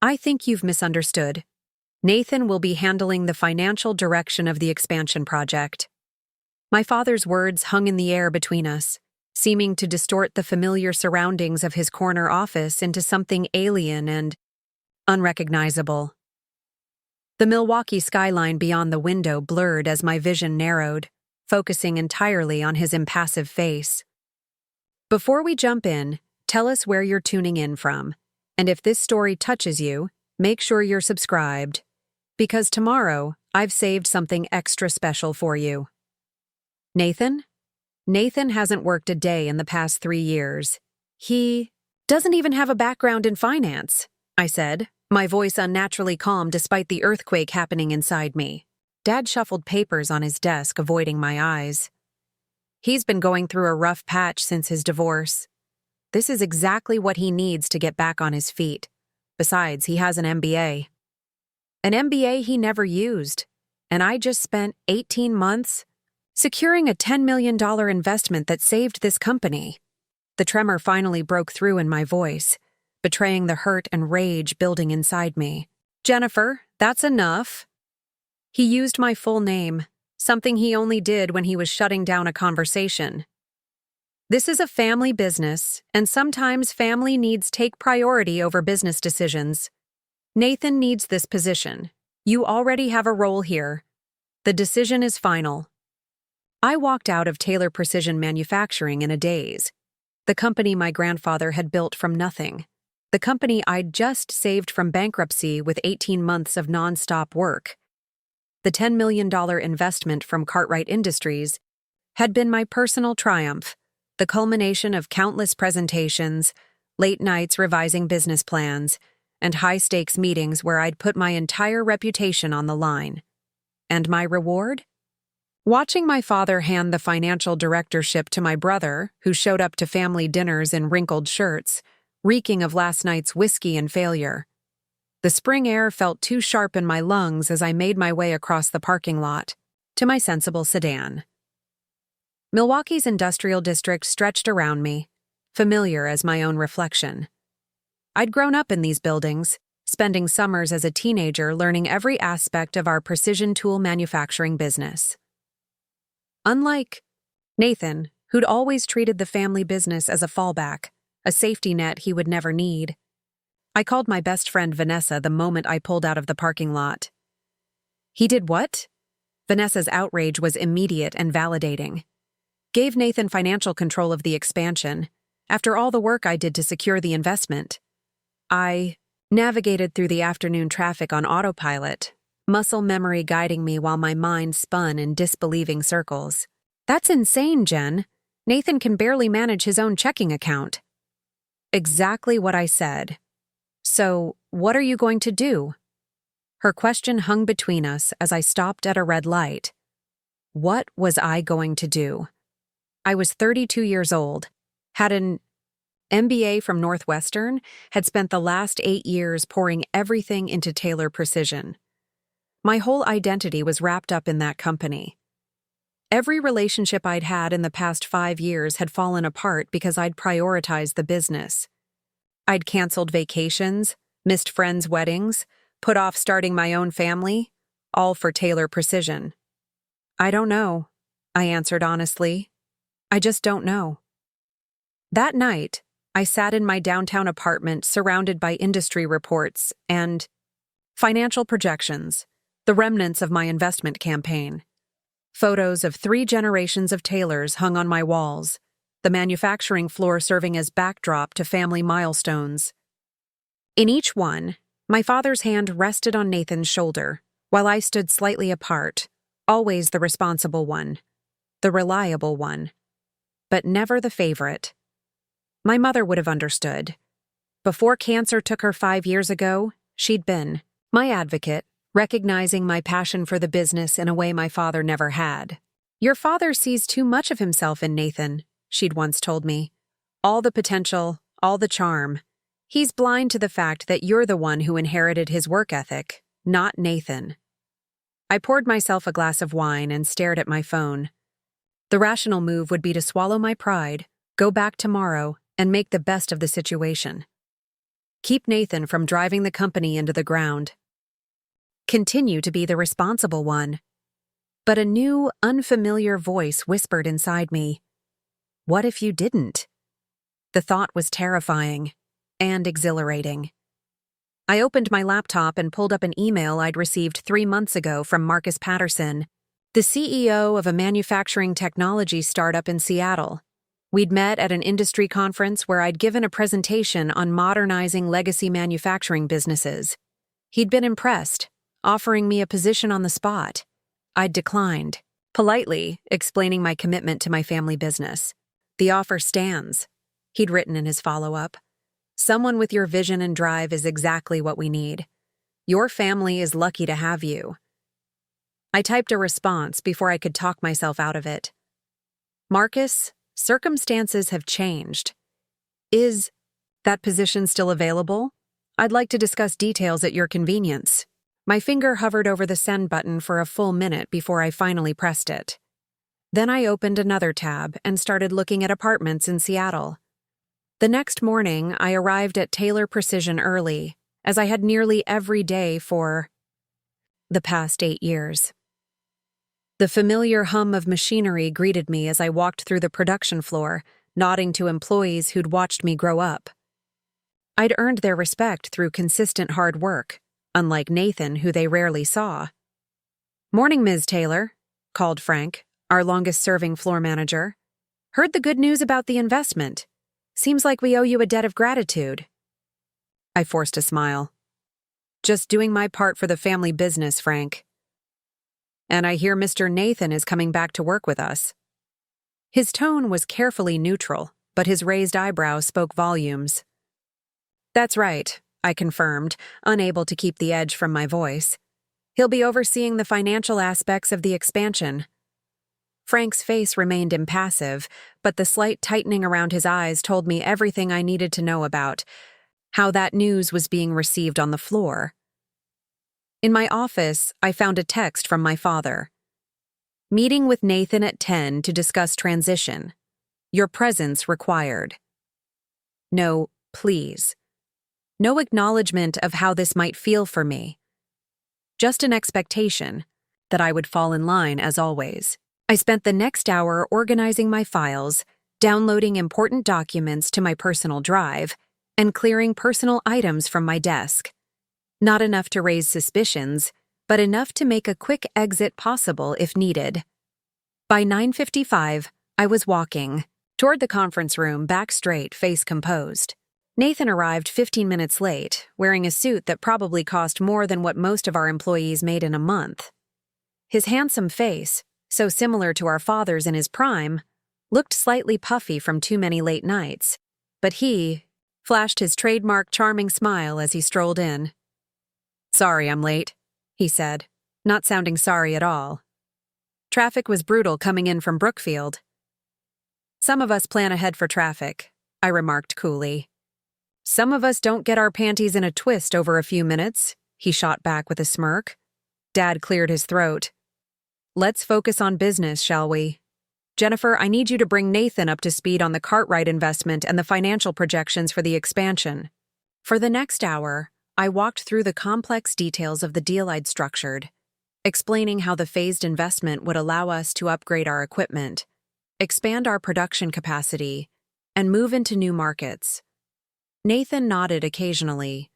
I think you've misunderstood. Nathan will be handling the financial direction of the expansion project. My father's words hung in the air between us, seeming to distort the familiar surroundings of his corner office into something alien and unrecognizable. The Milwaukee skyline beyond the window blurred as my vision narrowed, focusing entirely on his impassive face. Before we jump in, tell us where you're tuning in from, and if this story touches you, make sure you're subscribed, because tomorrow I've saved something extra special for you. Nathan? Nathan hasn't worked a day in the past 3 years. He doesn't even have a background in finance, I said, my voice unnaturally calm despite the earthquake happening inside me. Dad shuffled papers on his desk, avoiding my eyes. He's been going through a rough patch since his divorce. This is exactly what he needs to get back on his feet. Besides, he has an MBA. An MBA he never used, and I just spent 18 months securing a $10 million investment that saved this company. The tremor finally broke through in my voice, betraying the hurt and rage building inside me. Jennifer, that's enough. He used my full name, something he only did when he was shutting down a conversation. This is a family business, and sometimes family needs take priority over business decisions. Nathan needs this position. You already have a role here. The decision is final. I walked out of Taylor Precision Manufacturing in a daze. The company my grandfather had built from nothing. The company I'd just saved from bankruptcy with 18 months of non-stop work. The $10 million investment from Cartwright Industries had been my personal triumph, the culmination of countless presentations, late nights revising business plans, and high-stakes meetings where I'd put my entire reputation on the line. And my reward? Watching my father hand the financial directorship to my brother, who showed up to family dinners in wrinkled shirts, reeking of last night's whiskey and failure. The spring air felt too sharp in my lungs as I made my way across the parking lot to my sensible sedan. Milwaukee's industrial district stretched around me, familiar as my own reflection. I'd grown up in these buildings, spending summers as a teenager learning every aspect of our precision tool manufacturing business. Unlike Nathan, who'd always treated the family business as a fallback, a safety net he would never need, I called my best friend Vanessa the moment I pulled out of the parking lot. He did what? Vanessa's outrage was immediate and validating. Gave Nathan financial control of the expansion, after all the work I did to secure the investment. I navigated through the afternoon traffic on autopilot, muscle memory guiding me while my mind spun in disbelieving circles. That's insane, Jen. Nathan can barely manage his own checking account. Exactly what I said. So, what are you going to do? Her question hung between us as I stopped at a red light. What was I going to do? I was 32 years old, had an MBA from Northwestern, had spent the last 8 years pouring everything into Taylor Precision. My whole identity was wrapped up in that company. Every relationship I'd had in the past 5 years had fallen apart because I'd prioritized the business. I'd canceled vacations, missed friends' weddings, put off starting my own family, all for Taylor Precision. I don't know, I answered honestly. I just don't know. That night, I sat in my downtown apartment surrounded by industry reports and financial projections, the remnants of my investment campaign. Photos of 3 generations of Taylors hung on my walls, the manufacturing floor serving as backdrop to family milestones. In each one, my father's hand rested on Nathan's shoulder, while I stood slightly apart, always the responsible one, the reliable one, but never the favorite. My mother would have understood. Before cancer took her 5 years ago, she'd been my advocate, recognizing my passion for the business in a way my father never had. Your father sees too much of himself in Nathan, she'd once told me. All the potential, all the charm. He's blind to the fact that you're the one who inherited his work ethic, not Nathan. I poured myself a glass of wine and stared at my phone. The rational move would be to swallow my pride, go back tomorrow, and make the best of the situation. Keep Nathan from driving the company into the ground. Continue to be the responsible one. But a new, unfamiliar voice whispered inside me, "What if you didn't?" The thought was terrifying and exhilarating. I opened my laptop and pulled up an email I'd received 3 months ago from Marcus Patterson, the CEO of a manufacturing technology startup in Seattle. We'd met at an industry conference where I'd given a presentation on modernizing legacy manufacturing businesses. He'd been impressed, offering me a position on the spot. I'd declined, politely explaining my commitment to my family business. "The offer stands," he'd written in his follow-up. "Someone with your vision and drive is exactly what we need. Your family is lucky to have you." I typed a response before I could talk myself out of it. "Marcus, circumstances have changed. Is that position still available? I'd like to discuss details at your convenience." My finger hovered over the send button for a full minute before I finally pressed it. Then I opened another tab and started looking at apartments in Seattle. The next morning, I arrived at Taylor Precision early, as I had nearly every day for the past 8 years. The familiar hum of machinery greeted me as I walked through the production floor, nodding to employees who'd watched me grow up. I'd earned their respect through consistent hard work, unlike Nathan, who they rarely saw. "Morning, Ms. Taylor," called Frank, our longest-serving floor manager. "Heard the good news about the investment. Seems like we owe you a debt of gratitude." I forced a smile. "Just doing my part for the family business, Frank. And I hear Mr. Nathan is coming back to work with us." His tone was carefully neutral, but his raised eyebrows spoke volumes. "That's right," I confirmed, unable to keep the edge from my voice. "He'll be overseeing the financial aspects of the expansion." Frank's face remained impassive, but the slight tightening around his eyes told me everything I needed to know about how that news was being received on the floor. In my office, I found a text from my father. "Meeting with Nathan at 10 to discuss transition. Your presence required." No, please. No acknowledgement of how this might feel for me. Just an expectation that I would fall in line as always. I spent the next hour organizing my files, downloading important documents to my personal drive, and clearing personal items from my desk. Not enough to raise suspicions, but enough to make a quick exit possible if needed. By 9:55, I was walking toward the conference room, back straight, face composed. Nathan arrived 15 minutes late, wearing a suit that probably cost more than what most of our employees made in a month. His handsome face, so similar to our father's in his prime, looked slightly puffy from too many late nights, but he flashed his trademark charming smile as he strolled in. "Sorry I'm late," he said, not sounding sorry at all. "Traffic was brutal coming in from Brookfield." "Some of us plan ahead for traffic," I remarked coolly. "Some of us don't get our panties in a twist over a few minutes," he shot back with a smirk. Dad cleared his throat. "Let's focus on business, shall we? Jennifer, I need you to bring Nathan up to speed on the Cartwright investment and the financial projections for the expansion." For the next hour, I walked through the complex details of the deal I'd structured, explaining how the phased investment would allow us to upgrade our equipment, expand our production capacity, and move into new markets. Nathan nodded occasionally,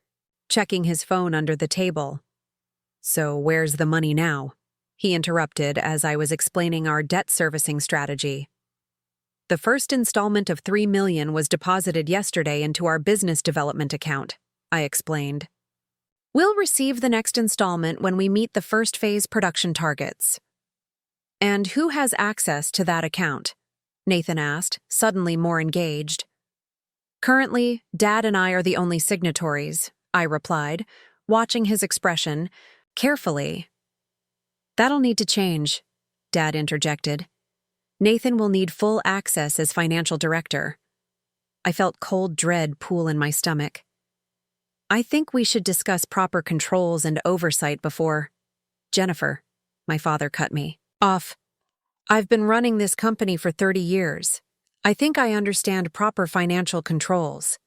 checking his phone under the table. "So where's the money now?" he interrupted as I was explaining our debt servicing strategy. "The first installment of $3 million was deposited yesterday into our business development account," I explained. "We'll receive the next installment when we meet the first phase production targets." "And who has access to that account?" Nathan asked, suddenly more engaged. "Currently, Dad and I are the only signatories," I replied, watching his expression carefully. "That'll need to change," Dad interjected. "Nathan will need full access as financial director." I felt cold dread pool in my stomach. "I think we should discuss proper controls and oversight before—" "Jennifer," my father cut me off. "I've been running this company for 30 years. I think I understand proper financial controls."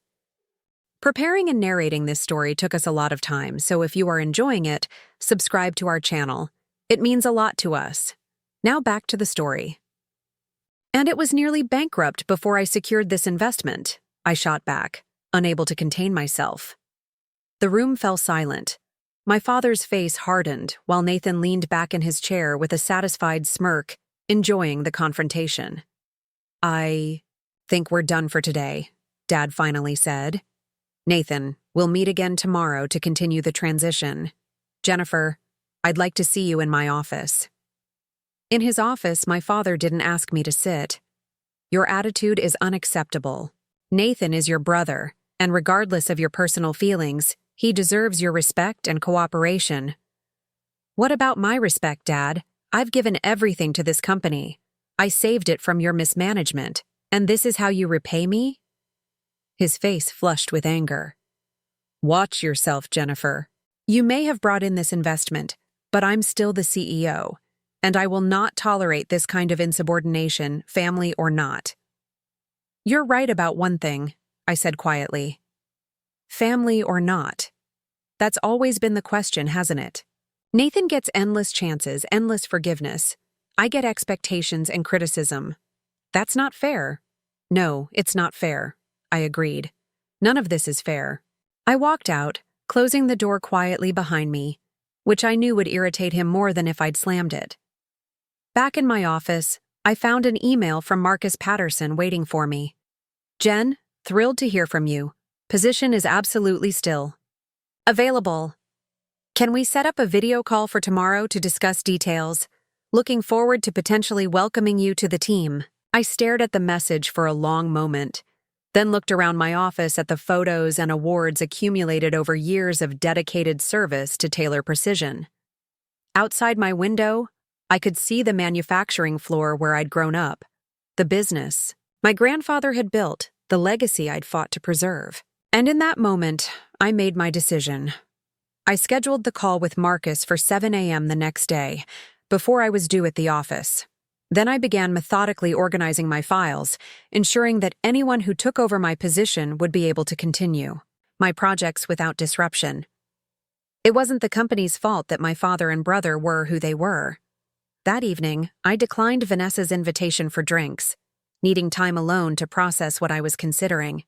Preparing and narrating this story took us a lot of time, so if you are enjoying it, subscribe to our channel. It means a lot to us. Now back to the story. And it was nearly bankrupt before I secured this investment, I shot back, unable to contain myself. The room fell silent. My father's face hardened while Nathan leaned back in his chair with a satisfied smirk, enjoying the confrontation. I think we're done for today, Dad finally said. Nathan, we'll meet again tomorrow to continue the transition. Jennifer, I'd like to see you in my office. In his office, my father didn't ask me to sit. Your attitude is unacceptable. Nathan is your brother, and regardless of your personal feelings, he deserves your respect and cooperation. What about my respect, Dad? I've given everything to this company. I saved it from your mismanagement, and this is how you repay me? His face flushed with anger. Watch yourself, Jennifer. You may have brought in this investment, but I'm still the CEO, and I will not tolerate this kind of insubordination, family or not. You're right about one thing, I said quietly. Family or not? That's always been the question, hasn't it? Nathan gets endless chances, endless forgiveness. I get expectations and criticism. That's not fair. No, it's not fair, I agreed. None of this is fair. I walked out, closing the door quietly behind me, which I knew would irritate him more than if I'd slammed it. Back in my office, I found an email from Marcus Patterson waiting for me. Jen, thrilled to hear from you. Position is absolutely still. Available. Can we set up a video call for tomorrow to discuss details? Looking forward to potentially welcoming you to the team. I stared at the message for a long moment, then looked around my office at the photos and awards accumulated over years of dedicated service to Taylor Precision. Outside my window, I could see the manufacturing floor where I'd grown up, the business my grandfather had built, the legacy I'd fought to preserve. And in that moment, I made my decision. I scheduled the call with Marcus for 7 a.m. the next day, before I was due at the office. Then I began methodically organizing my files, ensuring that anyone who took over my position would be able to continue my projects without disruption. It wasn't the company's fault that my father and brother were who they were. That evening, I declined Vanessa's invitation for drinks, needing time alone to process what I was considering.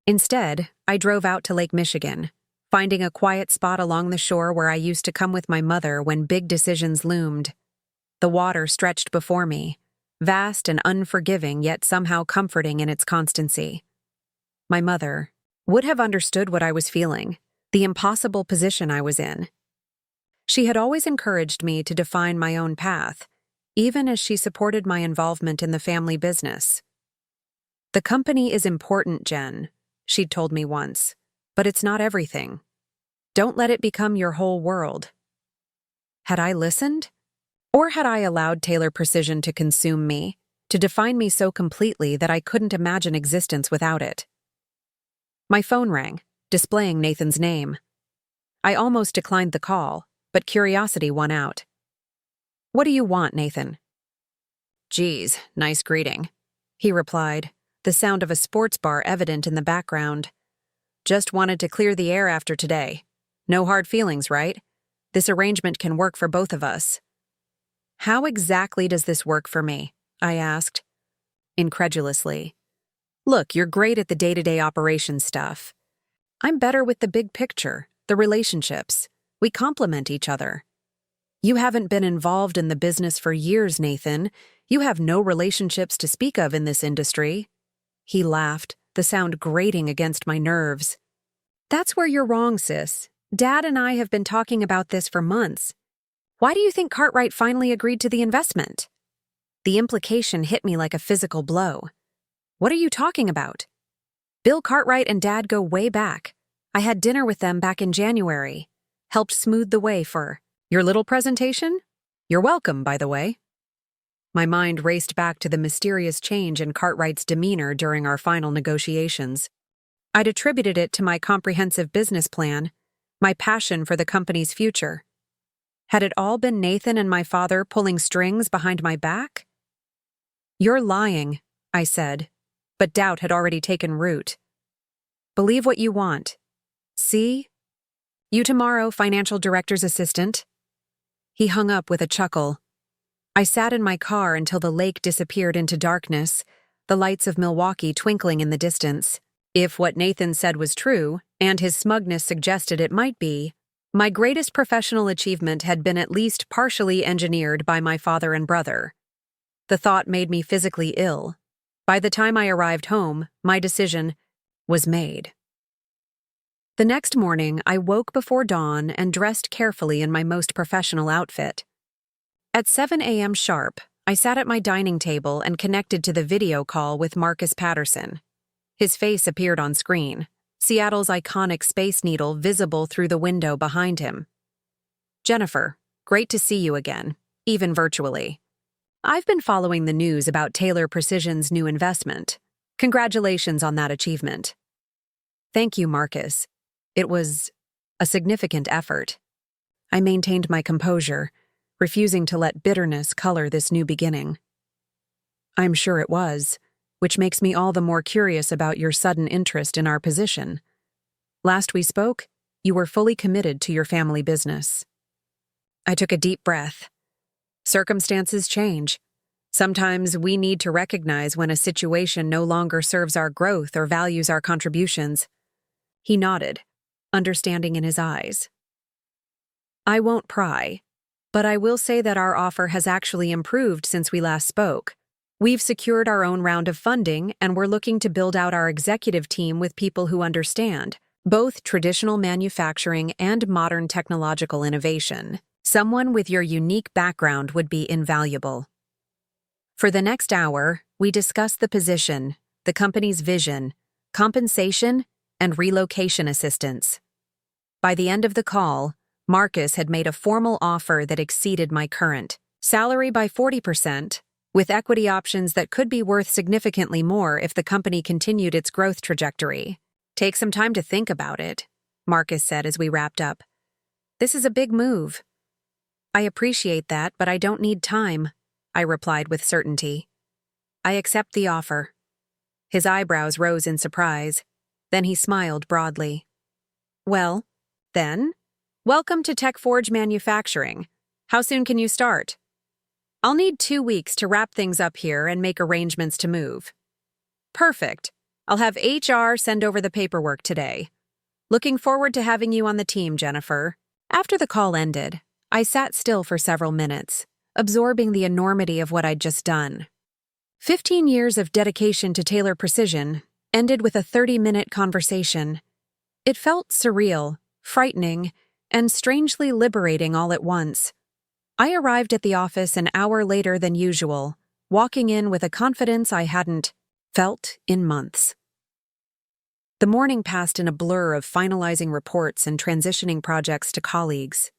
Instead, I drove out to Lake Michigan, finding a quiet spot along the shore where I used to come with my mother when big decisions loomed. The water stretched before me, vast and unforgiving yet somehow comforting in its constancy. My mother would have understood what I was feeling, the impossible position I was in. She had always encouraged me to define my own path, even as she supported my involvement in the family business. The company is important, Jen, she'd told me once, but it's not everything. Don't let it become your whole world. Had I listened? Or had I allowed Taylor Precision to consume me, to define me so completely that I couldn't imagine existence without it? My phone rang, displaying Nathan's name. I almost declined the call, but curiosity won out. What do you want, Nathan? Geez, nice greeting, he replied, the sound of a sports bar evident in the background. Just wanted to clear the air after today. No hard feelings, right? This arrangement can work for both of us. How exactly does this work for me? I asked, incredulously. Look, you're great at the day-to-day operations stuff. I'm better with the big picture, the relationships. We complement each other. You haven't been involved in the business for years, Nathan. You have no relationships to speak of in this industry. He laughed, the sound grating against my nerves. That's where you're wrong, sis. Dad and I have been talking about this for months. Why do you think Cartwright finally agreed to the investment? The implication hit me like a physical blow. What are you talking about? Bill Cartwright and Dad go way back. I had dinner with them back in January. Helped smooth the way for your little presentation? You're welcome, by the way. My mind raced back to the mysterious change in Cartwright's demeanor during our final negotiations. I'd attributed it to my comprehensive business plan, my passion for the company's future. Had it all been Nathan and my father pulling strings behind my back? You're lying, I said, but doubt had already taken root. Believe what you want. See? You tomorrow, financial director's assistant. He hung up with a chuckle. I sat in my car until the lake disappeared into darkness, the lights of Milwaukee twinkling in the distance. If what Nathan said was true, and his smugness suggested it might be, my greatest professional achievement had been at least partially engineered by my father and brother. The thought made me physically ill. By the time I arrived home, my decision was made. The next morning, I woke before dawn and dressed carefully in my most professional outfit. At 7 a.m. sharp, I sat at my dining table and connected to the video call with Marcus Patterson. His face appeared on screen, Seattle's iconic Space Needle visible through the window behind him. Jennifer, great to see you again, even virtually. I've been following the news about Taylor Precision's new investment. Congratulations on that achievement. Thank you, Marcus. It was a significant effort. I maintained my composure, refusing to let bitterness color this new beginning. I'm sure it was, which makes me all the more curious about your sudden interest in our position. Last we spoke, you were fully committed to your family business. I took a deep breath. Circumstances change. Sometimes we need to recognize when a situation no longer serves our growth or values our contributions. He nodded, understanding in his eyes. I won't pry, but I will say that our offer has actually improved since we last spoke. We've secured our own round of funding, and we're looking to build out our executive team with people who understand both traditional manufacturing and modern technological innovation. Someone with your unique background would be invaluable. For the next hour, we discussed the position, the company's vision, compensation, and relocation assistance. By the end of the call, Marcus had made a formal offer that exceeded my current salary by 40%, with equity options that could be worth significantly more if the company continued its growth trajectory. Take some time to think about it, Marcus said as we wrapped up. This is a big move. I appreciate that, but I don't need time, I replied with certainty. I accept the offer. His eyebrows rose in surprise. Then he smiled broadly. Well, then, welcome to TechForge Manufacturing. How soon can you start? I'll need 2 weeks to wrap things up here and make arrangements to move. Perfect. I'll have HR send over the paperwork today. Looking forward to having you on the team, Jennifer. After the call ended, I sat still for several minutes, absorbing the enormity of what I'd just done. 15 years of dedication to Taylor Precision ended with a 30-minute conversation. It felt surreal, frightening, and strangely liberating all at once. I arrived at the office an hour later than usual, walking in with a confidence I hadn't felt in months. The morning passed in a blur of finalizing reports and transitioning projects to colleagues.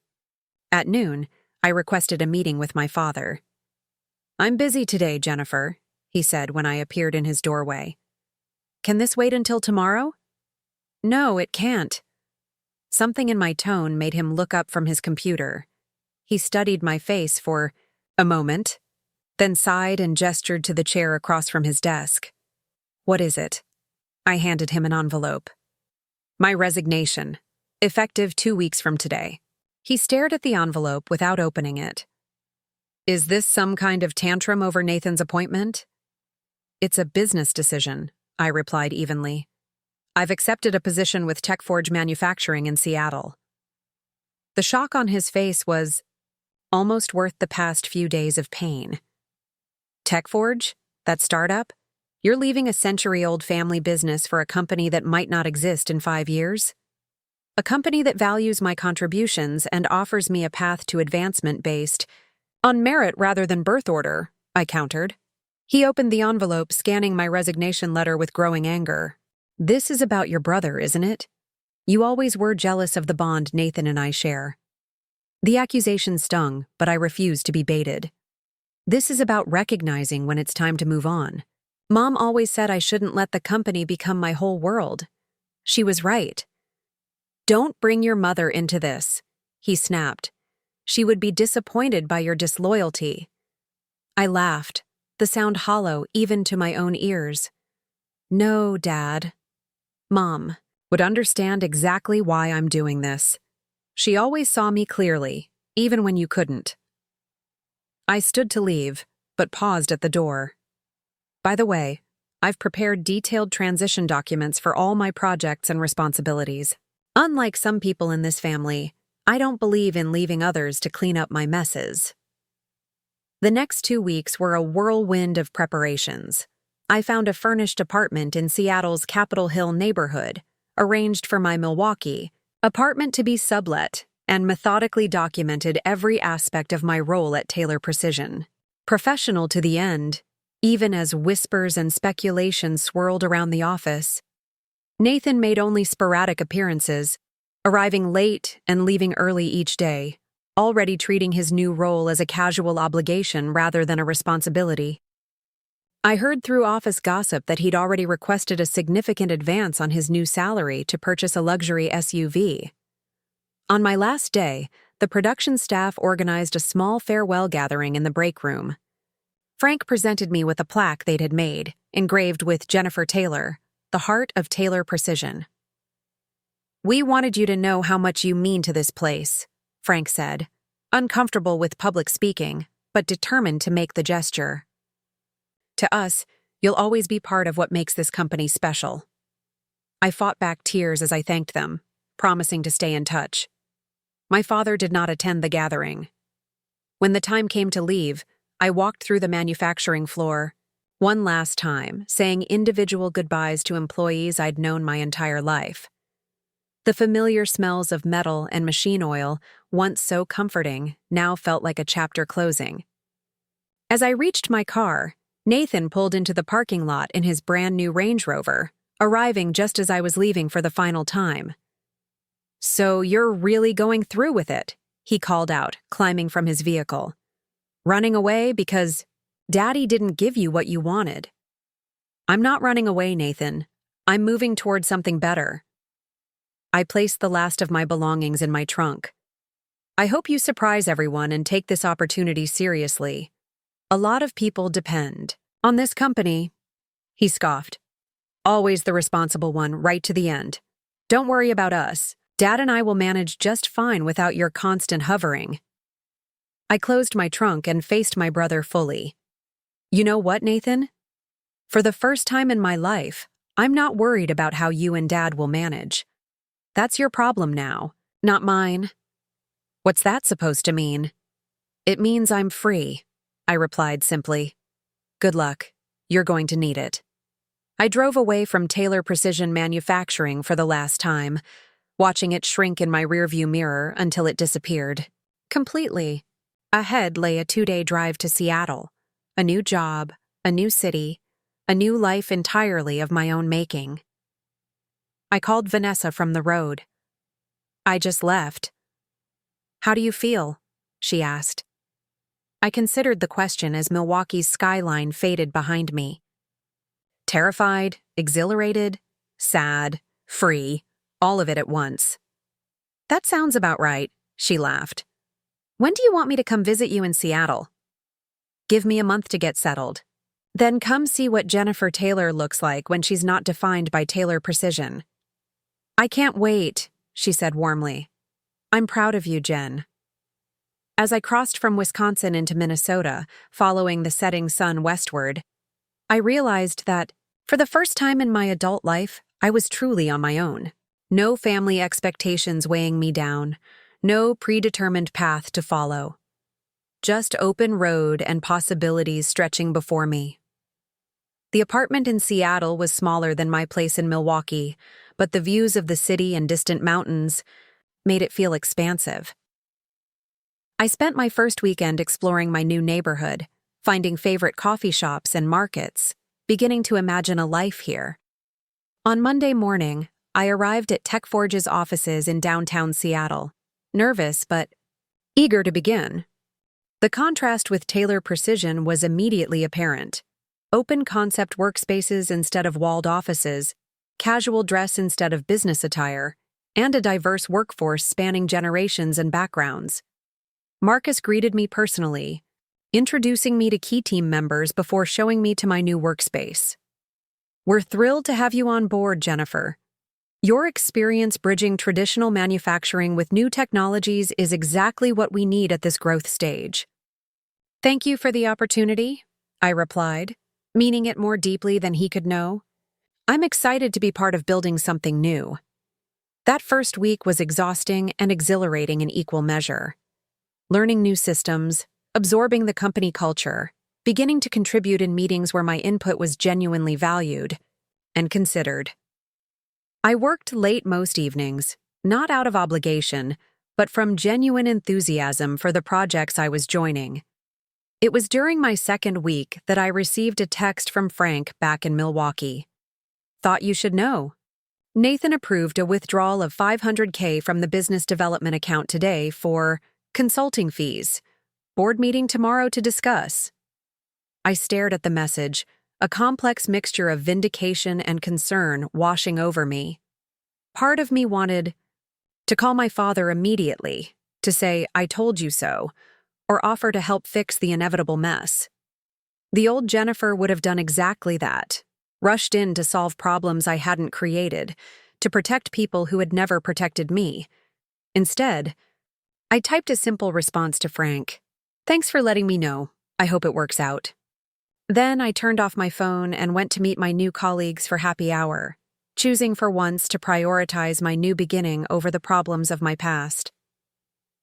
At noon, I requested a meeting with my father. I'm busy today, Jennifer, he said when I appeared in his doorway. Can this wait until tomorrow? No, it can't. Something in my tone made him look up from his computer. He studied my face for a moment, then sighed and gestured to the chair across from his desk. What is it? I handed him an envelope. My resignation, effective 2 weeks from today. He stared at the envelope without opening it. Is this some kind of tantrum over Nathan's appointment? It's a business decision, I replied evenly. I've accepted a position with TechForge Manufacturing in Seattle. The shock on his face was almost worth the past few days of pain. TechForge? That startup? You're leaving a century-old family business for a company that might not exist in 5 years? A company that values my contributions and offers me a path to advancement based on merit rather than birth order, I countered. He opened the envelope, scanning my resignation letter with growing anger. This is about your brother, isn't it? You always were jealous of the bond Nathan and I share. The accusation stung, but I refused to be baited. This is about recognizing when it's time to move on. Mom always said I shouldn't let the company become my whole world. She was right. Don't bring your mother into this, he snapped. She would be disappointed by your disloyalty. I laughed, the sound hollow even to my own ears. No, Dad. Mom, would understand exactly why I'm doing this. She always saw me clearly, even when you couldn't. I stood to leave, but paused at the door. By the way, I've prepared detailed transition documents for all my projects and responsibilities. Unlike some people in this family, I don't believe in leaving others to clean up my messes. The next 2 weeks were a whirlwind of preparations. I found a furnished apartment in Seattle's Capitol Hill neighborhood, arranged for my Milwaukee apartment to be sublet, and methodically documented every aspect of my role at Taylor Precision. Professional to the end, even as whispers and speculation swirled around the office. Nathan made only sporadic appearances, arriving late and leaving early each day, already treating his new role as a casual obligation rather than a responsibility. I heard through office gossip that he'd already requested a significant advance on his new salary to purchase a luxury SUV. On my last day, the production staff organized a small farewell gathering in the break room. Frank presented me with a plaque they'd had made, engraved with Jennifer Taylor, the heart of Taylor Precision. "We wanted you to know how much you mean to this place," Frank said, uncomfortable with public speaking, but determined to make the gesture. "To us, you'll always be part of what makes this company special." I fought back tears as I thanked them, promising to stay in touch. My father did not attend the gathering. When the time came to leave, I walked through the manufacturing floor, one last time, saying individual goodbyes to employees I'd known my entire life. The familiar smells of metal and machine oil, once so comforting, now felt like a chapter closing. As I reached my car, Nathan pulled into the parking lot in his brand new Range Rover, arriving just as I was leaving for the final time. "So you're really going through with it," he called out, climbing from his vehicle. "Running away because Daddy didn't give you what you wanted." "I'm not running away, Nathan. I'm moving toward something better." I placed the last of my belongings in my trunk. "I hope you surprise everyone and take this opportunity seriously. A lot of people depend on this company," he scoffed. "Always the responsible one, right to the end. Don't worry about us. Dad and I will manage just fine without your constant hovering." I closed my trunk and faced my brother fully. "You know what, Nathan? For the first time in my life, I'm not worried about how you and Dad will manage. That's your problem now, not mine." "What's that supposed to mean?" "It means I'm free," I replied simply. "Good luck. You're going to need it." I drove away from Taylor Precision Manufacturing for the last time, watching it shrink in my rearview mirror until it disappeared. Completely. Ahead lay a 2-day drive to Seattle, a new job, a new city, a new life entirely of my own making. I called Vanessa from the road. "I just left." "How do you feel?" she asked. I considered the question as Milwaukee's skyline faded behind me. Terrified, exhilarated, sad, free, all of it at once. "That sounds about right," she laughed. "When do you want me to come visit you in Seattle?" "Give me a month to get settled. Then come see what Jennifer Taylor looks like when she's not defined by Taylor Precision." "I can't wait," she said warmly. "I'm proud of you, Jen." As I crossed from Wisconsin into Minnesota, following the setting sun westward, I realized that, for the first time in my adult life, I was truly on my own. No family expectations weighing me down, no predetermined path to follow. Just open road and possibilities stretching before me. The apartment in Seattle was smaller than my place in Milwaukee, but the views of the city and distant mountains made it feel expansive. I spent my first weekend exploring my new neighborhood, finding favorite coffee shops and markets, beginning to imagine a life here. On Monday morning, I arrived at TechForge's offices in downtown Seattle, nervous but eager to begin. The contrast with Taylor Precision was immediately apparent. Open concept workspaces instead of walled offices, casual dress instead of business attire, and a diverse workforce spanning generations and backgrounds. Marcus greeted me personally, introducing me to key team members before showing me to my new workspace. "We're thrilled to have you on board, Jennifer. Your experience bridging traditional manufacturing with new technologies is exactly what we need at this growth stage. Thank you for the opportunity, I replied, meaning it more deeply than he could know. I'm excited to be part of building something new. That first week was exhausting and exhilarating in equal measure. Learning new systems, absorbing the company culture, beginning to contribute in meetings where my input was genuinely valued and considered. I worked late most evenings, not out of obligation, but from genuine enthusiasm for the projects I was joining. It was during my second week that I received a text from Frank back in Milwaukee. Thought you should know. Nathan approved a withdrawal of $500K from the business development account today for consulting fees. Board meeting tomorrow to discuss. I stared at the message, a complex mixture of vindication and concern washing over me. Part of me wanted to call my father immediately, to say, "I told you so," or offer to help fix the inevitable mess. The old Jennifer would have done exactly that, rushed in to solve problems I hadn't created, to protect people who had never protected me. Instead, I typed a simple response to Frank. "Thanks for letting me know. I hope it works out." Then I turned off my phone and went to meet my new colleagues for happy hour, choosing for once to prioritize my new beginning over the problems of my past.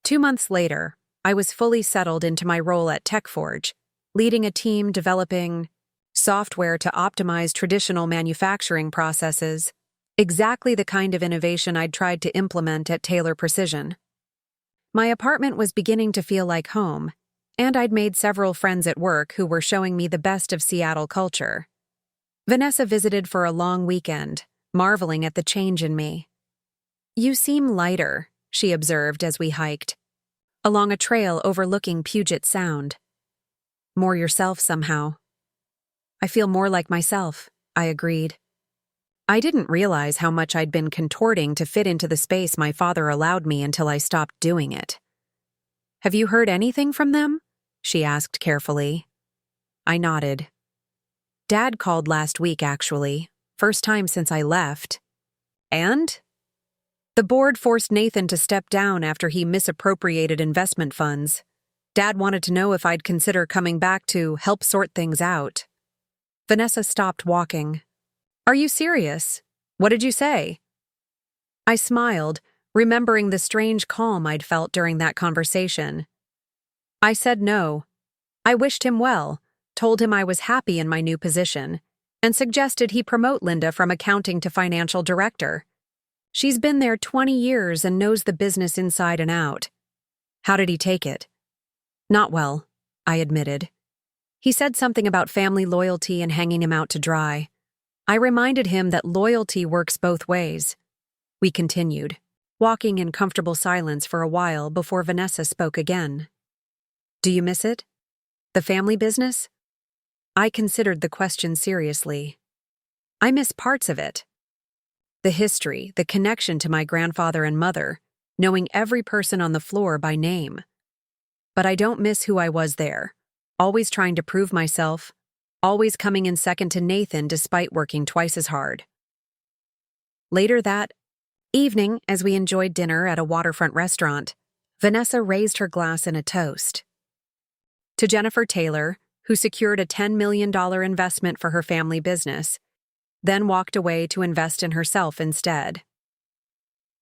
2 months later, I was fully settled into my role at TechForge, leading a team developing software to optimize traditional manufacturing processes, exactly the kind of innovation I'd tried to implement at Taylor Precision. My apartment was beginning to feel like home, and I'd made several friends at work who were showing me the best of Seattle culture. Vanessa visited for a long weekend, marveling at the change in me. "You seem lighter," she observed as we hiked, along a trail overlooking Puget Sound. "More yourself somehow." "I feel more like myself," I agreed. I didn't realize how much I'd been contorting to fit into the space my father allowed me until I stopped doing it. "Have you heard anything from them?" she asked carefully. I nodded. "Dad called last week, actually. First time since I left." "And?" "The board forced Nathan to step down after he misappropriated investment funds. Dad wanted to know if I'd consider coming back to help sort things out." Vanessa stopped walking. "Are you serious? What did you say?" I smiled, remembering the strange calm I'd felt during that conversation. I said no. I wished him well, told him I was happy in my new position, and suggested he promote Linda from accounting to financial director. She's been there 20 years and knows the business inside and out. How did he take it? Not well, I admitted. He said something about family loyalty and hanging him out to dry. I reminded him that loyalty works both ways. We continued, walking in comfortable silence for a while before Vanessa spoke again. "Do you miss it? The family business?" I considered the question seriously. "I miss parts of it. The history, the connection to my grandfather and mother, knowing every person on the floor by name. But I don't miss who I was there, always trying to prove myself, always coming in second to Nathan despite working twice as hard." Later that evening, as we enjoyed dinner at a waterfront restaurant, Vanessa raised her glass in a toast. To Jennifer Taylor, who secured a $10 million investment for her family business, then walked away to invest in herself instead.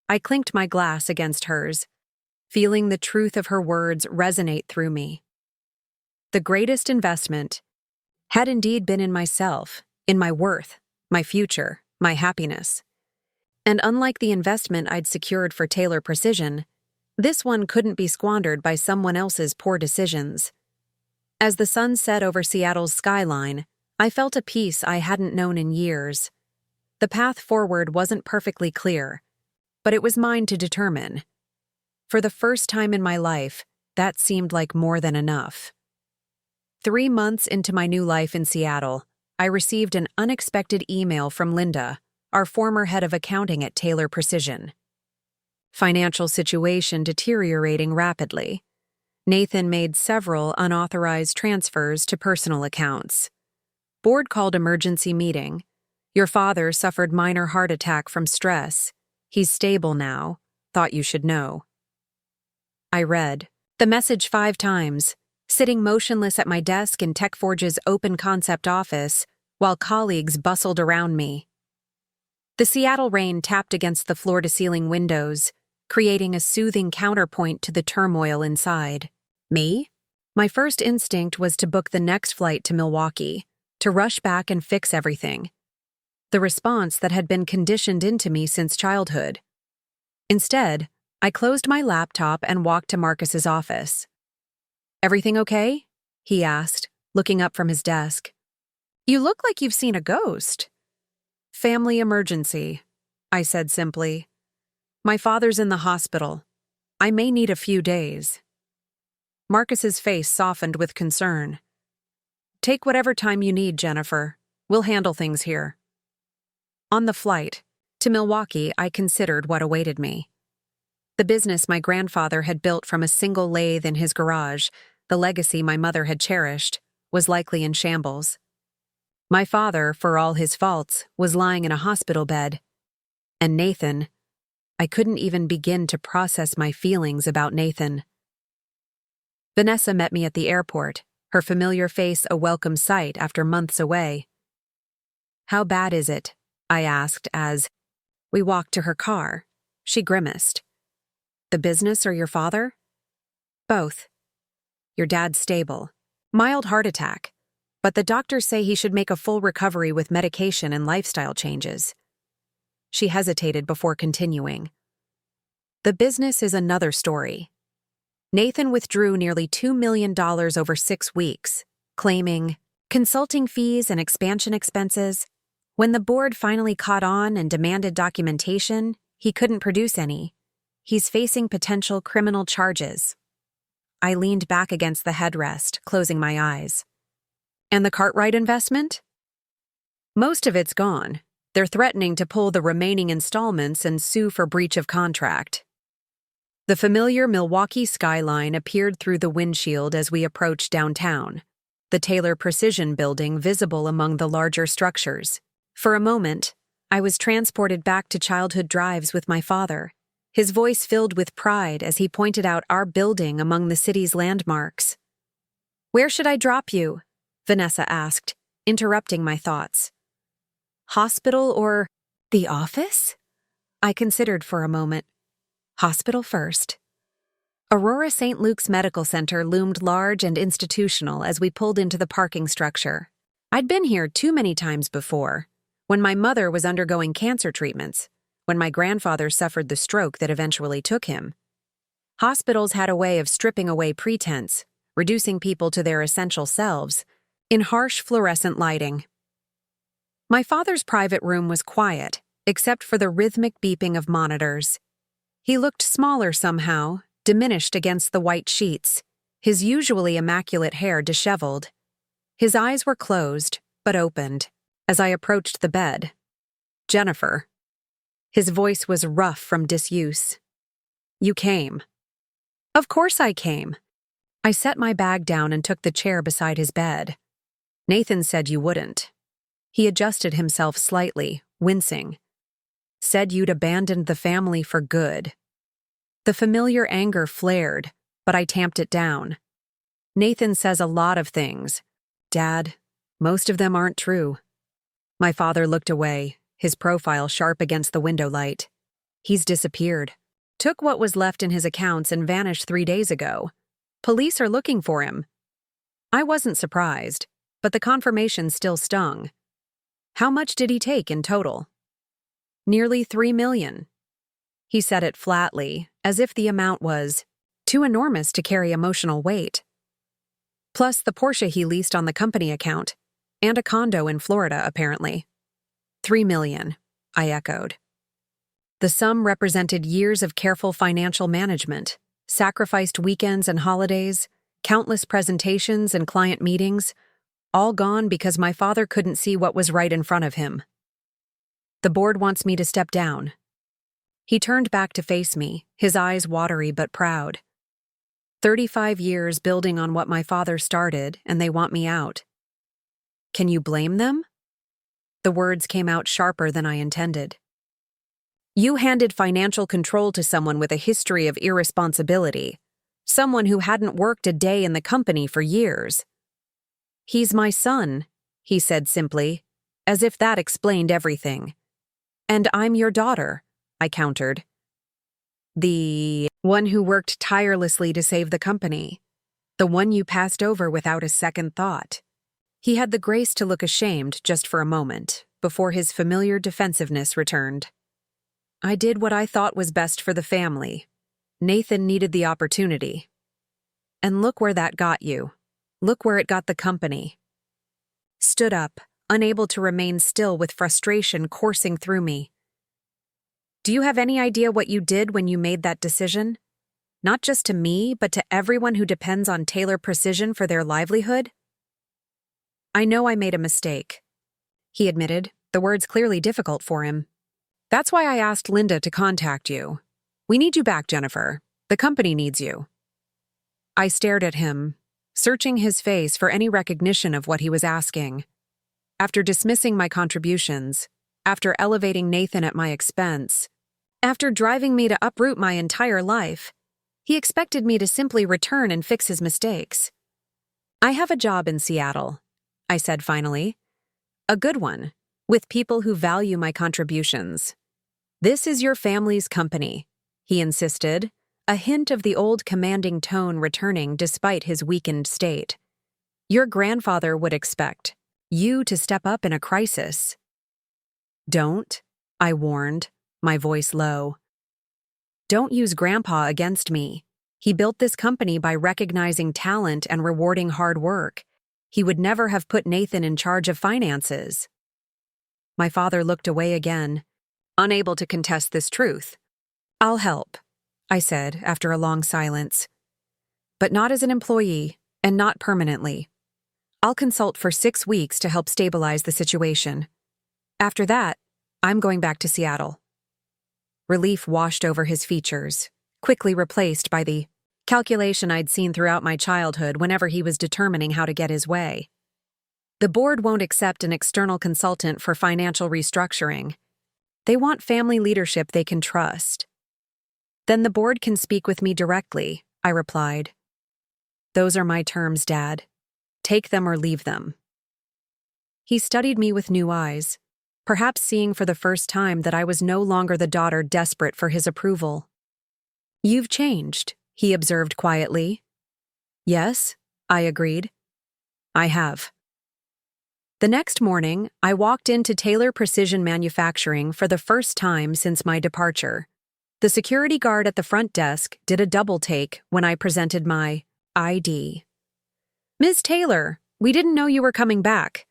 I clinked my glass against hers, feeling the truth of her words resonate through me. The greatest investment had indeed been in myself, in my worth, my future, my happiness. And unlike the investment I'd secured for Taylor Precision, this one couldn't be squandered by someone else's poor decisions. As the sun set over Seattle's skyline, I felt a peace I hadn't known in years. The path forward wasn't perfectly clear, but it was mine to determine. For the first time in my life, that seemed like more than enough. 3 months into my new life in Seattle, I received an unexpected email from Linda, our former head of accounting at Taylor Precision. Financial situation deteriorating rapidly. Nathan made several unauthorized transfers to personal accounts. Board called emergency meeting. Your father suffered minor heart attack from stress. He's stable now. Thought you should know. I read the message 5 times, sitting motionless at my desk in TechForge's open concept office while colleagues bustled around me. The Seattle rain tapped against the floor-to-ceiling windows, creating a soothing counterpoint to the turmoil inside. Me? My first instinct was to book the next flight to Milwaukee, to rush back and fix everything. The response that had been conditioned into me since childhood. Instead, I closed my laptop and walked to Marcus's office. "Everything okay?" he asked, looking up from his desk. "You look like you've seen a ghost." "Family emergency," I said simply. "My father's in the hospital. I may need a few days." Marcus's face softened with concern. "Take whatever time you need, Jennifer. We'll handle things here." On the flight to Milwaukee, I considered what awaited me. The business my grandfather had built from a single lathe in his garage, the legacy my mother had cherished, was likely in shambles. My father, for all his faults, was lying in a hospital bed. And Nathan, I couldn't even begin to process my feelings about Nathan. Vanessa met me at the airport, her familiar face a welcome sight after months away. "How bad is it?" I asked as we walked to her car. She grimaced. "The business or your father?" "Both. Your dad's stable. Mild heart attack. But the doctors say he should make a full recovery with medication and lifestyle changes." She hesitated before continuing. "The business is another story. Nathan withdrew nearly $2 million over 6 weeks, claiming consulting fees and expansion expenses. When the board finally caught on and demanded documentation, he couldn't produce any. He's facing potential criminal charges." I leaned back against the headrest, closing my eyes. "And the Cartwright investment?" "Most of it's gone. They're threatening to pull the remaining installments and sue for breach of contract." The familiar Milwaukee skyline appeared through the windshield as we approached downtown, the Taylor Precision Building visible among the larger structures. For a moment, I was transported back to childhood drives with my father, his voice filled with pride as he pointed out our building among the city's landmarks. "Where should I drop you?" Vanessa asked, interrupting my thoughts. "Hospital or the office?" I considered for a moment. Hospital first. Aurora St. Luke's Medical Center loomed large and institutional as we pulled into the parking structure. I'd been here too many times before, when my mother was undergoing cancer treatments, when my grandfather suffered the stroke that eventually took him. Hospitals had a way of stripping away pretense, reducing people to their essential selves, in harsh fluorescent lighting. My father's private room was quiet, except for the rhythmic beeping of monitors. He looked smaller somehow, diminished against the white sheets, his usually immaculate hair disheveled. His eyes were closed, but opened, as I approached the bed. "Jennifer." His voice was rough from disuse. "You came." "Of course I came." I set my bag down and took the chair beside his bed. "Nathan said you wouldn't." He adjusted himself slightly, wincing. "Said you'd abandoned the family for good." The familiar anger flared, but I tamped it down. "Nathan says a lot of things. Dad, most of them aren't true." My father looked away, his profile sharp against the window light. "He's disappeared. Took what was left in his accounts and vanished 3 days ago. Police are looking for him." I wasn't surprised, but the confirmation still stung. "How much did he take in total?" "Nearly $3 million. He said it flatly, as if the amount was too enormous to carry emotional weight. Plus the Porsche he leased on the company account, and a condo in Florida, apparently. $3 million, I echoed. The sum represented years of careful financial management, sacrificed weekends and holidays, countless presentations and client meetings, all gone because my father couldn't see what was right in front of him. "The board wants me to step down." He turned back to face me, his eyes watery but proud. 35 years building on what my father started, and they want me out. "Can you blame them?" The words came out sharper than I intended. You handed financial control to someone with a history of irresponsibility, someone who hadn't worked a day in the company for years. He's my son, he said simply, as if that explained everything. And I'm your daughter, I countered. The one who worked tirelessly to save the company. The one you passed over without a second thought. He had the grace to look ashamed just for a moment, before his familiar defensiveness returned. I did what I thought was best for the family. Nathan needed the opportunity. And look where that got you. Look where it got the company. Stood up, unable to remain still with frustration coursing through me. Do you have any idea what you did when you made that decision? Not just to me, but to everyone who depends on Taylor Precision for their livelihood? I know I made a mistake, he admitted, the words clearly difficult for him. That's why I asked Linda to contact you. We need you back, Jennifer. The company needs you. I stared at him, searching his face for any recognition of what he was asking. After dismissing my contributions, after elevating Nathan at my expense, after driving me to uproot my entire life, he expected me to simply return and fix his mistakes. I have a job in Seattle, I said finally. A good one, with people who value my contributions. This is your family's company, he insisted, a hint of the old commanding tone returning despite his weakened state. Your grandfather would expect you to step up in a crisis. Don't, I warned, my voice low. Don't use Grandpa against me. He built this company by recognizing talent and rewarding hard work. He would never have put Nathan in charge of finances. My father looked away again, unable to contest this truth. I'll help, I said after a long silence. But not as an employee, and not permanently. I'll consult for 6 weeks to help stabilize the situation. After that, I'm going back to Seattle. Relief washed over his features, quickly replaced by the calculation I'd seen throughout my childhood whenever he was determining how to get his way. The board won't accept an external consultant for financial restructuring. They want family leadership they can trust. Then the board can speak with me directly, I replied. Those are my terms, Dad. Take them or leave them. He studied me with new eyes, perhaps seeing for the first time that I was no longer the daughter desperate for his approval. You've changed, he observed quietly. Yes, I agreed. I have. The next morning, I walked into Taylor Precision Manufacturing for the first time since my departure. The security guard at the front desk did a double take when I presented my ID. Ms. Taylor, we didn't know you were coming back.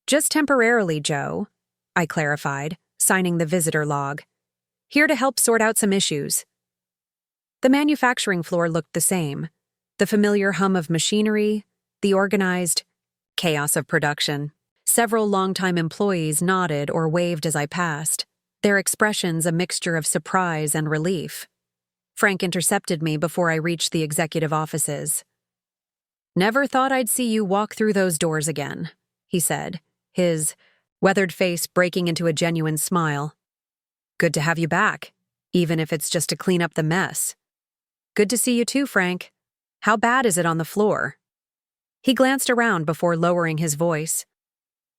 Just temporarily, Joe, I clarified, signing the visitor log. Here to help sort out some issues. The manufacturing floor looked the same. The familiar hum of machinery, the organized chaos of production. Several longtime employees nodded or waved as I passed, their expressions a mixture of surprise and relief. Frank intercepted me before I reached the executive offices. Never thought I'd see you walk through those doors again, he said, his weathered face breaking into a genuine smile. Good to have you back, even if it's just to clean up the mess. Good to see you too, Frank. How bad is it on the floor? He glanced around before lowering his voice.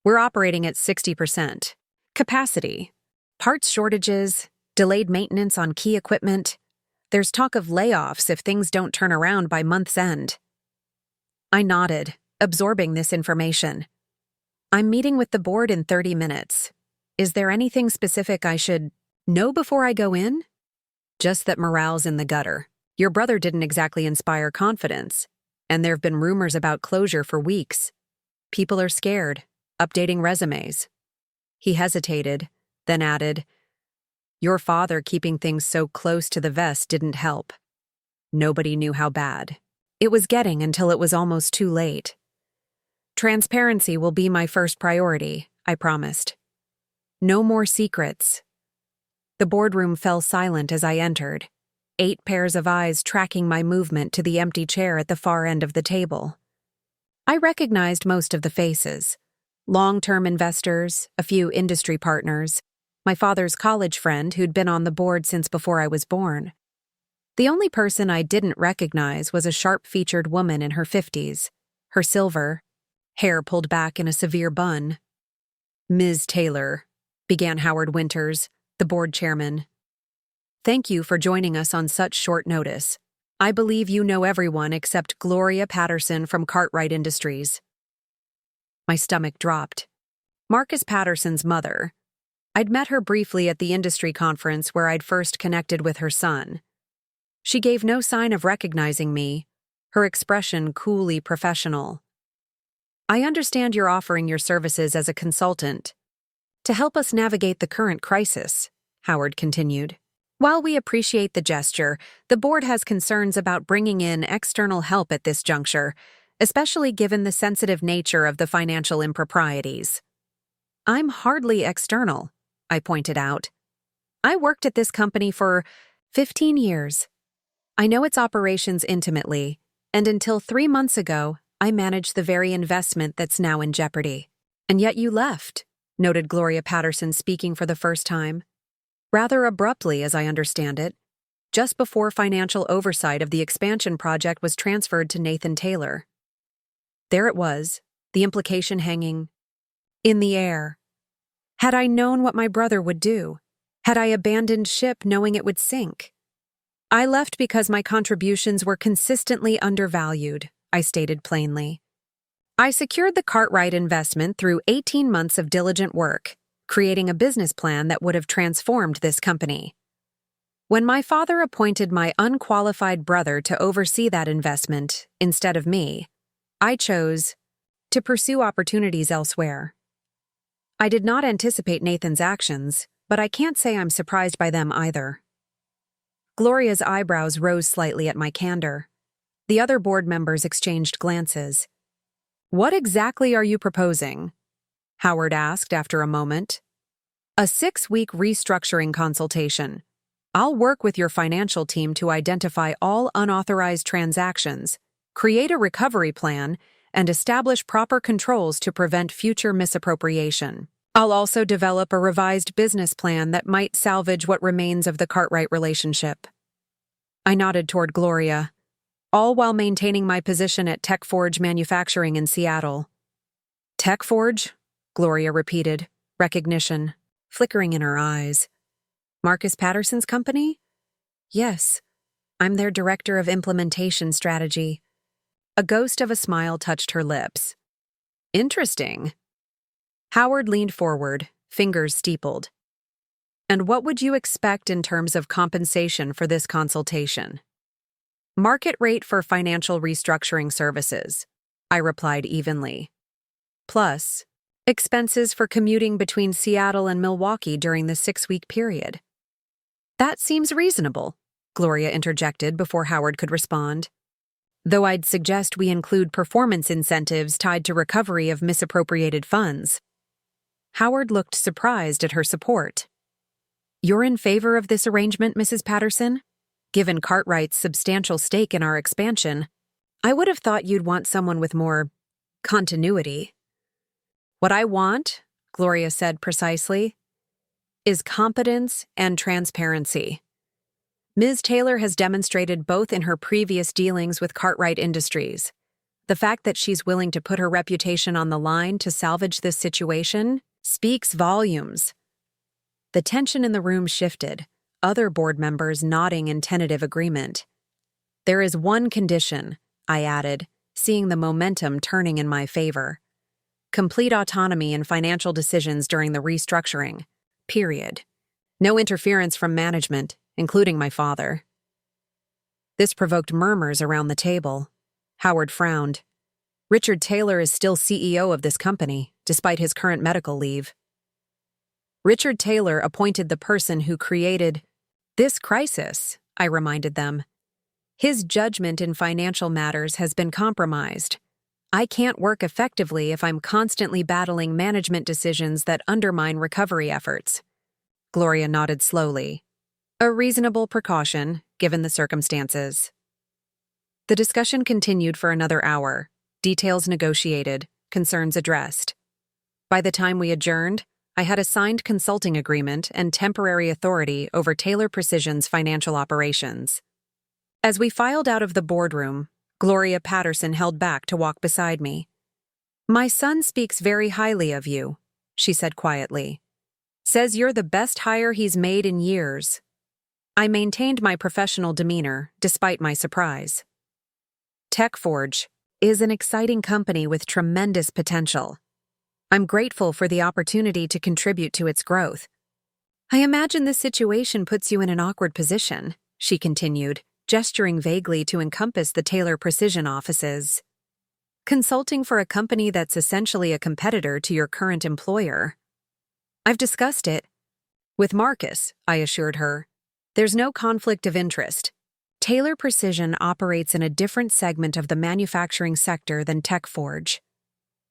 We're operating at 60% capacity. Parts shortages, delayed maintenance on key equipment. There's talk of layoffs if things don't turn around by month's end. I nodded, absorbing this information. I'm meeting with the board in 30 minutes. Is there anything specific I should know before I go in? Just that morale's in the gutter. Your brother didn't exactly inspire confidence, and there have been rumors about closure for weeks. People are scared, updating resumes. He hesitated, then added, Your father keeping things so close to the vest didn't help. Nobody knew how bad. It was getting until it was almost too late. Transparency will be my first priority, I promised. No more secrets. The boardroom fell silent as I entered, 8 pairs of eyes tracking my movement to the empty chair at the far end of the table. I recognized most of the faces. Long-term investors, a few industry partners, my father's college friend who'd been on the board since before I was born. The only person I didn't recognize was a sharp-featured woman in her 50s, her silver hair pulled back in a severe bun. "Ms. Taylor," began Howard Winters, the board chairman. "Thank you for joining us on such short notice. I believe you know everyone except Gloria Patterson from Cartwright Industries." My stomach dropped. Marcus Patterson's mother. I'd met her briefly at the industry conference where I'd first connected with her son. She gave no sign of recognizing me, her expression coolly professional. "I understand you're offering your services as a consultant to help us navigate the current crisis," Howard continued. "While we appreciate the gesture, the board has concerns about bringing in external help at this juncture, especially given the sensitive nature of the financial improprieties." "I'm hardly external," I pointed out. "I worked at this company for 15 years. I know its operations intimately, and until 3 months ago, I managed the very investment that's now in jeopardy." "And yet you left," noted Gloria Patterson, speaking for the first time. "Rather abruptly, as I understand it, just before financial oversight of the expansion project was transferred to Nathan Taylor." There it was, the implication hanging in the air. Had I known what my brother would do? Had I abandoned ship knowing it would sink? "I left because my contributions were consistently undervalued," I stated plainly. "I secured the Cartwright investment through 18 months of diligent work, creating a business plan that would have transformed this company. When my father appointed my unqualified brother to oversee that investment instead of me, I chose to pursue opportunities elsewhere. I did not anticipate Nathan's actions, but I can't say I'm surprised by them either." Gloria's eyebrows rose slightly at my candor. The other board members exchanged glances. "What exactly are you proposing?" Howard asked after a moment. "A 6-week restructuring consultation. I'll work with your financial team to identify all unauthorized transactions, create a recovery plan, and establish proper controls to prevent future misappropriation. I'll also develop a revised business plan that might salvage what remains of the Cartwright relationship." I nodded toward Gloria, all while maintaining my position at TechForge Manufacturing in Seattle. "TechForge?" Gloria repeated, recognition flickering in her eyes. "Marcus Patterson's company?" "Yes. I'm their director of implementation strategy." A ghost of a smile touched her lips. "Interesting." Howard leaned forward, fingers steepled. "And what would you expect in terms of compensation for this consultation?" "Market rate for financial restructuring services," I replied evenly. "Plus, expenses for commuting between Seattle and Milwaukee during the 6-week period." "That seems reasonable," Gloria interjected before Howard could respond. "Though I'd suggest we include performance incentives tied to recovery of misappropriated funds." Howard looked surprised at her support. "You're in favor of this arrangement, Mrs. Patterson? Given Cartwright's substantial stake in our expansion, I would have thought you'd want someone with more continuity." "What I want," Gloria said precisely, "is competence and transparency. Ms. Taylor has demonstrated both in her previous dealings with Cartwright Industries. The fact that she's willing to put her reputation on the line to salvage this situation speaks volumes." The tension in the room shifted, other board members nodding in tentative agreement. "There is one condition," I added, seeing the momentum turning in my favor. "Complete autonomy in financial decisions during the restructuring. Period. No interference from management, including my father." This provoked murmurs around the table. Howard frowned. "Richard Taylor is still CEO of this company, despite his current medical leave." "Richard Taylor appointed the person who created this crisis," I reminded them. "His judgment in financial matters has been compromised. I can't work effectively if I'm constantly battling management decisions that undermine recovery efforts." Gloria nodded slowly. "A reasonable precaution, given the circumstances." The discussion continued for another hour, details negotiated, concerns addressed. By the time we adjourned, I had a signed consulting agreement and temporary authority over Taylor Precision's financial operations. As we filed out of the boardroom, Gloria Patterson held back to walk beside me. "My son speaks very highly of you," she said quietly. "Says you're the best hire he's made in years." I maintained my professional demeanor, despite my surprise. TechForge is an exciting company with tremendous potential. I'm grateful for the opportunity to contribute to its growth. "I imagine this situation puts you in an awkward position," she continued, gesturing vaguely to encompass the Taylor Precision offices. "Consulting for a company that's essentially a competitor to your current employer." "I've discussed it with Marcus," I assured her. "There's no conflict of interest. Taylor Precision operates in a different segment of the manufacturing sector than TechForge."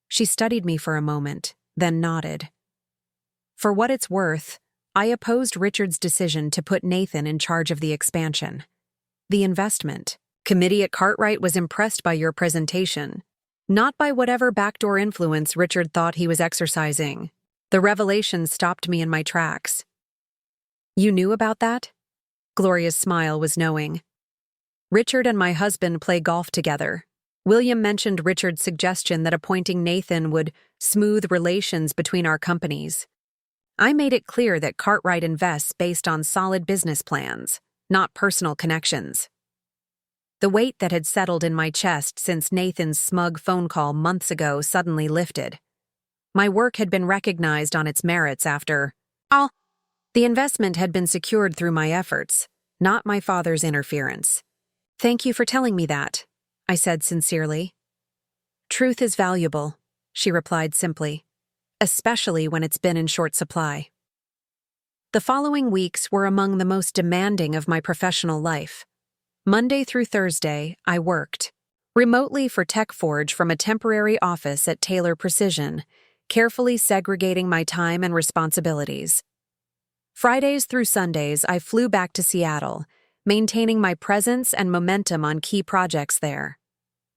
She studied me for a moment, then nodded. For what it's worth, I opposed Richard's decision to put Nathan in charge of the expansion. "The investment committee at Cartwright was impressed by your presentation, not by whatever backdoor influence Richard thought he was exercising." The revelation stopped me in my tracks. "You knew about that?" Gloria's smile was knowing. "Richard and my husband play golf together. William mentioned Richard's suggestion that appointing Nathan would smooth relations between our companies. I made it clear that Cartwright invests based on solid business plans, not personal connections." The weight that had settled in my chest since Nathan's smug phone call months ago suddenly lifted. My work had been recognized on its merits after all. The investment had been secured through my efforts, not my father's interference. "Thank you for telling me that," I said sincerely. "Truth is valuable," she replied simply, "especially when it's been in short supply." The following weeks were among the most demanding of my professional life. Monday through Thursday, I worked remotely for TechForge from a temporary office at Taylor Precision, carefully segregating my time and responsibilities. Fridays through Sundays, I flew back to Seattle, maintaining my presence and momentum on key projects there.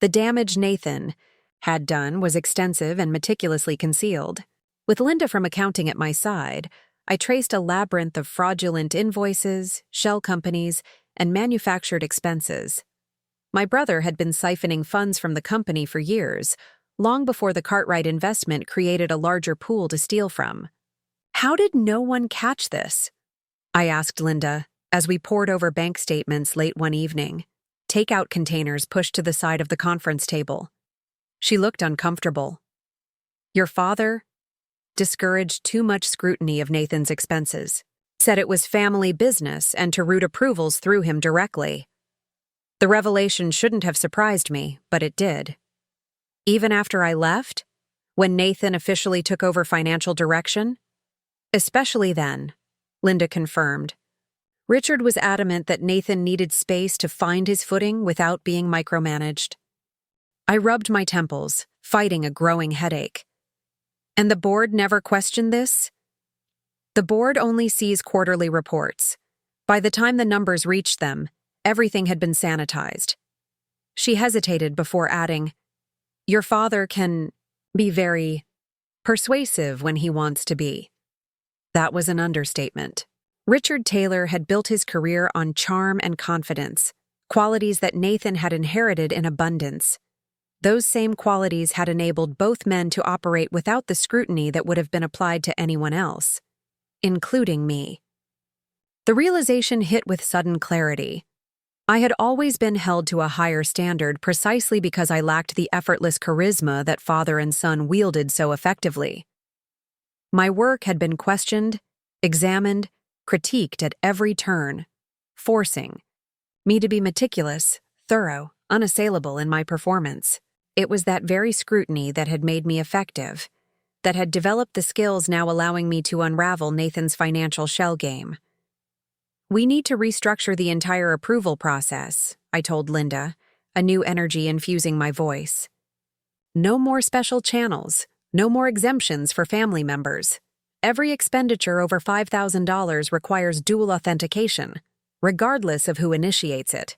The damage Nathan had done was extensive and meticulously concealed. With Linda from accounting at my side, I traced a labyrinth of fraudulent invoices, shell companies, and manufactured expenses. My brother had been siphoning funds from the company for years, long before the Cartwright investment created a larger pool to steal from. "How did no one catch this?" I asked Linda, as we pored over bank statements late one evening, takeout containers pushed to the side of the conference table. She looked uncomfortable. "Your father discouraged too much scrutiny of Nathan's expenses, said it was family business and to route approvals through him directly." The revelation shouldn't have surprised me, but it did. Even after I left, when Nathan officially took over financial direction? "Especially then," Linda confirmed. Richard was adamant that Nathan needed space to find his footing without being micromanaged. I rubbed my temples, fighting a growing headache. "And the board never questioned this?" "The board only sees quarterly reports. By the time the numbers reached them, everything had been sanitized." She hesitated before adding, "Your father can be very persuasive when he wants to be." That was an understatement. Richard Taylor had built his career on charm and confidence, qualities that Nathan had inherited in abundance. Those same qualities had enabled both men to operate without the scrutiny that would have been applied to anyone else, including me. The realization hit with sudden clarity. I had always been held to a higher standard precisely because I lacked the effortless charisma that father and son wielded so effectively. My work had been questioned, examined, critiqued at every turn, forcing me to be meticulous, thorough, unassailable in my performance. It was that very scrutiny that had made me effective, that had developed the skills now allowing me to unravel Nathan's financial shell game. "We need to restructure the entire approval process," I told Linda, a new energy infusing my voice. "No more special channels, no more exemptions for family members. Every expenditure over $5,000 requires dual authentication, regardless of who initiates it."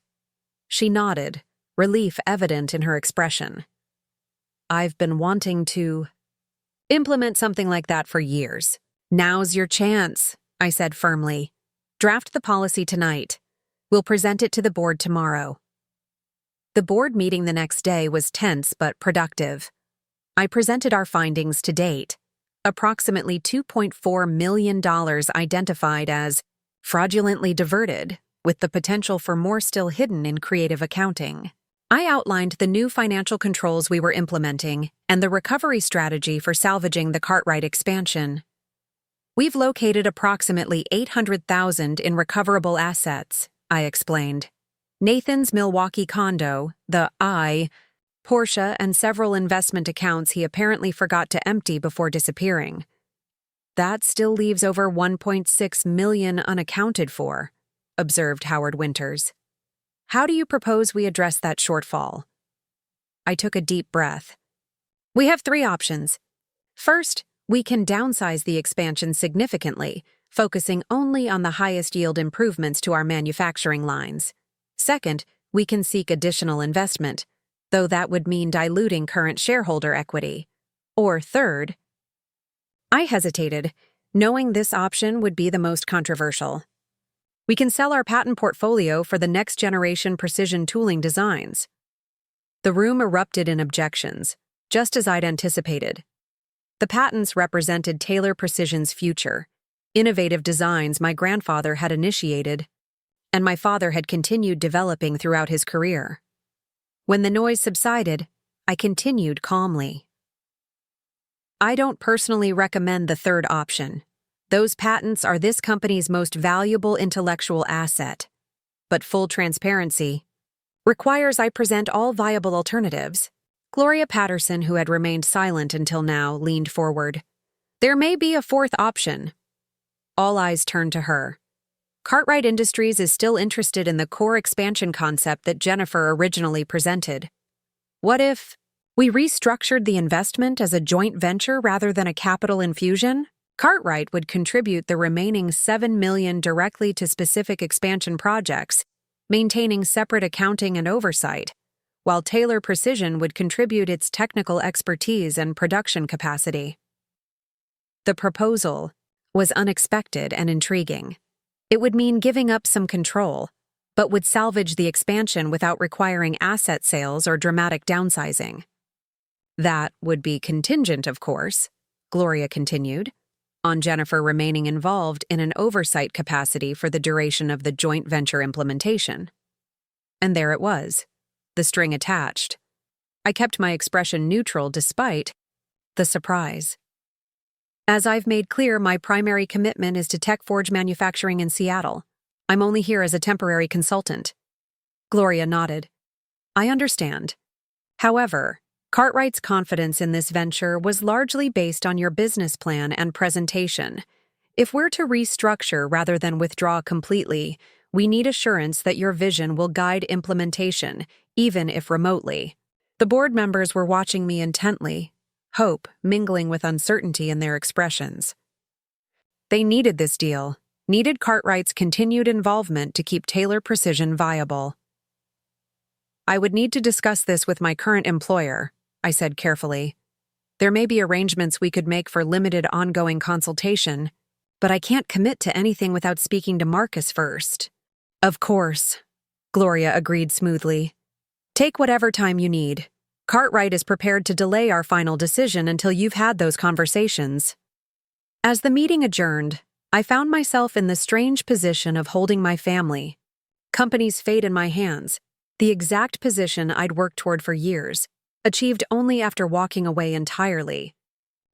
She nodded, relief evident in her expression. "I've been wanting to implement something like that for years. Now's your chance, I said firmly. Draft the policy tonight. We'll present it to the board tomorrow. The board meeting the next day was tense but productive. I presented our findings to date. Approximately $2.4 million identified as fraudulently diverted, with the potential for more still hidden in creative accounting. I outlined the new financial controls we were implementing and the recovery strategy for salvaging the Cartwright expansion. We've located approximately $800,000 in recoverable assets, I explained. Nathan's Milwaukee condo, the Porsche, and several investment accounts he apparently forgot to empty before disappearing. That still leaves over $1.6 million unaccounted for, observed Howard Winters. How do you propose we address that shortfall? I took a deep breath. We have 3 options. First, we can downsize the expansion significantly, focusing only on the highest yield improvements to our manufacturing lines. Second, we can seek additional investment, though that would mean diluting current shareholder equity. Or third, I hesitated, knowing this option would be the most controversial. We can sell our patent portfolio for the next-generation precision tooling designs. The room erupted in objections, just as I'd anticipated. The patents represented Taylor Precision's future, innovative designs my grandfather had initiated, and my father had continued developing throughout his career. When the noise subsided, I continued calmly. I don't personally recommend the third option. Those patents are this company's most valuable intellectual asset. But full transparency requires I present all viable alternatives. Gloria Patterson, who had remained silent until now, leaned forward. There may be a fourth option. All eyes turned to her. Cartwright Industries is still interested in the core expansion concept that Jennifer originally presented. What if we restructured the investment as a joint venture rather than a capital infusion? Cartwright would contribute the remaining $7 million directly to specific expansion projects, maintaining separate accounting and oversight, while Taylor Precision would contribute its technical expertise and production capacity. The proposal was unexpected and intriguing. It would mean giving up some control, but would salvage the expansion without requiring asset sales or dramatic downsizing. That would be contingent, of course, Gloria continued, on Jennifer remaining involved in an oversight capacity for the duration of the joint venture implementation. And there it was, the string attached. I kept my expression neutral despite the surprise. As I've made clear, my primary commitment is to TechForge manufacturing in Seattle. I'm only here as a temporary consultant. Gloria nodded. I understand. However, Cartwright's confidence in this venture was largely based on your business plan and presentation. If we're to restructure rather than withdraw completely, we need assurance that your vision will guide implementation, even if remotely. The board members were watching me intently, hope mingling with uncertainty in their expressions. They needed this deal, needed Cartwright's continued involvement to keep Taylor Precision viable. I would need to discuss this with my current employer, I said carefully. There may be arrangements we could make for limited ongoing consultation, but I can't commit to anything without speaking to Marcus first. Of course, Gloria agreed smoothly. Take whatever time you need. Cartwright is prepared to delay our final decision until you've had those conversations. As the meeting adjourned, I found myself in the strange position of holding my family. Company's fate in my hands, the exact position I'd worked toward for years, achieved only after walking away entirely.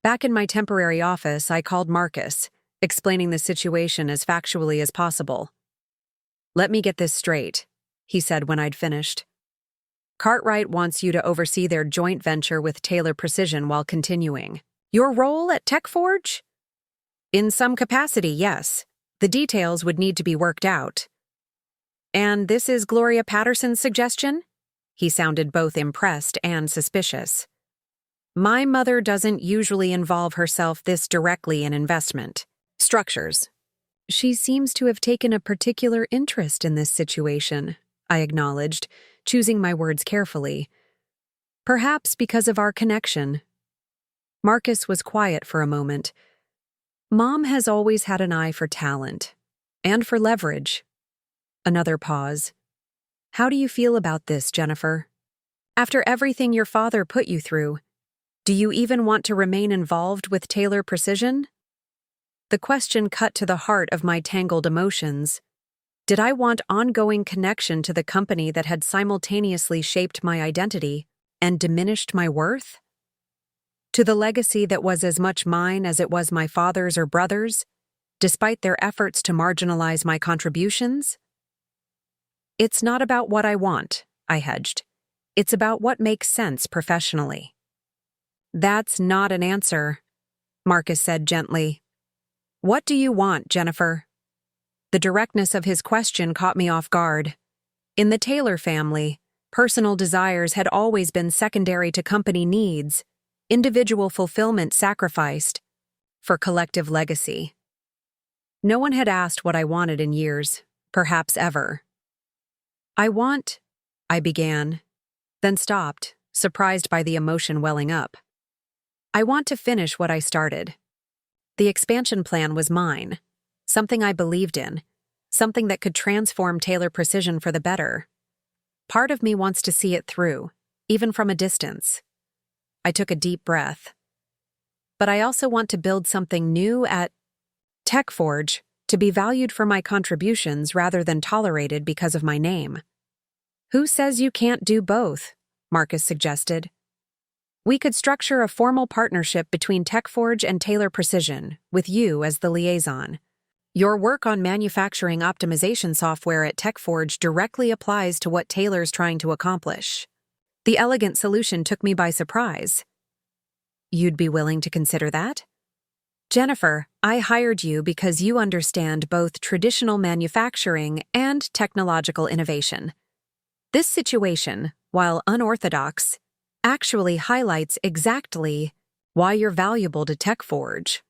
Back in my temporary office, I called Marcus, explaining the situation as factually as possible. Let me get this straight, he said when I'd finished. Cartwright wants you to oversee their joint venture with Taylor Precision while continuing. Your role at TechForge? In some capacity, yes. The details would need to be worked out. And this is Gloria Patterson's suggestion? He sounded both impressed and suspicious. My mother doesn't usually involve herself this directly in investment structures. She seems to have taken a particular interest in this situation, I acknowledged, choosing my words carefully. Perhaps because of our connection. Marcus was quiet for a moment. Mom has always had an eye for talent. And for leverage. Another pause. How do you feel about this, Jennifer? After everything your father put you through, do you even want to remain involved with Taylor Precision? The question cut to the heart of my tangled emotions. Did I want ongoing connection to the company that had simultaneously shaped my identity and diminished my worth? To the legacy that was as much mine as it was my father's or brother's, despite their efforts to marginalize my contributions? It's not about what I want, I hedged. It's about what makes sense professionally. That's not an answer, Marcus said gently. What do you want, Jennifer? The directness of his question caught me off guard. In the Taylor family, personal desires had always been secondary to company needs, individual fulfillment sacrificed for collective legacy. No one had asked what I wanted in years, perhaps ever. I began, then stopped, surprised by the emotion welling up. I want to finish what I started. The expansion plan was mine, something I believed in, something that could transform Taylor Precision for the better. Part of me wants to see it through, even from a distance. I took a deep breath. But I also want to build something new at TechForge, to be valued for my contributions rather than tolerated because of my name. Who says you can't do both? Marcus suggested. We could structure a formal partnership between TechForge and Taylor Precision, with you as the liaison. Your work on manufacturing optimization software at TechForge directly applies to what Taylor's trying to accomplish. The elegant solution took me by surprise. You'd be willing to consider that? Jennifer, I hired you because you understand both traditional manufacturing and technological innovation. This situation, while unorthodox, actually highlights exactly why you're valuable to TechForge.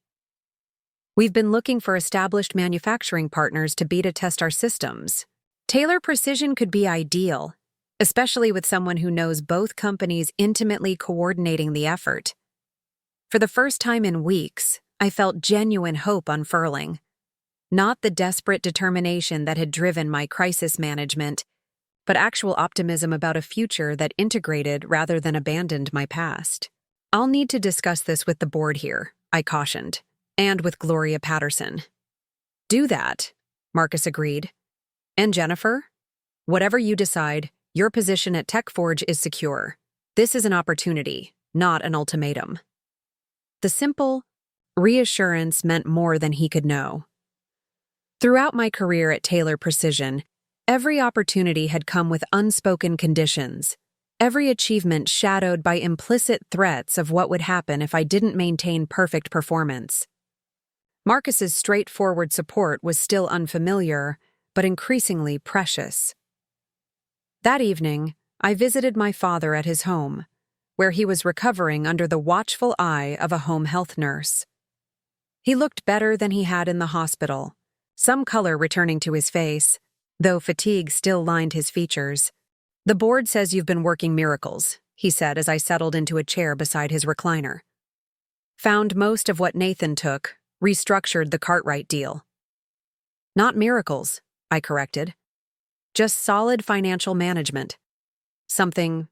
We've been looking for established manufacturing partners to beta test our systems. Taylor Precision could be ideal, especially with someone who knows both companies intimately coordinating the effort. For the first time in weeks, I felt genuine hope unfurling. Not the desperate determination that had driven my crisis management, but actual optimism about a future that integrated rather than abandoned my past. I'll need to discuss this with the board here, I cautioned, and with Gloria Patterson. Do that, Marcus agreed. And Jennifer? Whatever you decide, your position at TechForge is secure. This is an opportunity, not an ultimatum. The simple reassurance meant more than he could know. Throughout my career at Taylor Precision, every opportunity had come with unspoken conditions, every achievement shadowed by implicit threats of what would happen if I didn't maintain perfect performance. Marcus's straightforward support was still unfamiliar, but increasingly precious. That evening, I visited my father at his home, where he was recovering under the watchful eye of a home health nurse. He looked better than he had in the hospital, some color returning to his face, though fatigue still lined his features. The board says you've been working miracles, he said as I settled into a chair beside his recliner. Found most of what Nathan took, restructured the Cartwright deal. Not miracles, I corrected. Just solid financial management. Something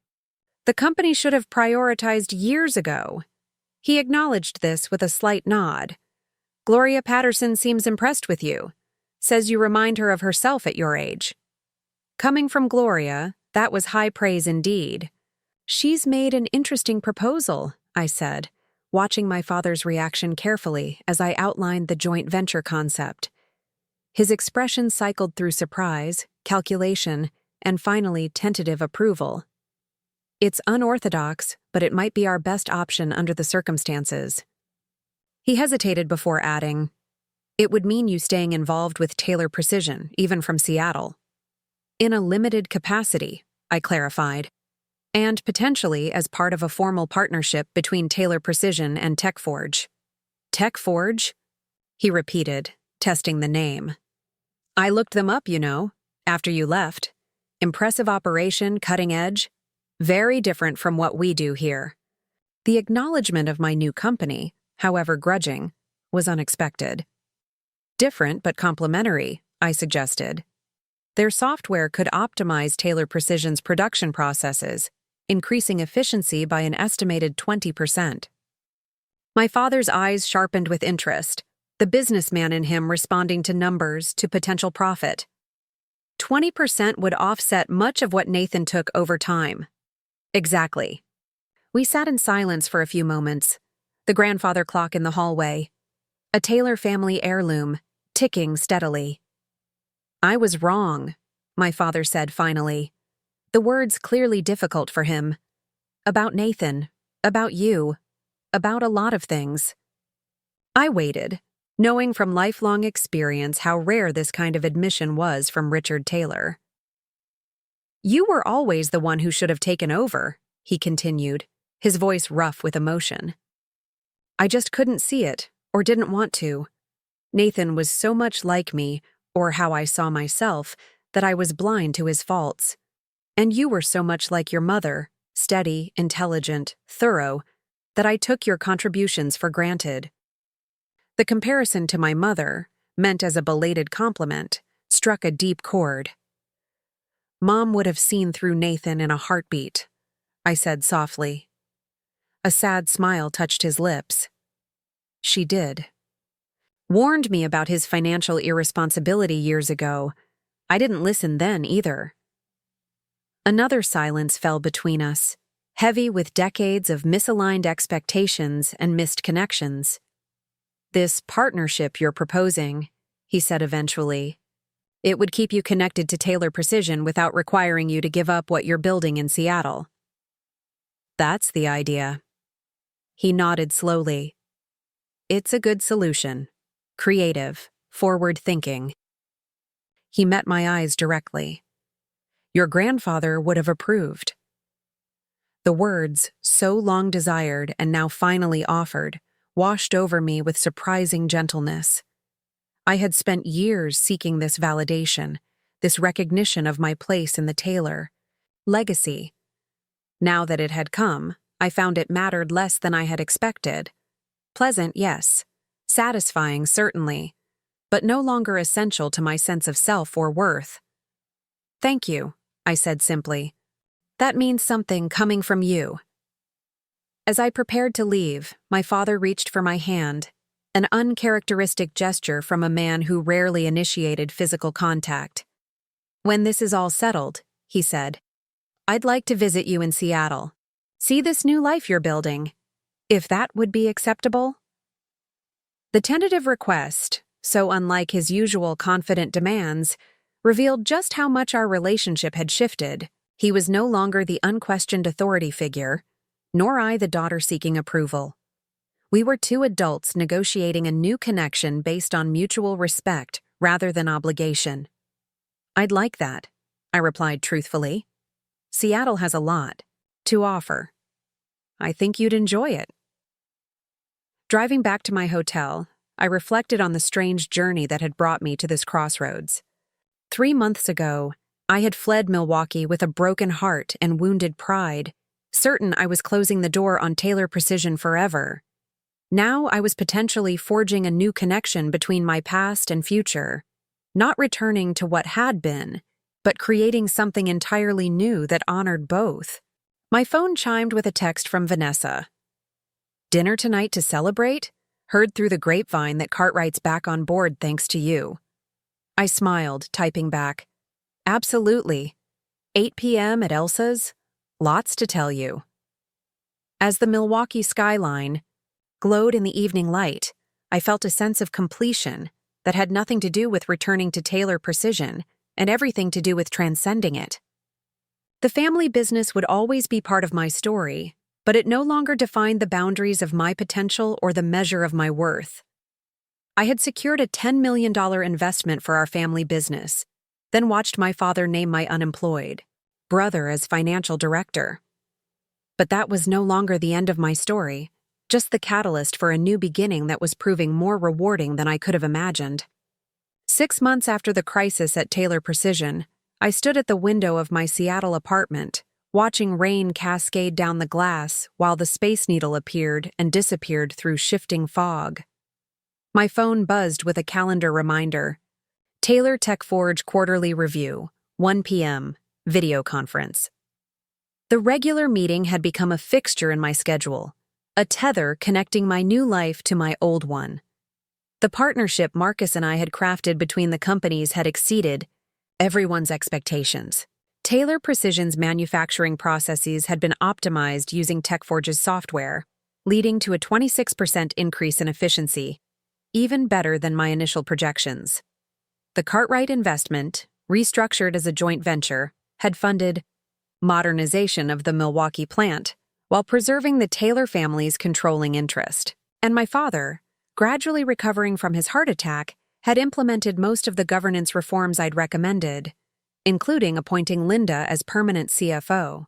the company should have prioritized years ago. He acknowledged this with a slight nod. Gloria Patterson seems impressed with you. Says you remind her of herself at your age. Coming from Gloria, that was high praise indeed. She's made an interesting proposal, I said, watching my father's reaction carefully as I outlined the joint venture concept. His expression cycled through surprise, calculation, and finally tentative approval. It's unorthodox, but it might be our best option under the circumstances. He hesitated before adding, it would mean you staying involved with Taylor Precision, even from Seattle. In a limited capacity, I clarified, and potentially as part of a formal partnership between Taylor Precision and TechForge. TechForge? He repeated, testing the name. I looked them up, after you left. Impressive operation, cutting edge. Very different from what we do here. The acknowledgement of my new company, however grudging, was unexpected. Different but complementary, I suggested. Their software could optimize Taylor Precision's production processes, increasing efficiency by an estimated 20%. My father's eyes sharpened with interest, the businessman in him responding to numbers, to potential profit. 20% would offset much of what Nathan took over time. Exactly. We sat in silence for a few moments, the grandfather clock in the hallway, a Taylor family heirloom, ticking steadily. I was wrong, my father said finally, the words clearly difficult for him. About Nathan, about you, about a lot of things. I waited, knowing from lifelong experience how rare this kind of admission was from Richard Taylor. You were always the one who should have taken over, he continued, his voice rough with emotion. I just couldn't see it, or didn't want to. Nathan was so much like me, or how I saw myself, that I was blind to his faults. And you were so much like your mother, steady, intelligent, thorough, that I took your contributions for granted. The comparison to my mother, meant as a belated compliment, struck a deep chord. Mom would have seen through Nathan in a heartbeat, I said softly. A sad smile touched his lips. She did. Warned me about his financial irresponsibility years ago. I didn't listen then either. Another silence fell between us, heavy with decades of misaligned expectations and missed connections. This partnership you're proposing, he said eventually. It would keep you connected to Taylor Precision without requiring you to give up what you're building in Seattle. That's the idea. He nodded slowly. It's a good solution. Creative, forward-thinking. He met my eyes directly. Your grandfather would have approved. The words, so long desired and now finally offered, washed over me with surprising gentleness. I had spent years seeking this validation, this recognition of my place in the Taylor legacy. Now that it had come, I found it mattered less than I had expected. Pleasant, yes. Satisfying, certainly. But no longer essential to my sense of self or worth. Thank you, I said simply. That means something coming from you. As I prepared to leave, my father reached for my hand, an uncharacteristic gesture from a man who rarely initiated physical contact. When this is all settled, he said, I'd like to visit you in Seattle. See this new life you're building. If that would be acceptable? The tentative request, so unlike his usual confident demands, revealed just how much our relationship had shifted. He was no longer the unquestioned authority figure, nor I the daughter seeking approval. We were two adults negotiating a new connection based on mutual respect rather than obligation. I'd like that, I replied truthfully. Seattle has a lot to offer. I think you'd enjoy it. Driving back to my hotel, I reflected on the strange journey that had brought me to this crossroads. 3 months ago, I had fled Milwaukee with a broken heart and wounded pride, certain I was closing the door on Taylor Precision forever. Now I was potentially forging a new connection between my past and future, not returning to what had been, but creating something entirely new that honored both. My phone chimed with a text from Vanessa. Dinner tonight to celebrate? Heard through the grapevine that Cartwright's back on board thanks to you. I smiled, typing back. Absolutely. 8 p.m. at Elsa's? Lots to tell you. As the Milwaukee skyline glowed in the evening light, I felt a sense of completion that had nothing to do with returning to Taylor Precision and everything to do with transcending it. The family business would always be part of my story, but it no longer defined the boundaries of my potential or the measure of my worth. I had secured a $10 million investment for our family business, then watched my father name my unemployed brother as financial director. But that was no longer the end of my story, just the catalyst for a new beginning that was proving more rewarding than I could have imagined. 6 months after the crisis at Taylor Precision, I stood at the window of my Seattle apartment, watching rain cascade down the glass while the Space Needle appeared and disappeared through shifting fog. My phone buzzed with a calendar reminder. Taylor TechForge Quarterly Review, 1 p.m., video conference. The regular meeting had become a fixture in my schedule, a tether connecting my new life to my old one. The partnership Marcus and I had crafted between the companies had exceeded everyone's expectations. Taylor Precision's manufacturing processes had been optimized using TechForge's software, leading to a 26% increase in efficiency, even better than my initial projections. The Cartwright investment, restructured as a joint venture, had funded modernization of the Milwaukee plant while preserving the Taylor family's controlling interest. And my father, gradually recovering from his heart attack, had implemented most of the governance reforms I'd recommended, including appointing Linda as permanent CFO.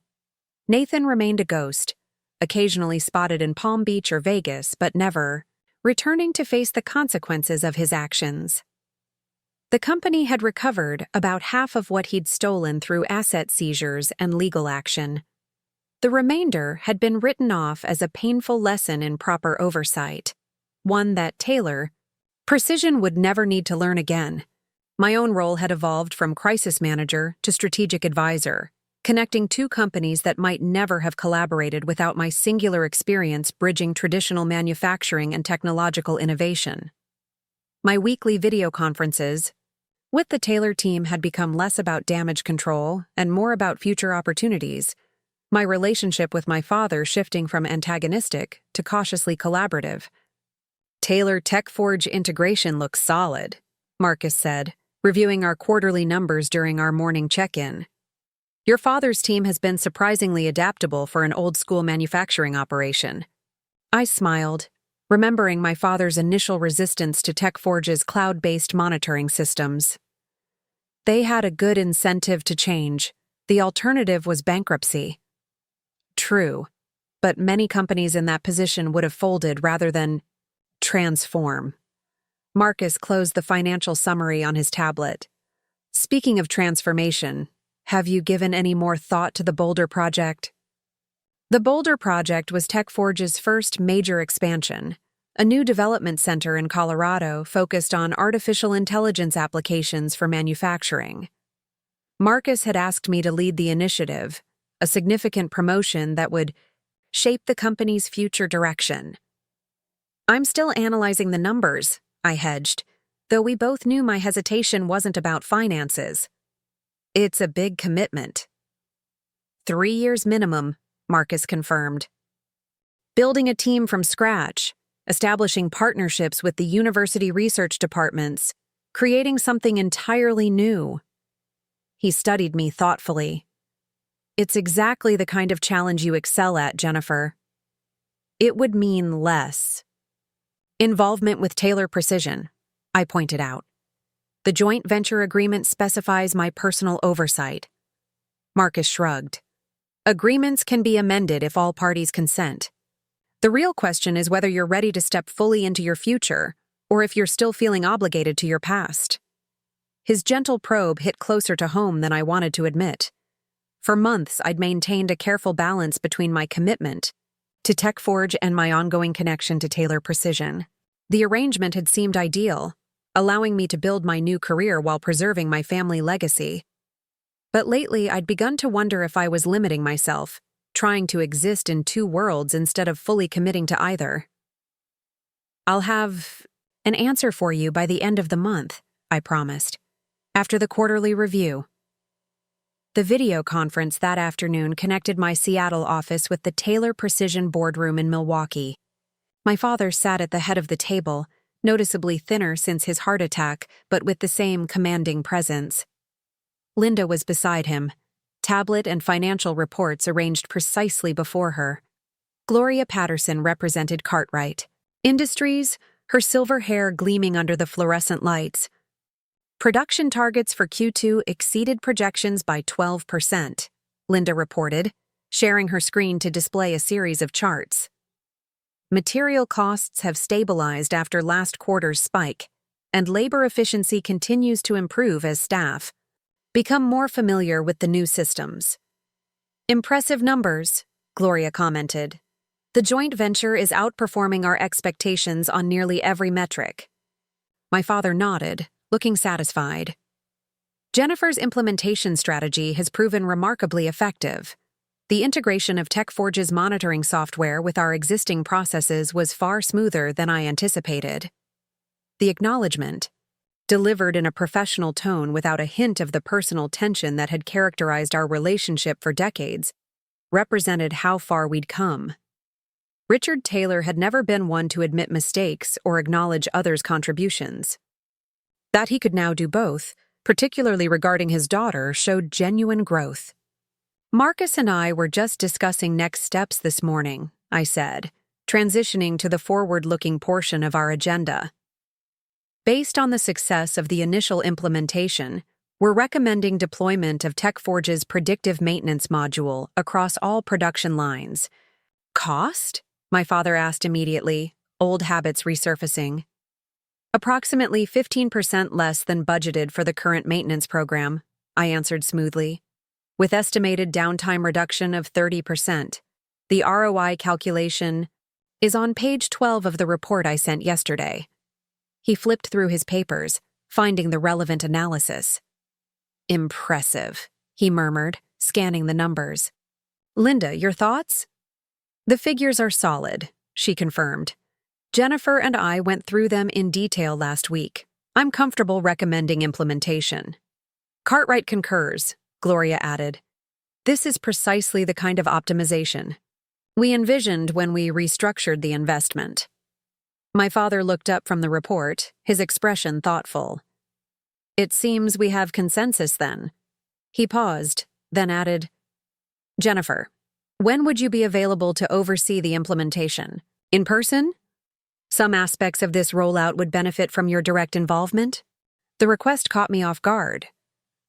Nathan remained a ghost, occasionally spotted in Palm Beach or Vegas, but never returning to face the consequences of his actions. The company had recovered about half of what he'd stolen through asset seizures and legal action. The remainder had been written off as a painful lesson in proper oversight, one that Taylor Precision would never need to learn again. My own role had evolved from crisis manager to strategic advisor, connecting two companies that might never have collaborated without my singular experience bridging traditional manufacturing and technological innovation. My weekly video conferences with the Taylor team had become less about damage control and more about future opportunities, my relationship with my father shifting from antagonistic to cautiously collaborative. Taylor TechForge integration looks solid, Marcus said, reviewing our quarterly numbers during our morning check-in. Your father's team has been surprisingly adaptable for an old-school manufacturing operation. I smiled, remembering my father's initial resistance to TechForge's cloud-based monitoring systems. They had a good incentive to change. The alternative was bankruptcy. True, but many companies in that position would have folded rather than transform. Marcus closed the financial summary on his tablet. Speaking of transformation, have you given any more thought to the Boulder project? The Boulder project was TechForge's first major expansion, a new development center in Colorado focused on artificial intelligence applications for manufacturing. Marcus had asked me to lead the initiative, a significant promotion that would shape the company's future direction. I'm still analyzing the numbers, I hedged, though we both knew my hesitation wasn't about finances. It's a big commitment. 3 years minimum, Marcus confirmed. Building a team from scratch, establishing partnerships with the university research departments, creating something entirely new. He studied me thoughtfully. It's exactly the kind of challenge you excel at, Jennifer. It would mean less involvement with Taylor Precision, I pointed out. The joint venture agreement specifies my personal oversight. Marcus shrugged. Agreements can be amended if all parties consent. The real question is whether you're ready to step fully into your future, or if you're still feeling obligated to your past. His gentle probe hit closer to home than I wanted to admit. For months, I'd maintained a careful balance between my commitment to TechForge and my ongoing connection to Taylor Precision. The arrangement had seemed ideal, allowing me to build my new career while preserving my family legacy. But lately, I'd begun to wonder if I was limiting myself, trying to exist in two worlds instead of fully committing to either. I'll have an answer for you by the end of the month, I promised, after the quarterly review. The video conference that afternoon connected my Seattle office with the Taylor Precision boardroom in Milwaukee. My father sat at the head of the table, noticeably thinner since his heart attack, but with the same commanding presence. Linda was beside him, tablet and financial reports arranged precisely before her. Gloria Patterson represented Cartwright Industries, her silver hair gleaming under the fluorescent lights. Production targets for Q2 exceeded projections by 12%, Linda reported, sharing her screen to display a series of charts. Material costs have stabilized after last quarter's spike, and labor efficiency continues to improve as staff become more familiar with the new systems. Impressive numbers, Gloria commented. The joint venture is outperforming our expectations on nearly every metric. My father nodded, looking satisfied. Jennifer's implementation strategy has proven remarkably effective. The integration of TechForge's monitoring software with our existing processes was far smoother than I anticipated. The acknowledgement, delivered in a professional tone without a hint of the personal tension that had characterized our relationship for decades, represented how far we'd come. Richard Taylor had never been one to admit mistakes or acknowledge others' contributions. That he could now do both, particularly regarding his daughter, showed genuine growth. Marcus and I were just discussing next steps this morning, I said, transitioning to the forward-looking portion of our agenda. Based on the success of the initial implementation, we're recommending deployment of TechForge's predictive maintenance module across all production lines. Cost? My father asked immediately, old habits resurfacing. Approximately 15% less than budgeted for the current maintenance program, I answered smoothly. With estimated downtime reduction of 30%. The ROI calculation is on page 12 of the report I sent yesterday. He flipped through his papers, finding the relevant analysis. Impressive, he murmured, scanning the numbers. Linda, your thoughts? The figures are solid, she confirmed. Jennifer and I went through them in detail last week. I'm comfortable recommending implementation. Cartwright concurs, Gloria added. This is precisely the kind of optimization we envisioned when we restructured the investment. My father looked up from the report, his expression thoughtful. It seems we have consensus then. He paused, then added, Jennifer, when would you be available to oversee the implementation? In person? Some aspects of this rollout would benefit from your direct involvement? The request caught me off guard.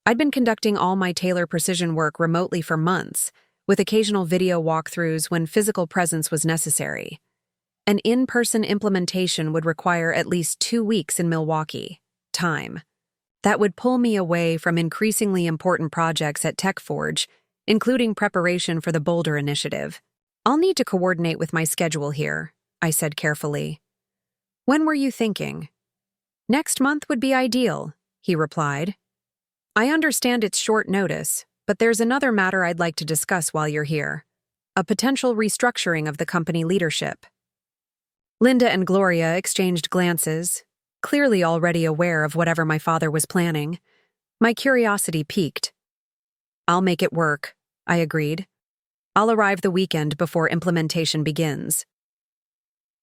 I'd been conducting all my Taylor precision work remotely for months, with occasional video walkthroughs when physical presence was necessary. An in-person implementation would require at least 2 weeks in Milwaukee. Time. That would pull me away from increasingly important projects at TechForge, including preparation for the Boulder initiative. I'll need to coordinate with my schedule here, I said carefully. When were you thinking? Next month would be ideal, he replied. I understand it's short notice, but there's another matter I'd like to discuss while you're here. A potential restructuring of the company leadership. Linda and Gloria exchanged glances, clearly already aware of whatever my father was planning. My curiosity piqued. I'll make it work, I agreed. I'll arrive the weekend before implementation begins.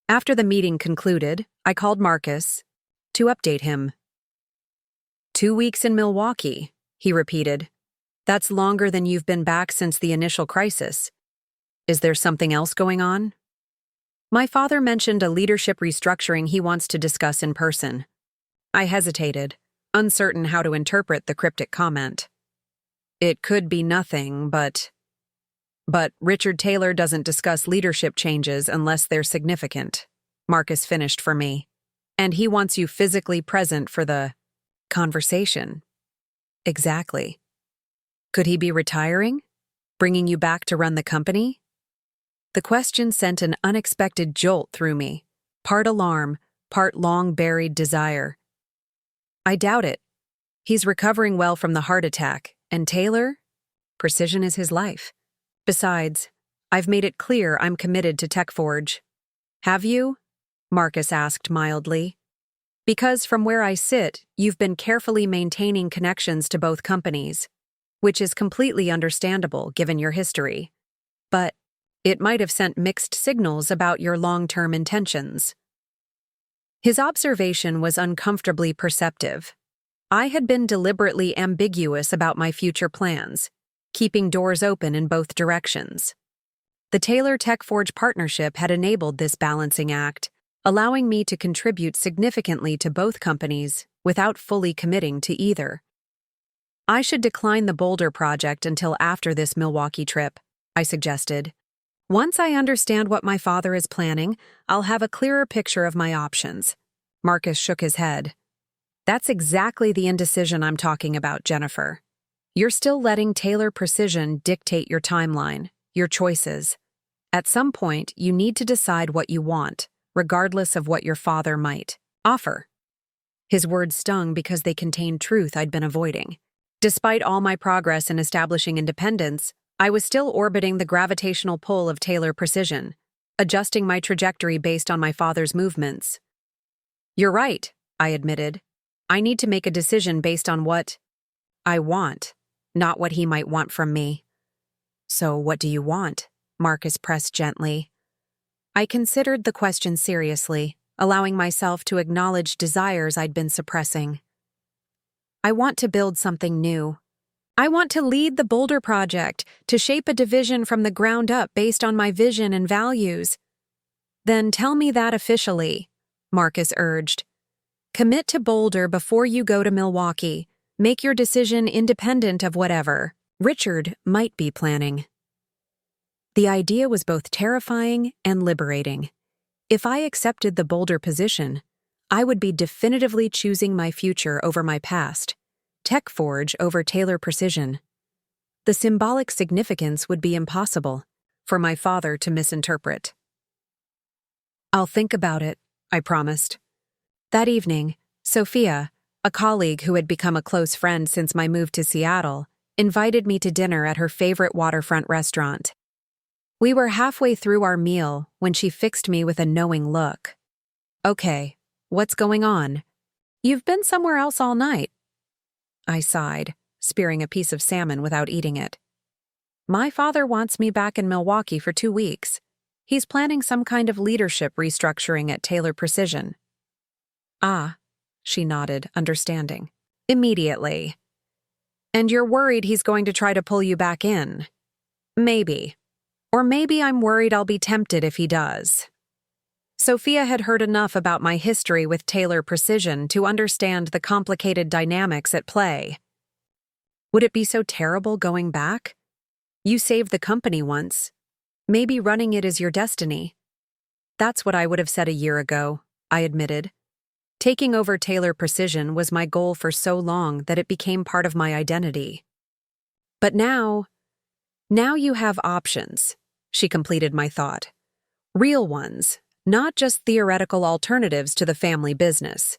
After the meeting concluded, I called Marcus to update him. 2 weeks in Milwaukee, he repeated. That's longer than you've been back since the initial crisis. Is there something else going on? My father mentioned a leadership restructuring he wants to discuss in person. I hesitated, uncertain how to interpret the cryptic comment. It could be nothing, but Richard Taylor doesn't discuss leadership changes unless they're significant, Marcus finished for me. And he wants you physically present for the conversation. Exactly. Could he be retiring? Bringing you back to run the company? The question sent an unexpected jolt through me, part alarm, part long-buried desire. I doubt it. He's recovering well from the heart attack, and Taylor? Precision is his life. Besides, I've made it clear I'm committed to TechForge. Have you? Marcus asked mildly. Because from where I sit, you've been carefully maintaining connections to both companies, which is completely understandable given your history. But it might have sent mixed signals about your long-term intentions. His observation was uncomfortably perceptive. I had been deliberately ambiguous about my future plans, keeping doors open in both directions. The Taylor TechForge partnership had enabled this balancing act, allowing me to contribute significantly to both companies without fully committing to either. I should decline the Boulder project until after this Milwaukee trip, I suggested. Once I understand what my father is planning, I'll have a clearer picture of my options. Marcus shook his head. That's exactly the indecision I'm talking about, Jennifer. You're still letting Taylor Precision dictate your timeline, your choices. At some point, you need to decide what you want, regardless of what your father might offer. His words stung because they contained truth I'd been avoiding. Despite all my progress in establishing independence, I was still orbiting the gravitational pull of Taylor Precision, adjusting my trajectory based on my father's movements. You're right, I admitted. I need to make a decision based on what I want, not what he might want from me. So what do you want? Marcus pressed gently. I considered the question seriously, allowing myself to acknowledge desires I'd been suppressing. I want to build something new. I want to lead the Boulder Project, to shape a division from the ground up based on my vision and values. Then tell me that officially, Marcus urged. Commit to Boulder before you go to Milwaukee. Make your decision independent of whatever Richard might be planning. The idea was both terrifying and liberating. If I accepted the Boulder position, I would be definitively choosing my future over my past, TechForge over Taylor Precision. The symbolic significance would be impossible for my father to misinterpret. I'll think about it, I promised. That evening, Sophia, a colleague who had become a close friend since my move to Seattle, invited me to dinner at her favorite waterfront restaurant. We were halfway through our meal when she fixed me with a knowing look. Okay, what's going on? You've been somewhere else all night. I sighed, spearing a piece of salmon without eating it. My father wants me back in Milwaukee for 2 weeks. He's planning some kind of leadership restructuring at Taylor Precision. Ah, she nodded, understanding. Immediately. And you're worried he's going to try to pull you back in? Maybe. Or maybe I'm worried I'll be tempted if he does. Sophia had heard enough about my history with Taylor Precision to understand the complicated dynamics at play. Would it be so terrible going back? You saved the company once. Maybe running it is your destiny. That's what I would have said a year ago, I admitted. Taking over Taylor Precision was my goal for so long that it became part of my identity. But now you have options, she completed my thought. Real ones, not just theoretical alternatives to the family business.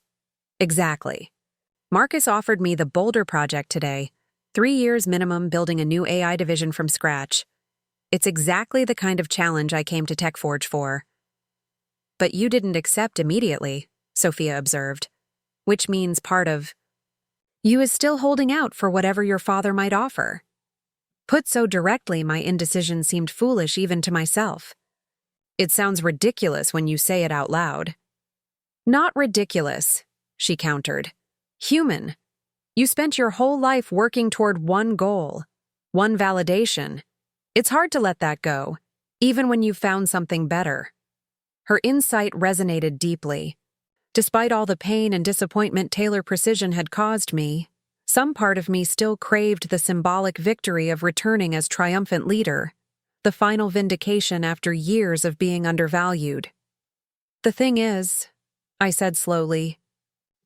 Exactly. Marcus offered me the Boulder Project today, 3 years minimum building a new AI division from scratch. It's exactly the kind of challenge I came to TechForge for. But you didn't accept immediately, Sophia observed, which means part of you is still holding out for whatever your father might offer. Put so directly, my indecision seemed foolish even to myself. It sounds ridiculous when you say it out loud. Not ridiculous, she countered. Human. You spent your whole life working toward one goal, one validation. It's hard to let that go, even when you've found something better. Her insight resonated deeply. Despite all the pain and disappointment Taylor Precision had caused me, some part of me still craved the symbolic victory of returning as triumphant leader, the final vindication after years of being undervalued. The thing is, I said slowly,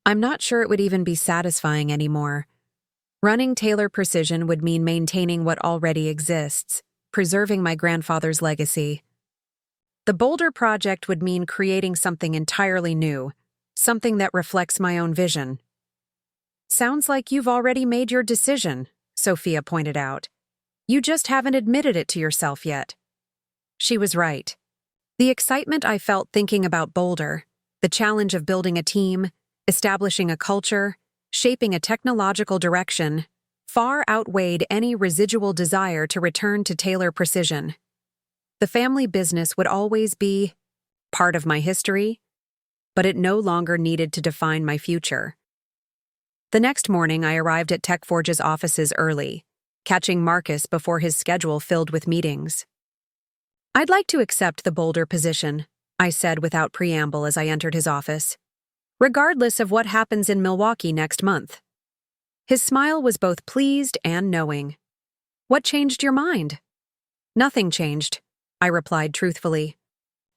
I'm not sure it would even be satisfying anymore. Running Taylor Precision would mean maintaining what already exists, preserving my grandfather's legacy. The Boulder Project would mean creating something entirely new, something that reflects my own vision. Sounds like you've already made your decision, Sophia pointed out. You just haven't admitted it to yourself yet. She was right. The excitement I felt thinking about Boulder, the challenge of building a team, establishing a culture, shaping a technological direction, far outweighed any residual desire to return to Taylor Precision. The family business would always be part of my history, but it no longer needed to define my future. The next morning, I arrived at TechForge's offices early, catching Marcus before his schedule filled with meetings. I'd like to accept the Boulder position, I said without preamble as I entered his office, regardless of what happens in Milwaukee next month. His smile was both pleased and knowing. What changed your mind? Nothing changed, I replied truthfully.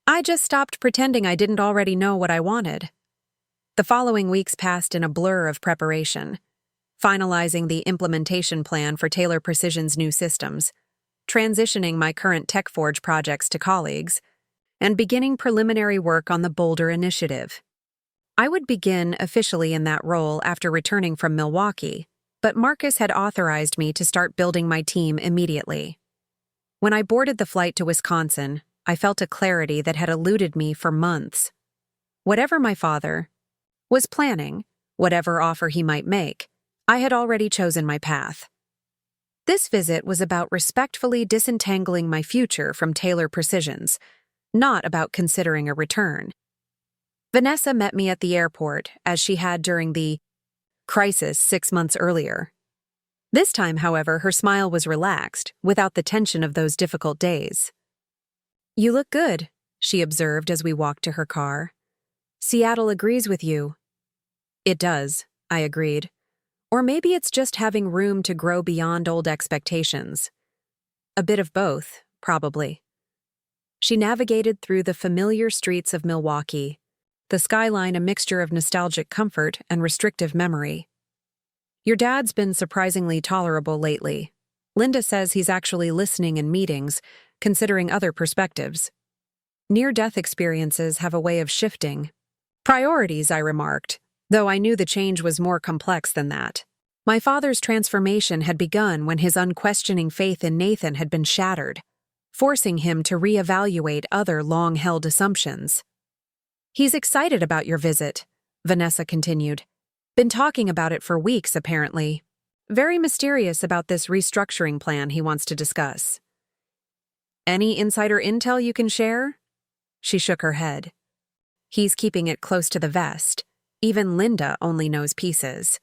I just stopped pretending I didn't already know what I wanted. The following weeks passed in a blur of preparation. finalizing the implementation plan for Taylor Precision's new systems, transitioning my current TechForge projects to colleagues, and beginning preliminary work on the Boulder initiative. I would begin officially in that role after returning from Milwaukee, but Marcus had authorized me to start building my team immediately. When I boarded the flight to Wisconsin, I felt a clarity that had eluded me for months. Whatever my father was planning, whatever offer he might make, I had already chosen my path. This visit was about respectfully disentangling my future from Taylor Precision's, not about considering a return. Vanessa met me at the airport, as she had during the crisis 6 months earlier. This time, however, her smile was relaxed, without the tension of those difficult days. "You look good," she observed as we walked to her car. "Seattle agrees with you." "It does," I agreed. "Or maybe it's just having room to grow beyond old expectations." "A bit of both, probably." She navigated through the familiar streets of Milwaukee, the skyline a mixture of nostalgic comfort and restrictive memory. "Your dad's been surprisingly tolerable lately. Linda says he's actually listening in meetings, considering other perspectives. Near-death experiences have a way of shifting priorities," I remarked, though I knew the change was more complex than that. My father's transformation had begun when his unquestioning faith in Nathan had been shattered, forcing him to reevaluate other long-held assumptions. "He's excited about your visit," Vanessa continued. "Been talking about it for weeks, apparently. Very mysterious about this restructuring plan he wants to discuss." "Any insider intel you can share?" She shook her head. "He's keeping it close to the vest. Even Linda only knows pieces."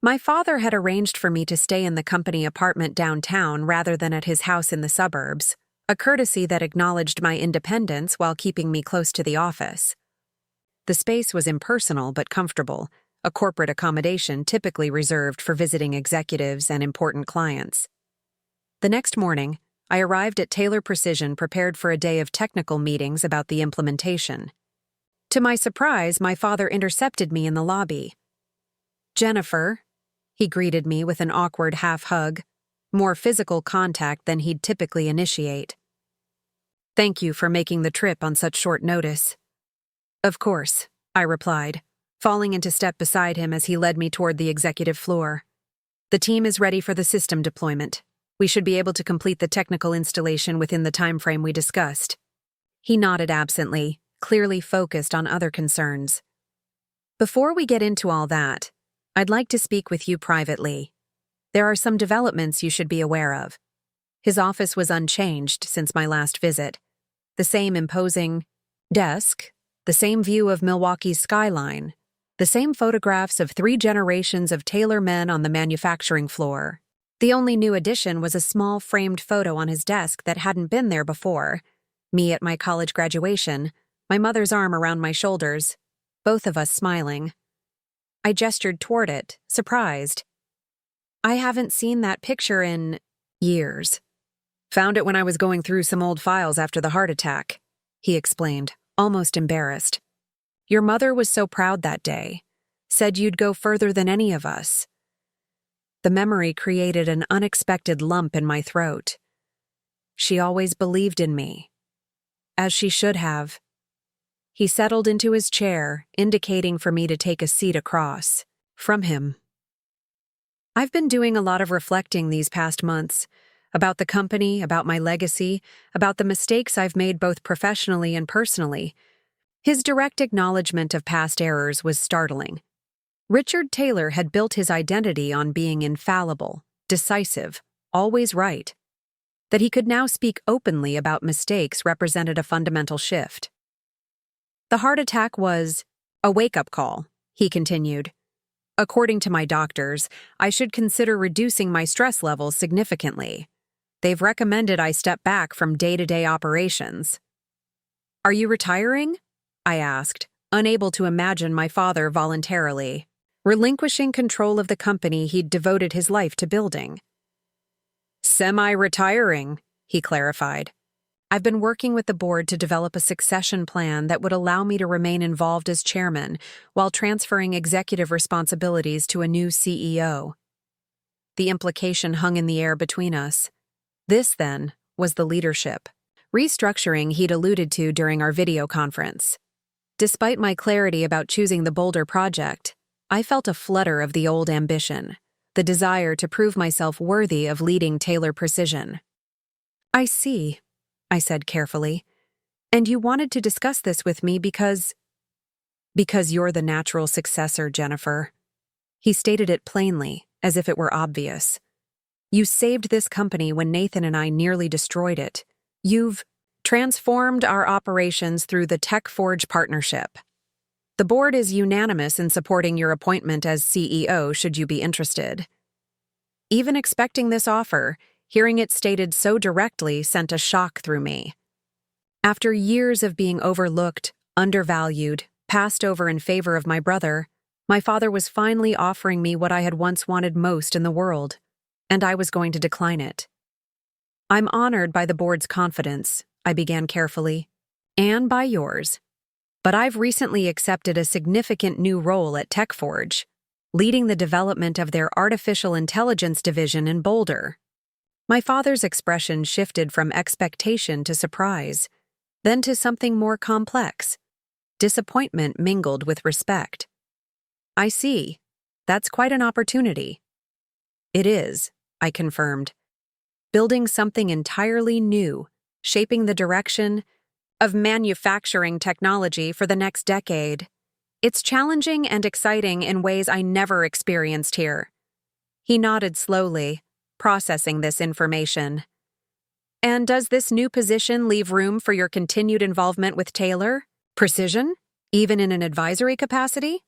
My father had arranged for me to stay in the company apartment downtown rather than at his house in the suburbs, a courtesy that acknowledged my independence while keeping me close to the office. The space was impersonal but comfortable, a corporate accommodation typically reserved for visiting executives and important clients. The next morning, I arrived at Taylor Precision prepared for a day of technical meetings about the implementation. To my surprise, my father intercepted me in the lobby. "Jennifer," he greeted me with an awkward half-hug, more physical contact than he'd typically initiate. "Thank you for making the trip on such short notice." "Of course," I replied, falling into step beside him as he led me toward the executive floor. "The team is ready for the system deployment. We should be able to complete the technical installation within the time frame we discussed." He nodded absently, clearly focused on other concerns. "Before we get into all that, I'd like to speak with you privately. There are some developments you should be aware of." His office was unchanged since my last visit. The same imposing desk, the same view of Milwaukee's skyline, the same photographs of 3 generations of Taylor men on the manufacturing floor. The only new addition was a small framed photo on his desk that hadn't been there before. Me at my college graduation, my mother's arm around my shoulders, both of us smiling. I gestured toward it, surprised. "I haven't seen that picture in years. Found it when I was going through some old files after the heart attack," he explained, almost embarrassed. "Your mother was so proud that day. Said you'd go further than any of us." The memory created an unexpected lump in my throat. She always believed in me. As she should have. He settled into his chair, indicating for me to take a seat across from him. "I've been doing a lot of reflecting these past months, about the company, about my legacy, about the mistakes I've made both professionally and personally." His direct acknowledgement of past errors was startling. Richard Taylor had built his identity on being infallible, decisive, always right. That he could now speak openly about mistakes represented a fundamental shift. "The heart attack was a wake-up call," he continued. "According to my doctors, I should consider reducing my stress levels significantly. They've recommended I step back from day-to-day operations." "Are you retiring?" I asked, unable to imagine my father voluntarily relinquishing control of the company he'd devoted his life to building. "Semi-retiring," he clarified. I've been working with the board to develop a succession plan that would allow me to remain involved as chairman while transferring executive responsibilities to a new CEO. The implication hung in the air between us. This, then, was the leadership restructuring he'd alluded to during our video conference. Despite my clarity about choosing the bolder project, I felt a flutter of the old ambition, the desire to prove myself worthy of leading Taylor Precision. "I see," I said carefully. "And you wanted to discuss this with me because you're the natural successor, Jennifer." He stated it plainly, as if it were obvious. "You saved this company when Nathan and I nearly destroyed it. You've transformed our operations through the TechForge partnership. The board is unanimous in supporting your appointment as CEO should you be interested." Even expecting this offer, hearing it stated so directly sent a shock through me. After years of being overlooked, undervalued, passed over in favor of my brother, my father was finally offering me what I had once wanted most in the world, and I was going to decline it. "I'm honored by the board's confidence," I began carefully, "and by yours. But I've recently accepted a significant new role at TechForge, leading the development of their artificial intelligence division in Boulder." My father's expression shifted from expectation to surprise, then to something more complex. Disappointment mingled with respect. "I see. That's quite an opportunity." "It is," I confirmed. "Building something entirely new, shaping the direction of manufacturing technology for the next decade. It's challenging and exciting in ways I never experienced here." He nodded slowly, processing this information. "And does this new position leave room for your continued involvement with Taylor Precision, even in an advisory capacity?"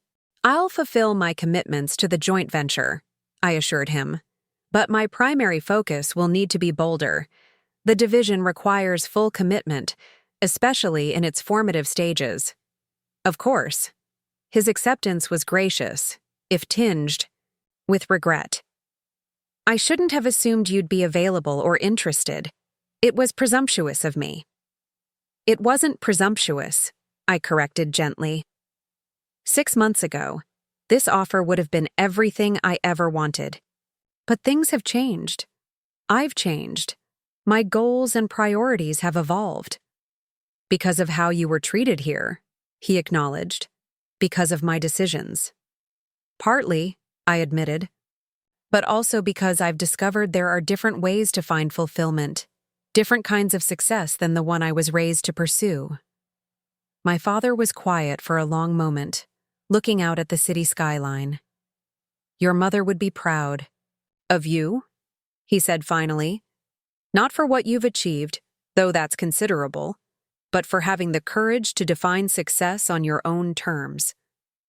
"I'll fulfill my commitments to the joint venture," I assured him. "But my primary focus will need to be Boulder. The division requires full commitment, especially in its formative stages." Of course. His acceptance was gracious, if tinged with regret. "I shouldn't have assumed you'd be available or interested. It was presumptuous of me." "It wasn't presumptuous," I corrected gently. 6 months ago, this offer would have been everything I ever wanted. But things have changed. I've changed. My goals and priorities have evolved. "Because of how you were treated here," he acknowledged. "Because of my decisions." "Partly," I admitted. "But also because I've discovered there are different ways to find fulfillment, different kinds of success than the one I was raised to pursue." My father was quiet for a long moment, looking out at the city skyline. "Your mother would be proud." "Of you?" he said finally. "Not for what you've achieved, though that's considerable, but for having the courage to define success on your own terms.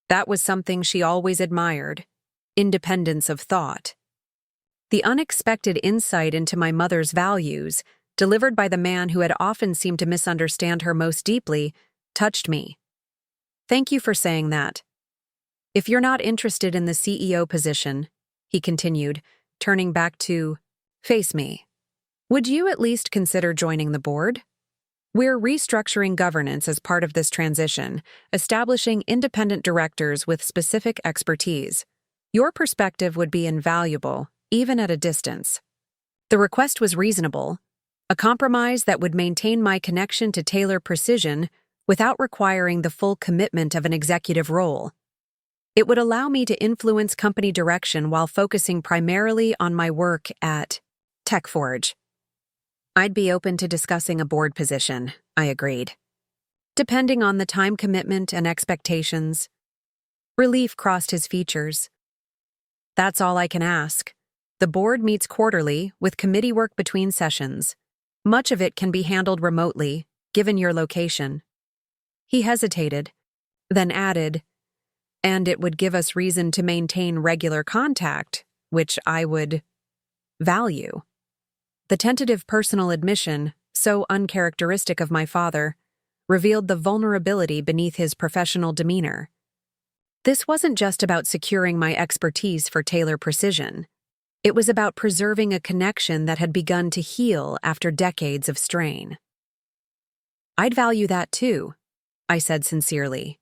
That was something she always admired. Independence of thought." The unexpected insight into my mother's values, delivered by the man who had often seemed to misunderstand her most deeply, touched me. "Thank you for saying that. If you're not interested in the CEO position," he continued, turning back to face me, "would you at least consider joining the board? We're restructuring governance as part of this transition, establishing independent directors with specific expertise. Your perspective would be invaluable, even at a distance." The request was reasonable, a compromise that would maintain my connection to Taylor Precision without requiring the full commitment of an executive role. It would allow me to influence company direction while focusing primarily on my work at TechForge. "I'd be open to discussing a board position," I agreed. "Depending on the time commitment and expectations." Relief crossed his features. "That's all I can ask. The board meets quarterly, with committee work between sessions. Much of it can be handled remotely, given your location." He hesitated, then added, "And it would give us reason to maintain regular contact, which I would value." The tentative personal admission, so uncharacteristic of my father, revealed the vulnerability beneath his professional demeanor. This wasn't just about securing my expertise for Taylor Precision. It was about preserving a connection that had begun to heal after decades of strain. I'd value that too, I said sincerely.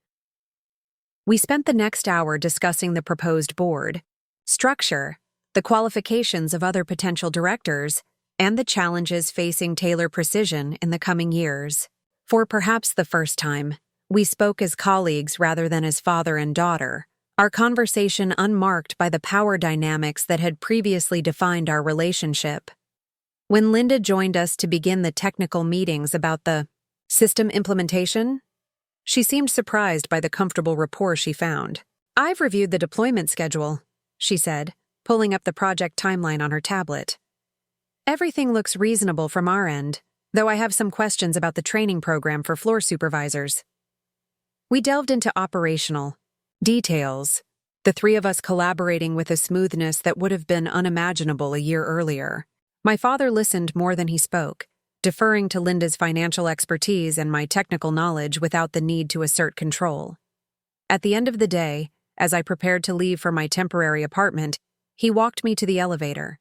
We spent the next hour discussing the proposed board, structure, the qualifications of other potential directors, and the challenges facing Taylor Precision in the coming years. For perhaps the first time, we spoke as colleagues rather than as father and daughter, our conversation unmarked by the power dynamics that had previously defined our relationship. When Linda joined us to begin the technical meetings about the system implementation, she seemed surprised by the comfortable rapport she found. "I've reviewed the deployment schedule," she said, pulling up the project timeline on her tablet. "Everything looks reasonable from our end, though I have some questions about the training program for floor supervisors." We delved into operational details, the three of us collaborating with a smoothness that would have been unimaginable a year earlier. My father listened more than he spoke, deferring to Linda's financial expertise and my technical knowledge without the need to assert control. At the end of the day, as I prepared to leave for my temporary apartment, he walked me to the elevator.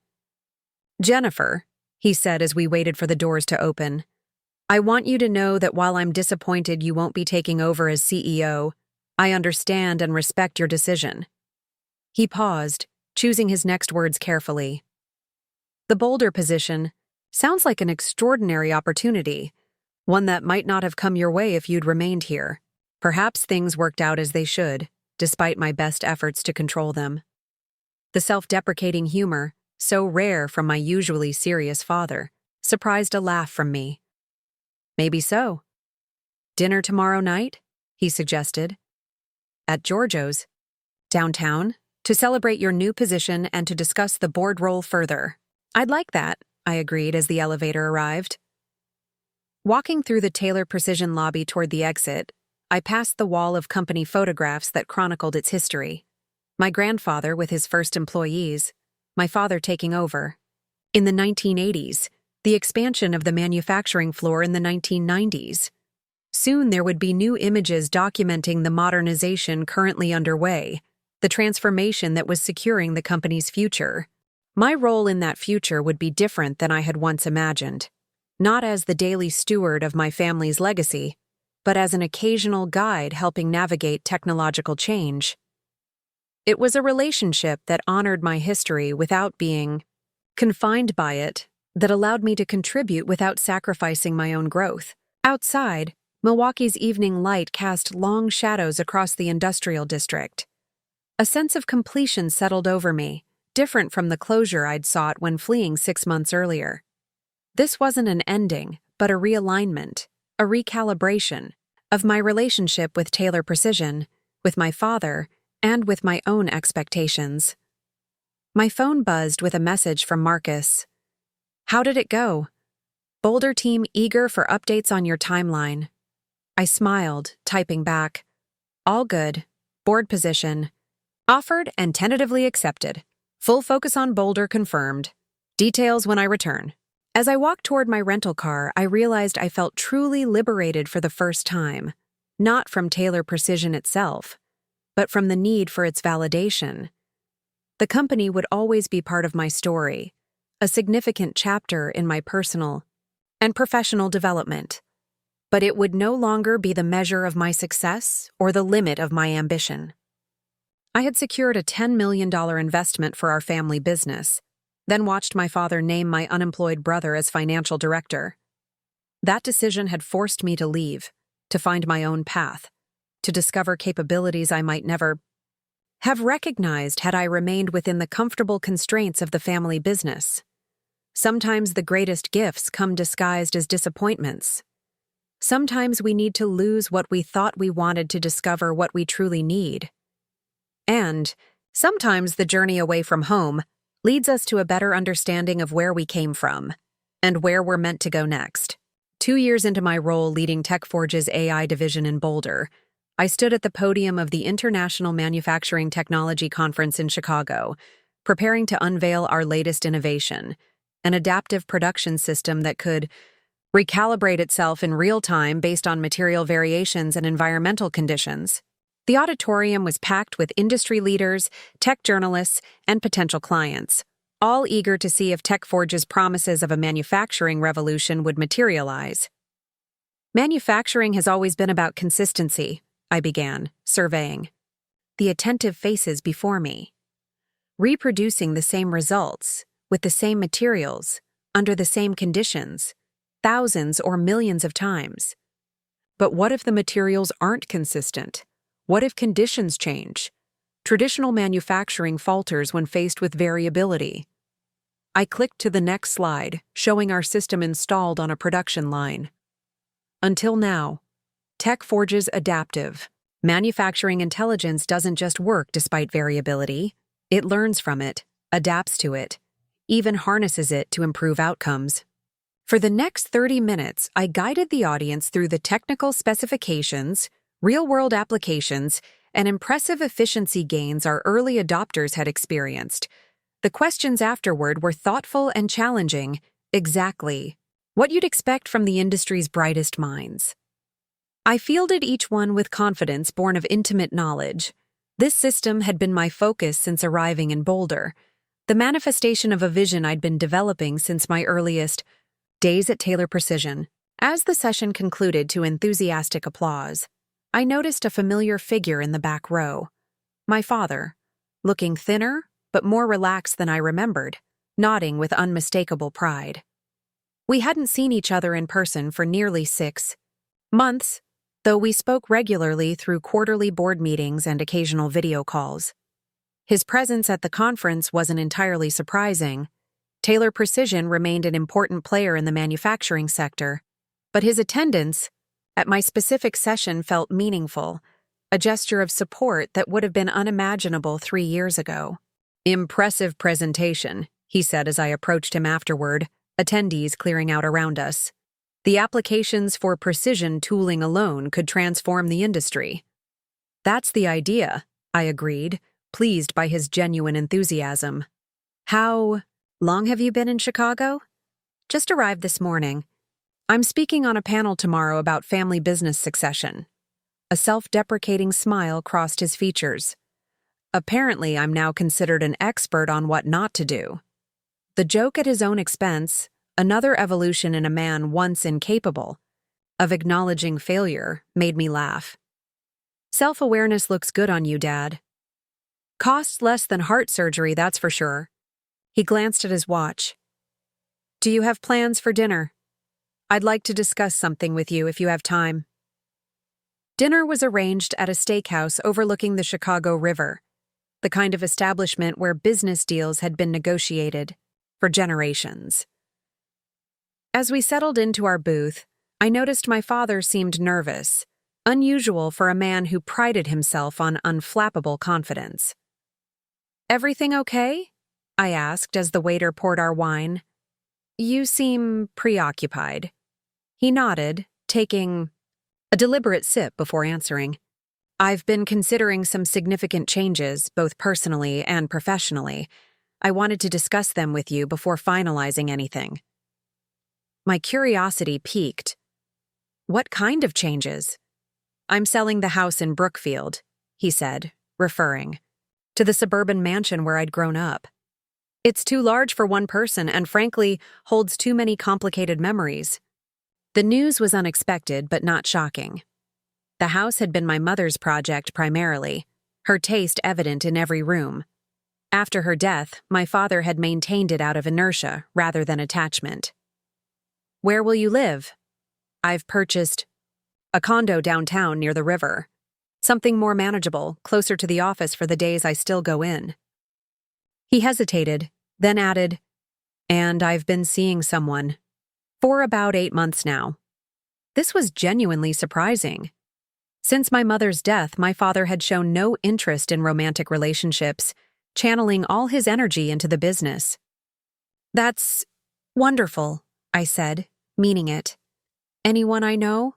"Jennifer," he said as we waited for the doors to open, "I want you to know that while I'm disappointed you won't be taking over as CEO, I understand and respect your decision." He paused, choosing his next words carefully. "The Boulder position sounds like an extraordinary opportunity, one that might not have come your way if you'd remained here. Perhaps things worked out as they should, despite my best efforts to control them." The self-deprecating humor, so rare from my usually serious father, surprised a laugh from me. "Maybe so. Dinner tomorrow night?" he suggested. "At Giorgio's, downtown, to celebrate your new position and to discuss the board role further." "I'd like that," I agreed as the elevator arrived. Walking through the Taylor Precision lobby toward the exit, I passed the wall of company photographs that chronicled its history. My grandfather with his first employees, my father taking over. In the 1980s, the expansion of the manufacturing floor in the 1990s. Soon there would be new images documenting the modernization currently underway, the transformation that was securing the company's future. My role in that future would be different than I had once imagined, not as the daily steward of my family's legacy, but as an occasional guide helping navigate technological change. It was a relationship that honored my history without being confined by it, that allowed me to contribute without sacrificing my own growth. Outside, Milwaukee's evening light cast long shadows across the industrial district. A sense of completion settled over me, different from the closure I'd sought when fleeing 6 months earlier. This wasn't an ending, but a realignment, a recalibration of my relationship with Taylor Precision, with my father, and with my own expectations. My phone buzzed with a message from Marcus. "How did it go? Boulder team eager for updates on your timeline." I smiled, typing back. "All good. Board position. Offered and tentatively accepted. Full focus on Boulder confirmed. Details when I return." As I walked toward my rental car, I realized I felt truly liberated for the first time, not from Taylor Precision itself, but from the need for its validation. The company would always be part of my story, a significant chapter in my personal and professional development, but it would no longer be the measure of my success or the limit of my ambition. I had secured a $10 million investment for our family business, then watched my father name my unemployed brother as financial director. That decision had forced me to leave, to find my own path, to discover capabilities I might never have recognized had I remained within the comfortable constraints of the family business. Sometimes the greatest gifts come disguised as disappointments. Sometimes we need to lose what we thought we wanted to discover what we truly need. And sometimes the journey away from home leads us to a better understanding of where we came from and where we're meant to go next. 2 years into my role leading TechForge's AI division in Boulder, I stood at the podium of the International Manufacturing Technology Conference in Chicago, preparing to unveil our latest innovation, an adaptive production system that could recalibrate itself in real time based on material variations and environmental conditions. The auditorium was packed with industry leaders, tech journalists, and potential clients, all eager to see if TechForge's promises of a manufacturing revolution would materialize. Manufacturing has always been about consistency, I began, surveying the attentive faces before me. Reproducing the same results, with the same materials, under the same conditions, thousands or millions of times. But what if the materials aren't consistent? What if conditions change? Traditional manufacturing falters when faced with variability. I clicked to the next slide, showing our system installed on a production line. Until now, tech forges adaptive. Manufacturing intelligence doesn't just work despite variability. It learns from it, adapts to it, even harnesses it to improve outcomes. For the next 30 minutes, I guided the audience through the technical specifications, real-world applications, and impressive efficiency gains our early adopters had experienced. The questions afterward were thoughtful and challenging, exactly what you'd expect from the industry's brightest minds. I fielded each one with confidence born of intimate knowledge. This system had been my focus since arriving in Boulder, the manifestation of a vision I'd been developing since my earliest days at Taylor Precision. As the session concluded to enthusiastic applause, I noticed a familiar figure in the back row. My father, looking thinner but more relaxed than I remembered, nodding with unmistakable pride. We hadn't seen each other in person for nearly 6 months, though we spoke regularly through quarterly board meetings and occasional video calls. His presence at the conference wasn't entirely surprising. Taylor Precision remained an important player in the manufacturing sector, but his attendance at my specific session felt meaningful, a gesture of support that would have been unimaginable 3 years ago. "Impressive presentation," he said as I approached him afterward, attendees clearing out around us. "The applications for precision tooling alone could transform the industry." "That's the idea," I agreed, pleased by his genuine enthusiasm. "How long have you been in Chicago?" "Just arrived this morning. I'm speaking on a panel tomorrow about family business succession." A self-deprecating smile crossed his features. "Apparently, I'm now considered an expert on what not to do." The joke at his own expense, another evolution in a man once incapable of acknowledging failure, made me laugh. "Self-awareness looks good on you, Dad. Costs less than heart surgery, that's for sure." He glanced at his watch. "Do you have plans for dinner? I'd like to discuss something with you if you have time." Dinner was arranged at a steakhouse overlooking the Chicago River, the kind of establishment where business deals had been negotiated for generations. As we settled into our booth, I noticed my father seemed nervous, unusual for a man who prided himself on unflappable confidence. "Everything okay?" I asked as the waiter poured our wine. "You seem preoccupied." He nodded, taking a deliberate sip before answering. "I've been considering some significant changes, both personally and professionally. I wanted to discuss them with you before finalizing anything." My curiosity piqued. "What kind of changes?" "I'm selling the house in Brookfield," he said, referring to the suburban mansion where I'd grown up. "It's too large for one person and, frankly, holds too many complicated memories." The news was unexpected but not shocking. The house had been my mother's project primarily, her taste evident in every room. After her death, my father had maintained it out of inertia rather than attachment. "Where will you live?" "I've purchased a condo downtown near the river. Something more manageable, closer to the office for the days I still go in." He hesitated, then added, "And I've been seeing someone for about 8 months now." This was genuinely surprising. Since my mother's death, my father had shown no interest in romantic relationships, channeling all his energy into the business. "That's wonderful," I said, meaning it. "Anyone I know?"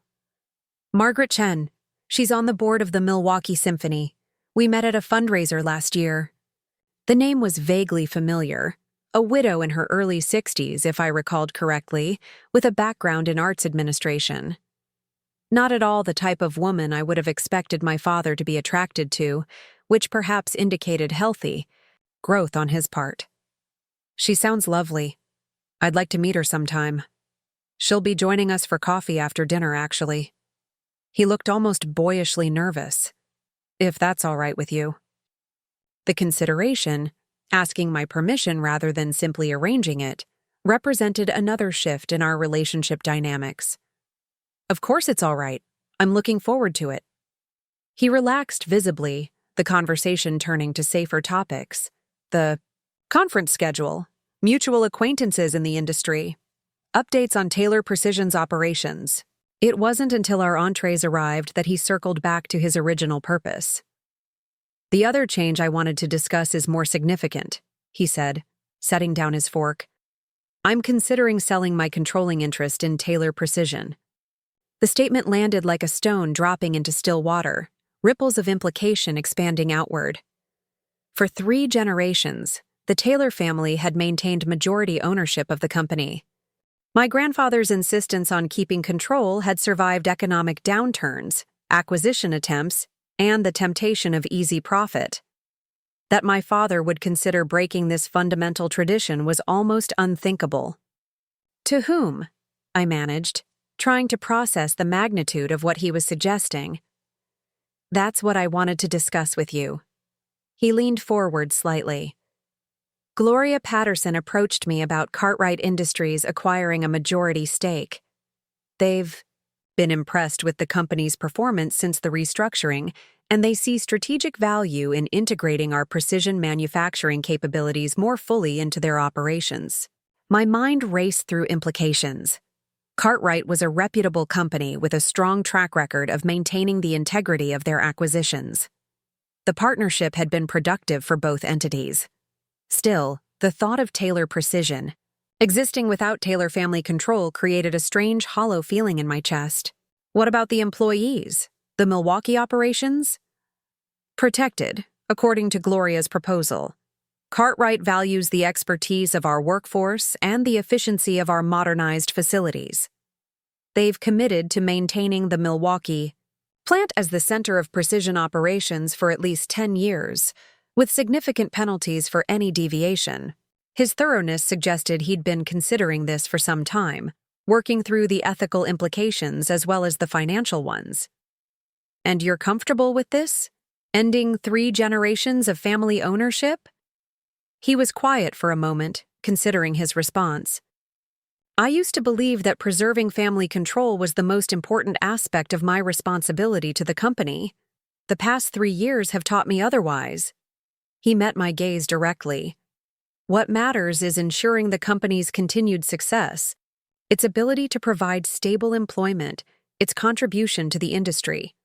"Margaret Chen. She's on the board of the Milwaukee Symphony. We met at a fundraiser last year." The name was vaguely familiar. A widow in her early 60s, if I recalled correctly, with a background in arts administration. Not at all the type of woman I would have expected my father to be attracted to, which perhaps indicated healthy growth on his part. "She sounds lovely. I'd like to meet her sometime." She'll be joining us for coffee after dinner, actually. He looked almost boyishly nervous. If that's all right with you. The consideration, asking my permission rather than simply arranging it, represented another shift in our relationship dynamics. Of course it's all right. I'm looking forward to it. He relaxed visibly, the conversation turning to safer topics. The conference schedule, mutual acquaintances in the industry, updates on Taylor Precision's operations. It wasn't until our entrees arrived that he circled back to his original purpose. The other change I wanted to discuss is more significant, he said, setting down his fork. I'm considering selling my controlling interest in Taylor Precision. The statement landed like a stone dropping into still water, ripples of implication expanding outward. For 3 generations, the Taylor family had maintained majority ownership of the company. My grandfather's insistence on keeping control had survived economic downturns, acquisition attempts, and the temptation of easy profit. That my father would consider breaking this fundamental tradition was almost unthinkable. To whom? I managed, trying to process the magnitude of what he was suggesting. That's what I wanted to discuss with you. He leaned forward slightly. Gloria Patterson approached me about Cartwright Industries acquiring a majority stake. They've been impressed with the company's performance since the restructuring, and they see strategic value in integrating our precision manufacturing capabilities more fully into their operations. My mind raced through implications. Cartwright was a reputable company with a strong track record of maintaining the integrity of their acquisitions. The partnership had been productive for both entities. Still, the thought of Taylor Precision, existing without Taylor family control, created a strange, hollow feeling in my chest. What about the employees? The Milwaukee operations? Protected, according to Gloria's proposal. Cartwright values the expertise of our workforce and the efficiency of our modernized facilities. They've committed to maintaining the Milwaukee plant as the center of precision operations for at least 10 years, with significant penalties for any deviation. His thoroughness suggested he'd been considering this for some time, working through the ethical implications as well as the financial ones. And you're comfortable with this? Ending 3 generations of family ownership? He was quiet for a moment, considering his response. I used to believe that preserving family control was the most important aspect of my responsibility to the company. The past 3 years have taught me otherwise. He met my gaze directly. What matters is ensuring the company's continued success, its ability to provide stable employment, its contribution to the industry.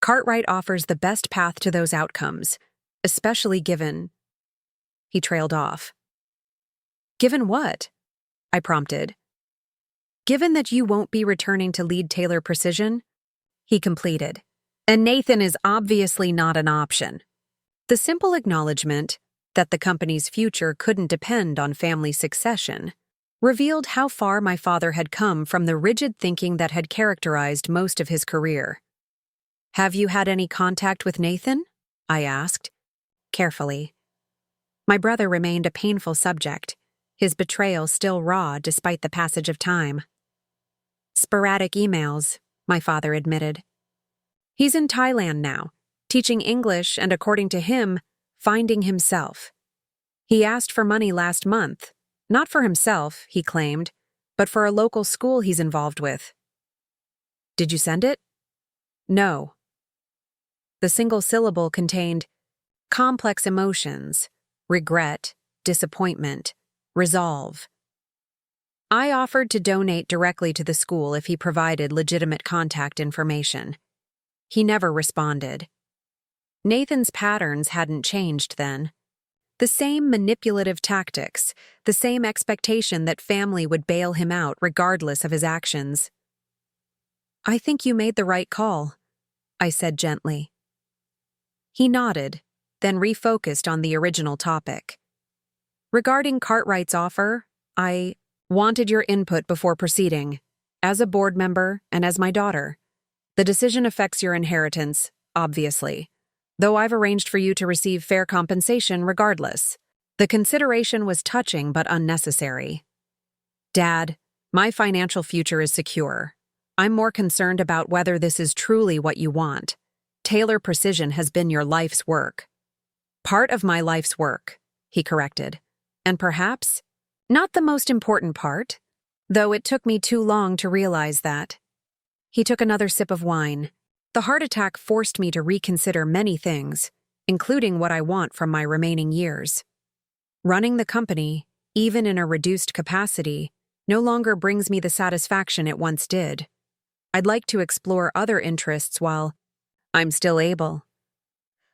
Cartwright offers the best path to those outcomes, especially given... He trailed off. Given what? I prompted. Given that you won't be returning to lead Taylor Precision? He completed. And Nathan is obviously not an option. The simple acknowledgement that the company's future couldn't depend on family succession revealed how far my father had come from the rigid thinking that had characterized most of his career. Have you had any contact with Nathan? I asked, carefully. My brother remained a painful subject, his betrayal still raw despite the passage of time. Sporadic emails, my father admitted. He's in Thailand now, teaching English and, according to him, finding himself. He asked for money last month, not for himself, he claimed, but for a local school he's involved with. Did you send it? No. The single syllable contained complex emotions, regret, disappointment, resolve. I offered to donate directly to the school if he provided legitimate contact information. He never responded. Nathan's patterns hadn't changed then. The same manipulative tactics, the same expectation that family would bail him out regardless of his actions. I think you made the right call, I said gently. He nodded, then refocused on the original topic. Regarding Cartwright's offer, I wanted your input before proceeding, as a board member and as my daughter. The decision affects your inheritance, obviously, though I've arranged for you to receive fair compensation regardless. The consideration was touching but unnecessary. Dad, My financial future is secure. I'm more concerned about whether this is truly what you want. Taylor Precision has been your life's work. Part of my life's work, he corrected. And perhaps not the most important part, though it took me too long to realize that. He took another sip of wine. The heart attack forced me to reconsider many things, including what I want from my remaining years. Running the company, even in a reduced capacity, no longer brings me the satisfaction it once did. I'd like to explore other interests while I'm still able.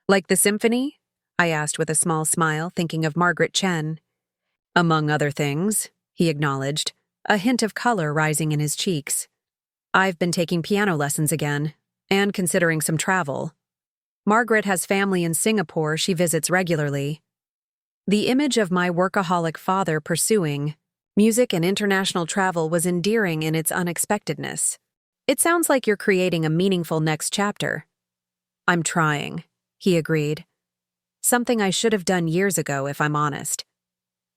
Like the symphony? I asked with a small smile, thinking of Margaret Chen. Among other things, he acknowledged, a hint of color rising in his cheeks. I've been taking piano lessons again, and considering some travel. Margaret has family in Singapore she visits regularly. The image of my workaholic father pursuing music and international travel was endearing in its unexpectedness. It sounds like you're creating a meaningful next chapter. I'm trying, he agreed. Something I should have done years ago, if I'm honest.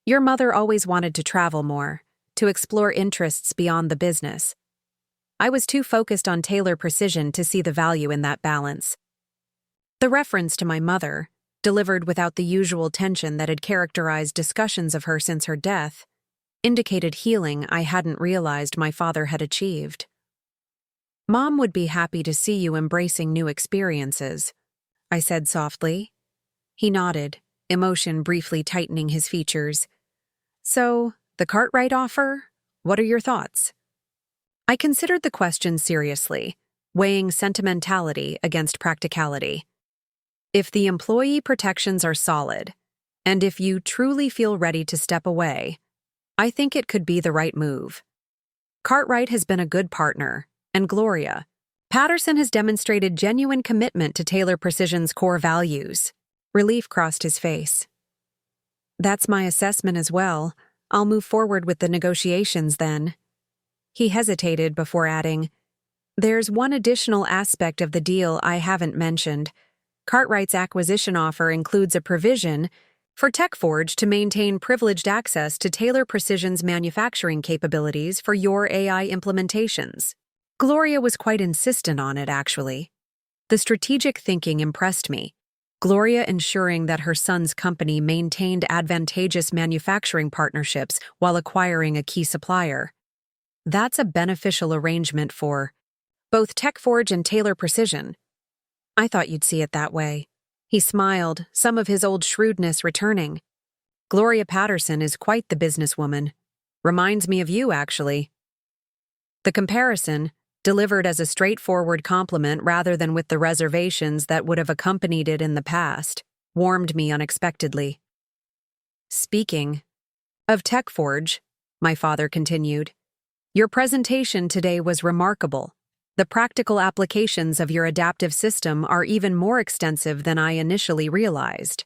Your mother always wanted to travel more, to explore interests beyond the business. I was too focused on Taylor Precision to see the value in that balance. The reference to my mother, delivered without the usual tension that had characterized discussions of her since her death, indicated healing I hadn't realized my father had achieved. Mom would be happy to see you embracing new experiences, I said softly. He nodded, emotion briefly tightening his features. So, the Cartwright offer? What are your thoughts? I considered the question seriously, weighing sentimentality against practicality. If the employee protections are solid, and if you truly feel ready to step away, I think it could be the right move. Cartwright has been a good partner, and Gloria. Patterson has demonstrated genuine commitment to Taylor Precision's core values. Relief crossed his face. That's my assessment as well. I'll move forward with the negotiations then. He hesitated before adding, there's one additional aspect of the deal I haven't mentioned. Cartwright's acquisition offer includes a provision for TechForge to maintain privileged access to Taylor Precision's manufacturing capabilities for your AI implementations. Gloria was quite insistent on it, actually. The strategic thinking impressed me. Gloria ensuring that her son's company maintained advantageous manufacturing partnerships while acquiring a key supplier. That's a beneficial arrangement for both TechForge and Taylor Precision. I thought you'd see it that way. He smiled, some of his old shrewdness returning. Gloria Patterson is quite the businesswoman. Reminds me of you, actually. The comparison, delivered as a straightforward compliment rather than with the reservations that would have accompanied it in the past, warmed me unexpectedly. Speaking of TechForge, my father continued, your presentation today was remarkable. The practical applications of your adaptive system are even more extensive than I initially realized.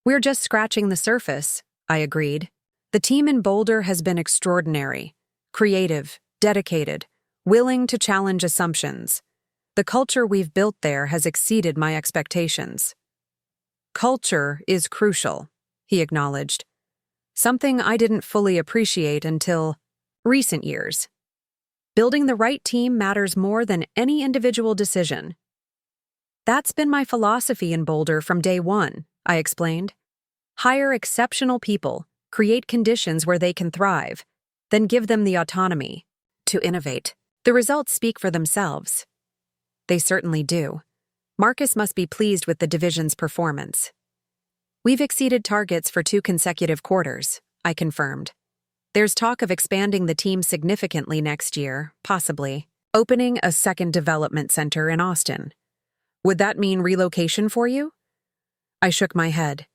We're just scratching the surface, I agreed. The team in Boulder has been extraordinary, creative, dedicated, willing to challenge assumptions. The culture we've built there has exceeded my expectations. Culture is crucial, he acknowledged. Something I didn't fully appreciate until recent years. Building the right team matters more than any individual decision. That's been my philosophy in Boulder from day one, I explained. Hire exceptional people, create conditions where they can thrive, then give them the autonomy to innovate. The results speak for themselves. They certainly do. Marcus must be pleased with the division's performance. We've exceeded targets for 2 consecutive quarters, I confirmed. There's talk of expanding the team significantly next year, possibly opening a second development center in Austin. Would that mean relocation for you? I shook my head.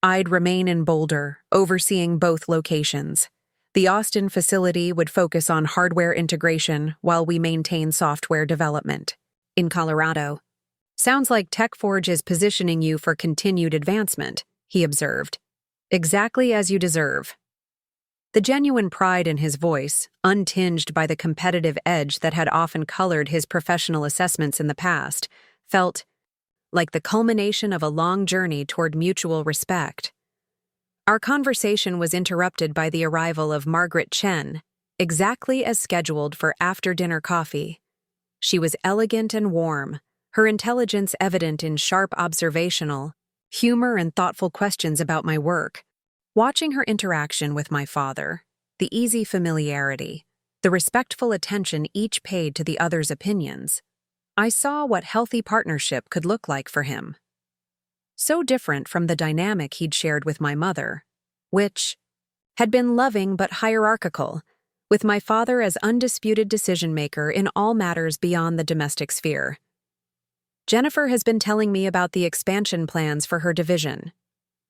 I'd remain in Boulder, overseeing both locations. The Austin facility would focus on hardware integration while we maintain software development. In Colorado. Sounds like TechForge is positioning you for continued advancement, he observed. Exactly as you deserve. The genuine pride in his voice, untinged by the competitive edge that had often colored his professional assessments in the past, felt like the culmination of a long journey toward mutual respect. Our conversation was interrupted by the arrival of Margaret Chen, exactly as scheduled for after-dinner coffee. She was elegant and warm, her intelligence evident in sharp observational, humor and thoughtful questions about my work. Watching her interaction with my father, the easy familiarity, the respectful attention each paid to the other's opinions, I saw what healthy partnership could look like for him. So different from the dynamic he'd shared with my mother, which had been loving but hierarchical, with my father as undisputed decision-maker in all matters beyond the domestic sphere. Jennifer has been telling me about the expansion plans for her division,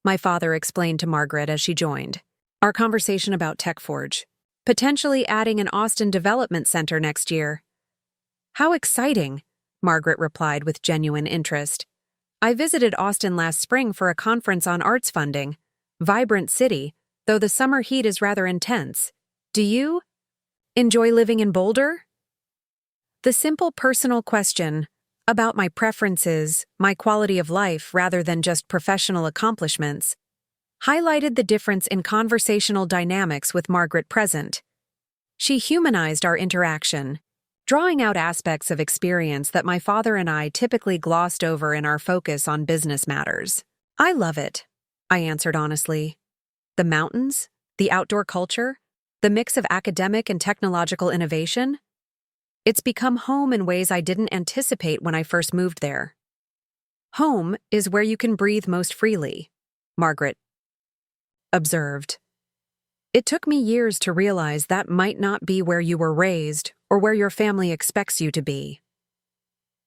my father explained to Margaret as she joined. Our conversation about TechForge, potentially adding an Austin development center next year. How exciting, Margaret replied with genuine interest. I visited Austin last spring for a conference on arts funding. Vibrant city, though the summer heat is rather intense. Do you enjoy living in Boulder? The simple personal question about my preferences, my quality of life rather than just professional accomplishments, highlighted the difference in conversational dynamics with Margaret present. She humanized our interaction, drawing out aspects of experience that my father and I typically glossed over in our focus on business matters. I love it, I answered honestly. The mountains, the outdoor culture, the mix of academic and technological innovation. It's become home in ways I didn't anticipate when I first moved there. Home is where you can breathe most freely, Margaret observed. It took me years to realize that might not be where you were raised or where your family expects you to be.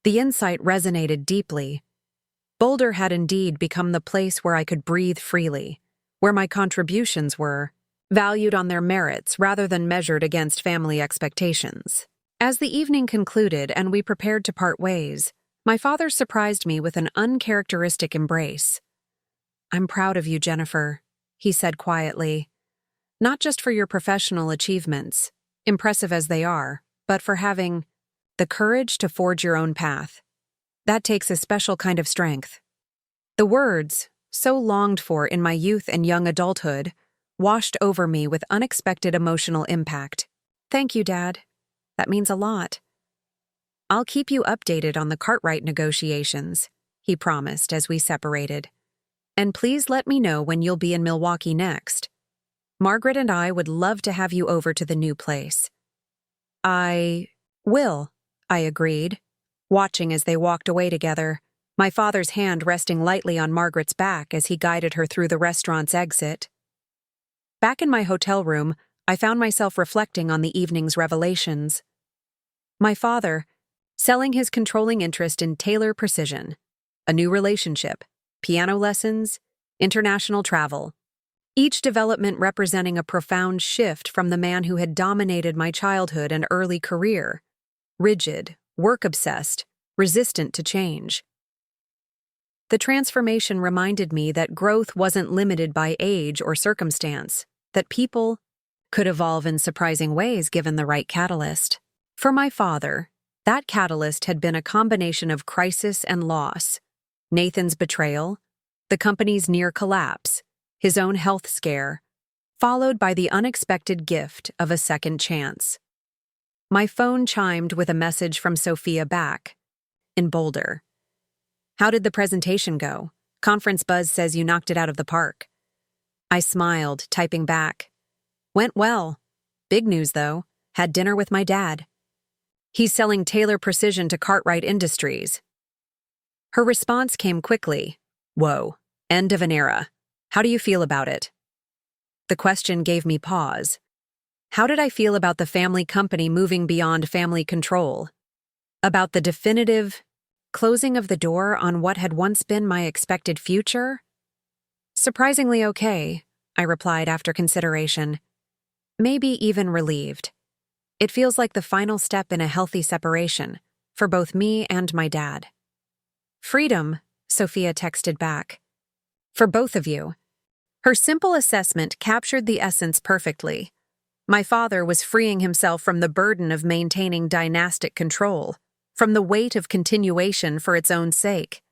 The insight resonated deeply. Boulder had indeed become the place where I could breathe freely, where my contributions were valued on their merits rather than measured against family expectations. As the evening concluded and we prepared to part ways, my father surprised me with an uncharacteristic embrace. I'm proud of you, Jennifer, he said quietly. Not just for your professional achievements, impressive as they are, but for having the courage to forge your own path. That takes a special kind of strength. The words, so longed for in my youth and young adulthood, washed over me with unexpected emotional impact. Thank you, Dad. That means a lot. I'll keep you updated on the Cartwright negotiations, he promised as we separated. And please let me know when you'll be in Milwaukee next. Margaret and I would love to have you over to the new place. I will, I agreed, watching as they walked away together, my father's hand resting lightly on Margaret's back as he guided her through the restaurant's exit. Back in my hotel room, I found myself reflecting on the evening's revelations. My father, selling his controlling interest in Taylor Precision, a new relationship, piano lessons, international travel, each development representing a profound shift from the man who had dominated my childhood and early career, rigid, work-obsessed, resistant to change. The transformation reminded me that growth wasn't limited by age or circumstance, that people could evolve in surprising ways given the right catalyst. For my father, that catalyst had been a combination of crisis and loss. Nathan's betrayal, the company's near collapse, his own health scare, followed by the unexpected gift of a second chance. My phone chimed with a message from Sophia back, in Boulder. How did the presentation go? Conference buzz says you knocked it out of the park. I smiled, typing back. Went well. Big news, though. Had dinner with my dad. He's selling Taylor Precision to Cartwright Industries. Her response came quickly. Whoa, end of an era. How do you feel about it? The question gave me pause. How did I feel about the family company moving beyond family control? About the definitive closing of the door on what had once been my expected future? Surprisingly okay, I replied after consideration. Maybe even relieved. It feels like the final step in a healthy separation, for both me and my dad. Freedom, Sophia texted back. For both of you. Her simple assessment captured the essence perfectly. My father was freeing himself from the burden of maintaining dynastic control, from the weight of continuation for its own sake.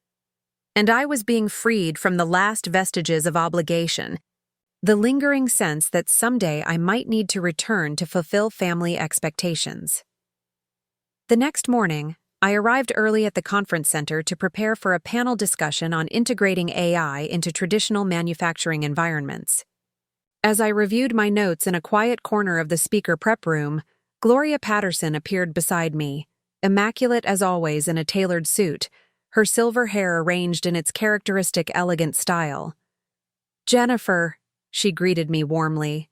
And I was being freed from the last vestiges of obligation, the lingering sense that someday I might need to return to fulfill family expectations. The next morning, I arrived early at the conference center to prepare for a panel discussion on integrating AI into traditional manufacturing environments. As I reviewed my notes in a quiet corner of the speaker prep room, Gloria Patterson appeared beside me, immaculate as always in a tailored suit, her silver hair arranged in its characteristic elegant style. "Jennifer," she greeted me warmly.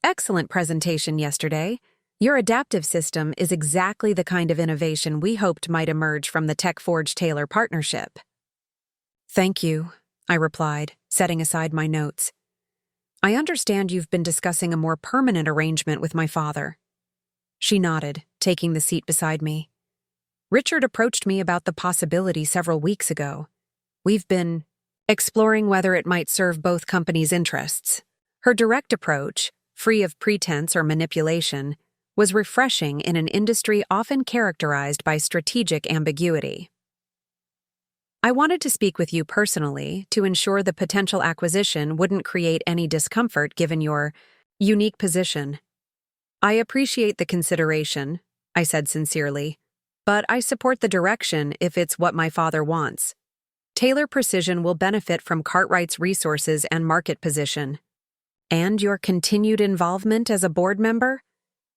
"Excellent presentation yesterday. Your adaptive system is exactly the kind of innovation we hoped might emerge from the TechForge-Taylor partnership." "Thank you," I replied, setting aside my notes. "I understand you've been discussing a more permanent arrangement with my father." She nodded, taking the seat beside me. "Richard approached me about the possibility several weeks ago. We've been exploring whether it might serve both companies' interests." Her direct approach, free of pretense or manipulation, was refreshing in an industry often characterized by strategic ambiguity. "I wanted to speak with you personally to ensure the potential acquisition wouldn't create any discomfort given your unique position. I appreciate the consideration," I said sincerely, "but I support the direction if it's what my father wants. Taylor Precision will benefit from Cartwright's resources and market position. And your continued involvement as a board member?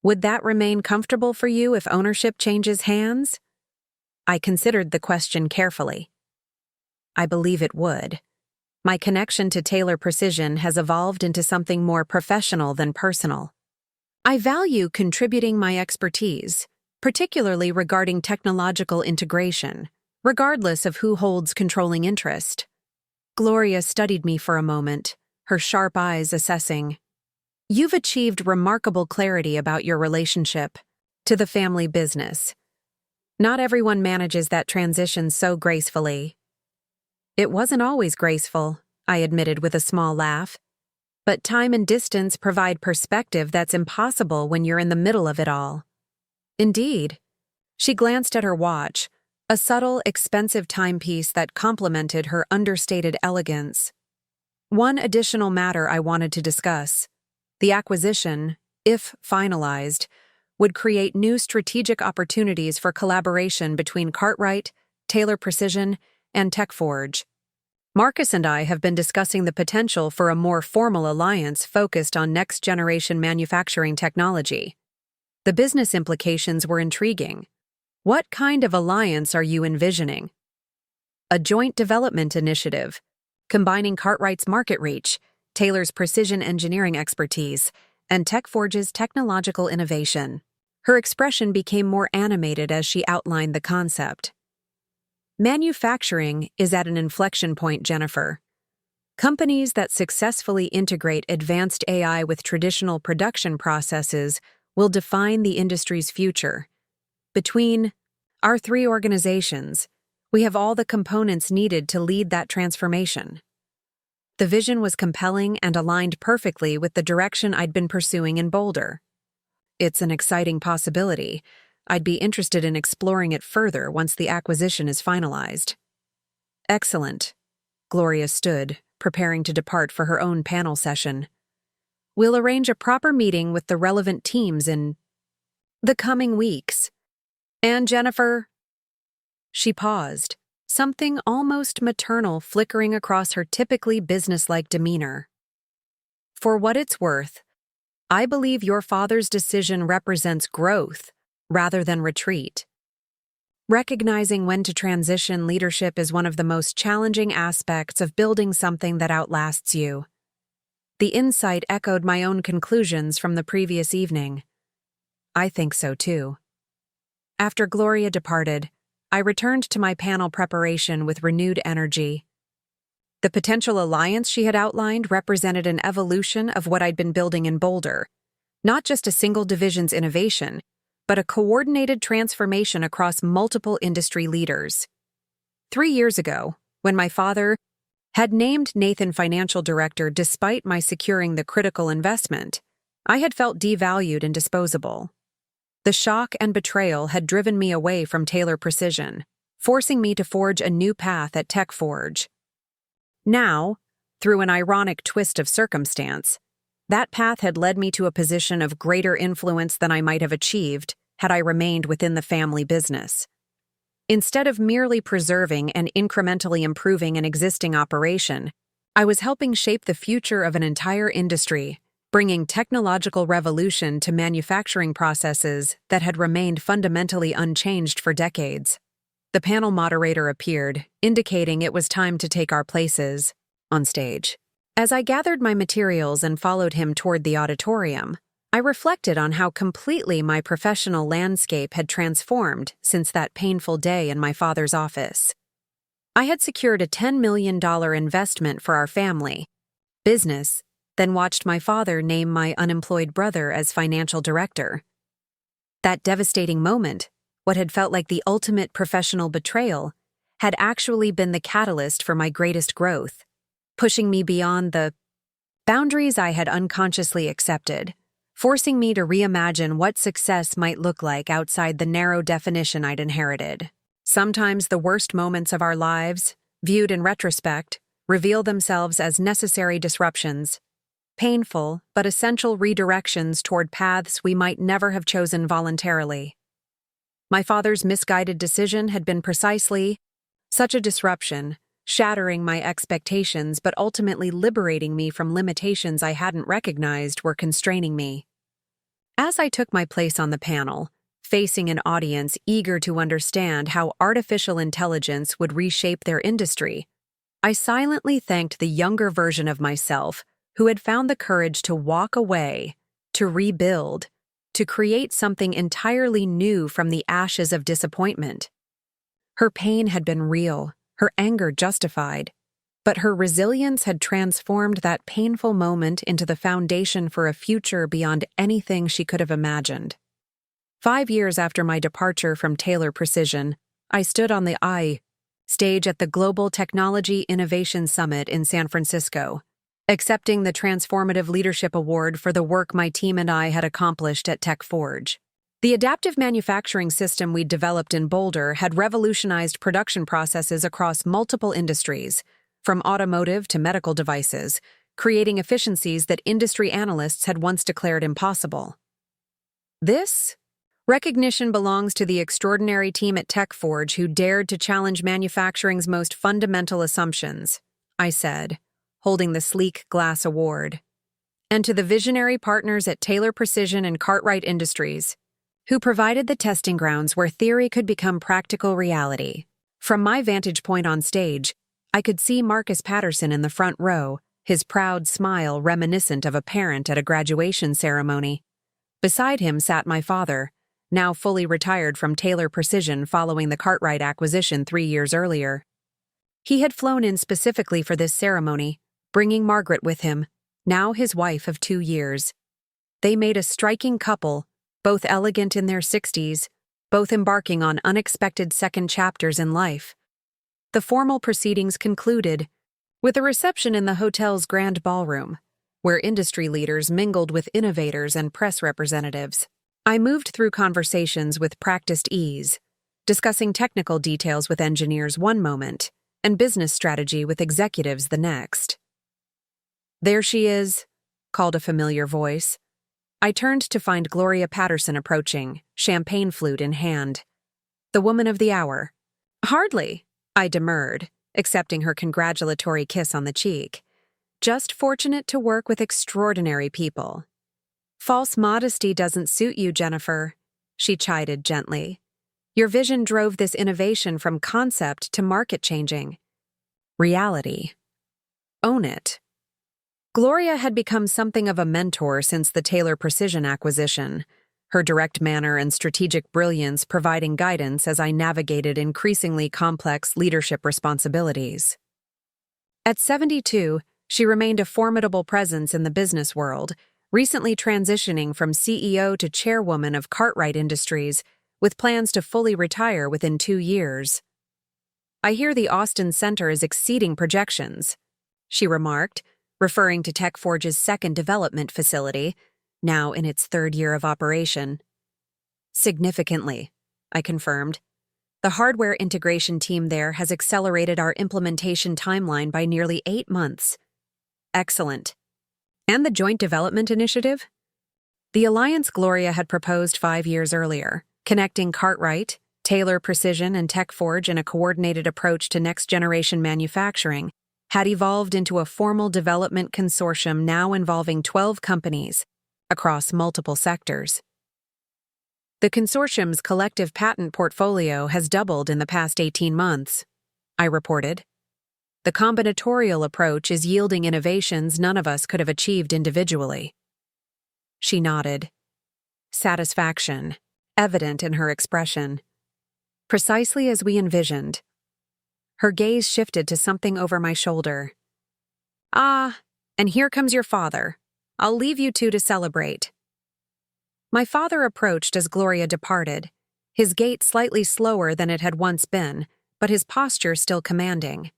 Would that remain comfortable for you if ownership changes hands?" I considered the question carefully. I believe it would. My connection to Taylor Precision has evolved into something more professional than personal. I value contributing my expertise, particularly regarding technological integration, regardless of who holds controlling interest. Gloria studied me for a moment, her sharp eyes assessing. "You've achieved remarkable clarity about your relationship to the family business. Not everyone manages that transition so gracefully." "It wasn't always graceful," I admitted with a small laugh. "But time and distance provide perspective that's impossible when you're in the middle of it all." "Indeed." She glanced at her watch, a subtle, expensive timepiece that complemented her understated elegance. "One additional matter I wanted to discuss. The acquisition, if finalized, would create new strategic opportunities for collaboration between Cartwright, Taylor Precision, and TechForge. Marcus and I have been discussing the potential for a more formal alliance focused on next-generation manufacturing technology. The business implications were intriguing. What kind of alliance are you envisioning?" "A joint development initiative, combining Cartwright's market reach, Taylor's precision engineering expertise, and TechForge's technological innovation." Her expression became more animated as she outlined the concept. "Manufacturing is at an inflection point, Jennifer. Companies that successfully integrate advanced AI with traditional production processes will define the industry's future. Between our three organizations, we have all the components needed to lead that transformation." The vision was compelling and aligned perfectly with the direction I'd been pursuing in Boulder. "It's an exciting possibility. I'd be interested in exploring it further once the acquisition is finalized." "Excellent." Gloria stood, preparing to depart for her own panel session. "We'll arrange a proper meeting with the relevant teams in the coming weeks. And Jennifer—" She paused, something almost maternal flickering across her typically businesslike demeanor. "For what it's worth, I believe your father's decision represents growth rather than retreat. Recognizing when to transition leadership is one of the most challenging aspects of building something that outlasts you." The insight echoed my own conclusions from the previous evening. "I think so too." After Gloria departed, I returned to my panel preparation with renewed energy. The potential alliance she had outlined represented an evolution of what I'd been building in Boulder, not just a single division's innovation, but a coordinated transformation across multiple industry leaders. 3 years ago, when my father had named Nathan financial director despite my securing the critical investment, I had felt devalued and disposable. The shock and betrayal had driven me away from Taylor Precision, forcing me to forge a new path at TechForge. Now, Through an ironic twist of circumstance, that path had led me to a position of greater influence than I might have achieved had I remained within the family business. Instead of merely preserving and incrementally improving an existing operation, I was helping shape the future of an entire industry, bringing technological revolution to manufacturing processes that had remained fundamentally unchanged for decades. The panel moderator appeared, indicating it was time to take our places on stage. As I gathered my materials and followed him toward the auditorium, I reflected on how completely my professional landscape had transformed since that painful day in my father's office. I had secured a $10 million investment for our family business, then watched my father name my unemployed brother as financial director. That devastating moment, what had felt like the ultimate professional betrayal, had actually been the catalyst for my greatest growth, pushing me beyond the boundaries I had unconsciously accepted, forcing me to reimagine what success might look like outside the narrow definition I'd inherited. Sometimes the worst moments of our lives, viewed in retrospect, reveal themselves as necessary disruptions, painful but essential redirections toward paths we might never have chosen voluntarily. My father's misguided decision had been precisely such a disruption, shattering my expectations but ultimately liberating me from limitations I hadn't recognized were constraining me. As I took my place on the panel, facing an audience eager to understand how artificial intelligence would reshape their industry, I silently thanked the younger version of myself who had found the courage to walk away, to rebuild, to create something entirely new from the ashes of disappointment. Her pain had been real, her anger justified, but her resilience had transformed that painful moment into the foundation for a future beyond anything she could have imagined. 5 years after my departure from Taylor Precision, I stood on the stage at the Global Technology Innovation Summit in San Francisco, accepting the Transformative Leadership Award for the work my team and I had accomplished at TechForge. The adaptive manufacturing system we'd developed in Boulder had revolutionized production processes across multiple industries, from automotive to medical devices, creating efficiencies that industry analysts had once declared impossible. This recognition belongs to the extraordinary team at TechForge who dared to challenge manufacturing's most fundamental assumptions, I said, holding the sleek glass award, and to the visionary partners at Taylor Precision and Cartwright Industries, who provided the testing grounds where theory could become practical reality. From my vantage point on stage, I could see Marcus Patterson in the front row, his proud smile reminiscent of a parent at a graduation ceremony. Beside him sat my father, now fully retired from Taylor Precision following the Cartwright acquisition 3 years earlier. He had flown in specifically for this ceremony, bringing Margaret with him, now his wife of 2 years. They made a striking couple, both elegant in their 60s, both embarking on unexpected second chapters in life. The formal proceedings concluded with a reception in the hotel's grand ballroom, where industry leaders mingled with innovators and press representatives. I moved through conversations with practiced ease, discussing technical details with engineers one moment and business strategy with executives the next. "There she is," called a familiar voice. I turned to find Gloria Patterson approaching, champagne flute in hand. The woman of the hour. "Hardly," I demurred, accepting her congratulatory kiss on the cheek. "Just fortunate to work with extraordinary people." "False modesty doesn't suit you, Jennifer," she chided gently. "Your vision drove this innovation from concept to market-changing reality. Own it." Gloria had become something of a mentor since the Taylor Precision acquisition, her direct manner and strategic brilliance providing guidance as I navigated increasingly complex leadership responsibilities. At 72, she remained a formidable presence in the business world, recently transitioning from CEO to chairwoman of Cartwright Industries, with plans to fully retire within 2 years. "I hear the Austin Center is exceeding projections," she remarked, referring to TechForge's second development facility, now in its 3rd year of operation. "Significantly," I confirmed. "The hardware integration team there has accelerated our implementation timeline by nearly 8 months. Excellent. And the Joint Development Initiative? The alliance Gloria had proposed 5 years earlier, connecting Cartwright, Taylor Precision, and TechForge in a coordinated approach to next-generation manufacturing, had evolved into a formal development consortium now involving 12 companies across multiple sectors. The consortium's collective patent portfolio has doubled in the past 18 months, I reported. The combinatorial approach is yielding innovations none of us could have achieved individually. She nodded. Satisfaction, evident in her expression. Precisely as we envisioned. Her gaze shifted to something over my shoulder. Ah, and here comes your father. I'll leave you two to celebrate. My father approached as Gloria departed, his gait slightly slower than it had once been, but his posture still commanding.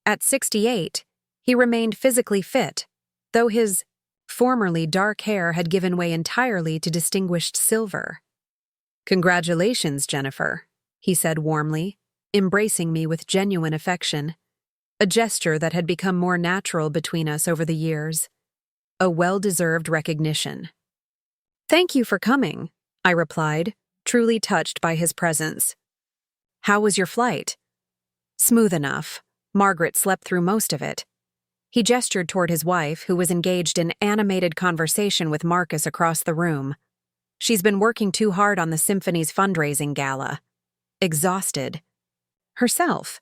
At 68, he remained physically fit, though his formerly dark hair had given way entirely to distinguished silver. Congratulations, Jennifer, he said warmly, embracing me with genuine affection, a gesture that had become more natural between us over the years. A well-deserved recognition. Thank you for coming, I replied, truly touched by his presence. How was your flight? Smooth enough. Margaret slept through most of it. He gestured toward his wife, who was engaged in animated conversation with Marcus across the room. She's been working too hard on the symphony's fundraising gala. Exhausted. Herself.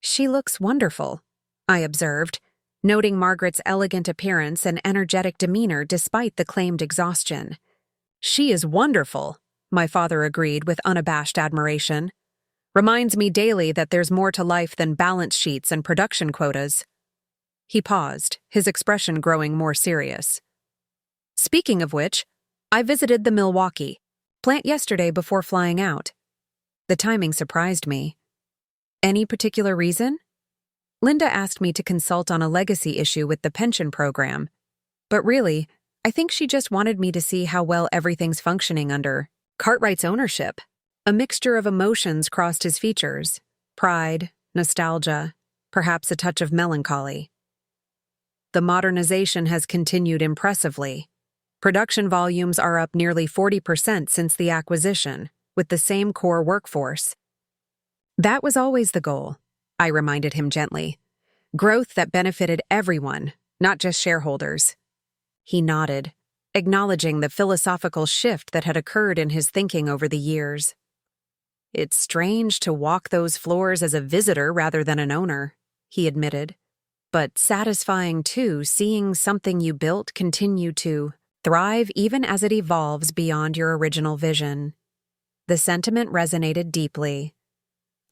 She looks wonderful, I observed, noting Margaret's elegant appearance and energetic demeanor despite the claimed exhaustion. She is wonderful, my father agreed with unabashed admiration. Reminds me daily that there's more to life than balance sheets and production quotas. He paused, his expression growing more serious. Speaking of which, I visited the Milwaukee plant yesterday before flying out. The timing surprised me. Any particular reason? Linda asked me to consult on a legacy issue with the pension program, but really, I think she just wanted me to see how well everything's functioning under Cartwright's ownership. A mixture of emotions crossed his features: pride, nostalgia, perhaps a touch of melancholy. The modernization has continued impressively. Production volumes are up nearly 40% since the acquisition, with the same core workforce. That was always the goal, I reminded him gently. Growth that benefited everyone, not just shareholders. He nodded, acknowledging the philosophical shift that had occurred in his thinking over the years. It's strange to walk those floors as a visitor rather than an owner, he admitted. But satisfying, too, seeing something you built continue to thrive even as it evolves beyond your original vision. The sentiment resonated deeply.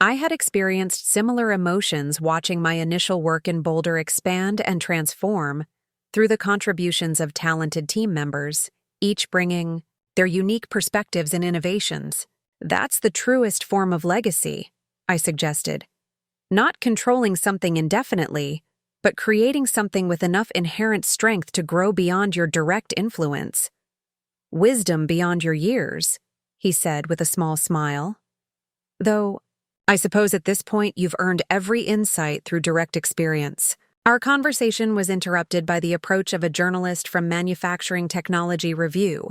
I had experienced similar emotions watching my initial work in Boulder expand and transform through the contributions of talented team members, each bringing their unique perspectives and innovations. That's the truest form of legacy, I suggested. Not controlling something indefinitely, but creating something with enough inherent strength to grow beyond your direct influence. Wisdom beyond your years, he said with a small smile. Though, I suppose at this point you've earned every insight through direct experience. Our conversation was interrupted by the approach of a journalist from Manufacturing Technology Review,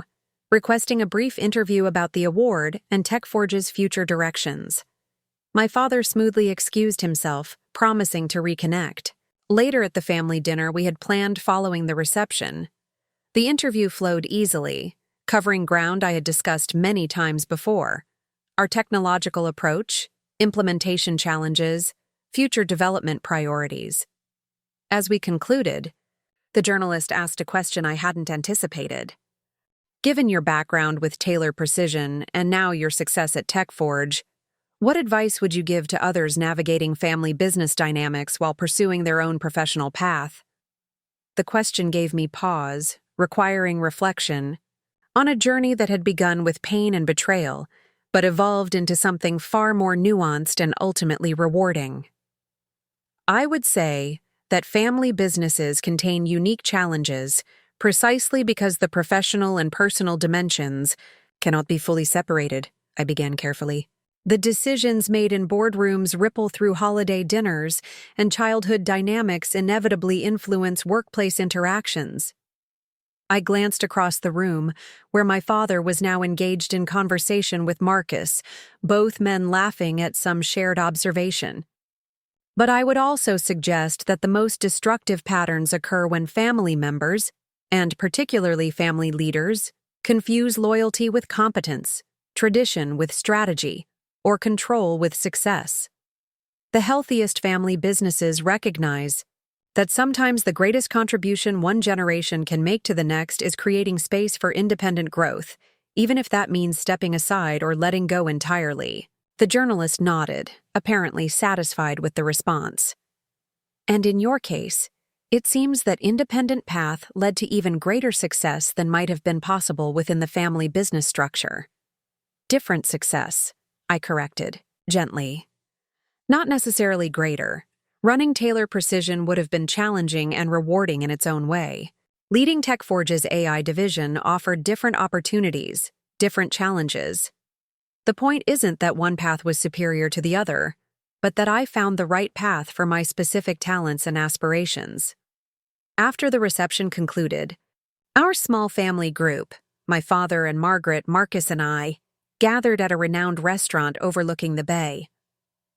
requesting a brief interview about the award and TechForge's future directions. My father smoothly excused himself, promising to reconnect. Later at the family dinner we had planned following the reception, the interview flowed easily, covering ground I had discussed many times before: our technological approach, implementation challenges, future development priorities. As we concluded, the journalist asked a question I hadn't anticipated. Given your background with Taylor Precision and now your success at TechForge, what advice would you give to others navigating family business dynamics while pursuing their own professional path? The question gave me pause, requiring reflection, on a journey that had begun with pain and betrayal, but evolved into something far more nuanced and ultimately rewarding. I would say that family businesses contain unique challenges precisely because the professional and personal dimensions cannot be fully separated, I began carefully. The decisions made in boardrooms ripple through holiday dinners, and childhood dynamics inevitably influence workplace interactions. I glanced across the room, where my father was now engaged in conversation with Marcus, both men laughing at some shared observation. But I would also suggest that the most destructive patterns occur when family members, and particularly family leaders, confuse loyalty with competence, tradition with strategy, or control with success. The healthiest family businesses recognize that sometimes the greatest contribution one generation can make to the next is creating space for independent growth, even if that means stepping aside or letting go entirely. The journalist nodded, apparently satisfied with the response. And in your case, it seems that independent path led to even greater success than might have been possible within the family business structure. Different success, I corrected, gently. Not necessarily greater. Running Taylor Precision would have been challenging and rewarding in its own way. Leading TechForge's AI division offered different opportunities, different challenges. The point isn't that one path was superior to the other, but that I found the right path for my specific talents and aspirations. After the reception concluded, our small family group, my father and Margaret, Marcus and I, gathered at a renowned restaurant overlooking the bay.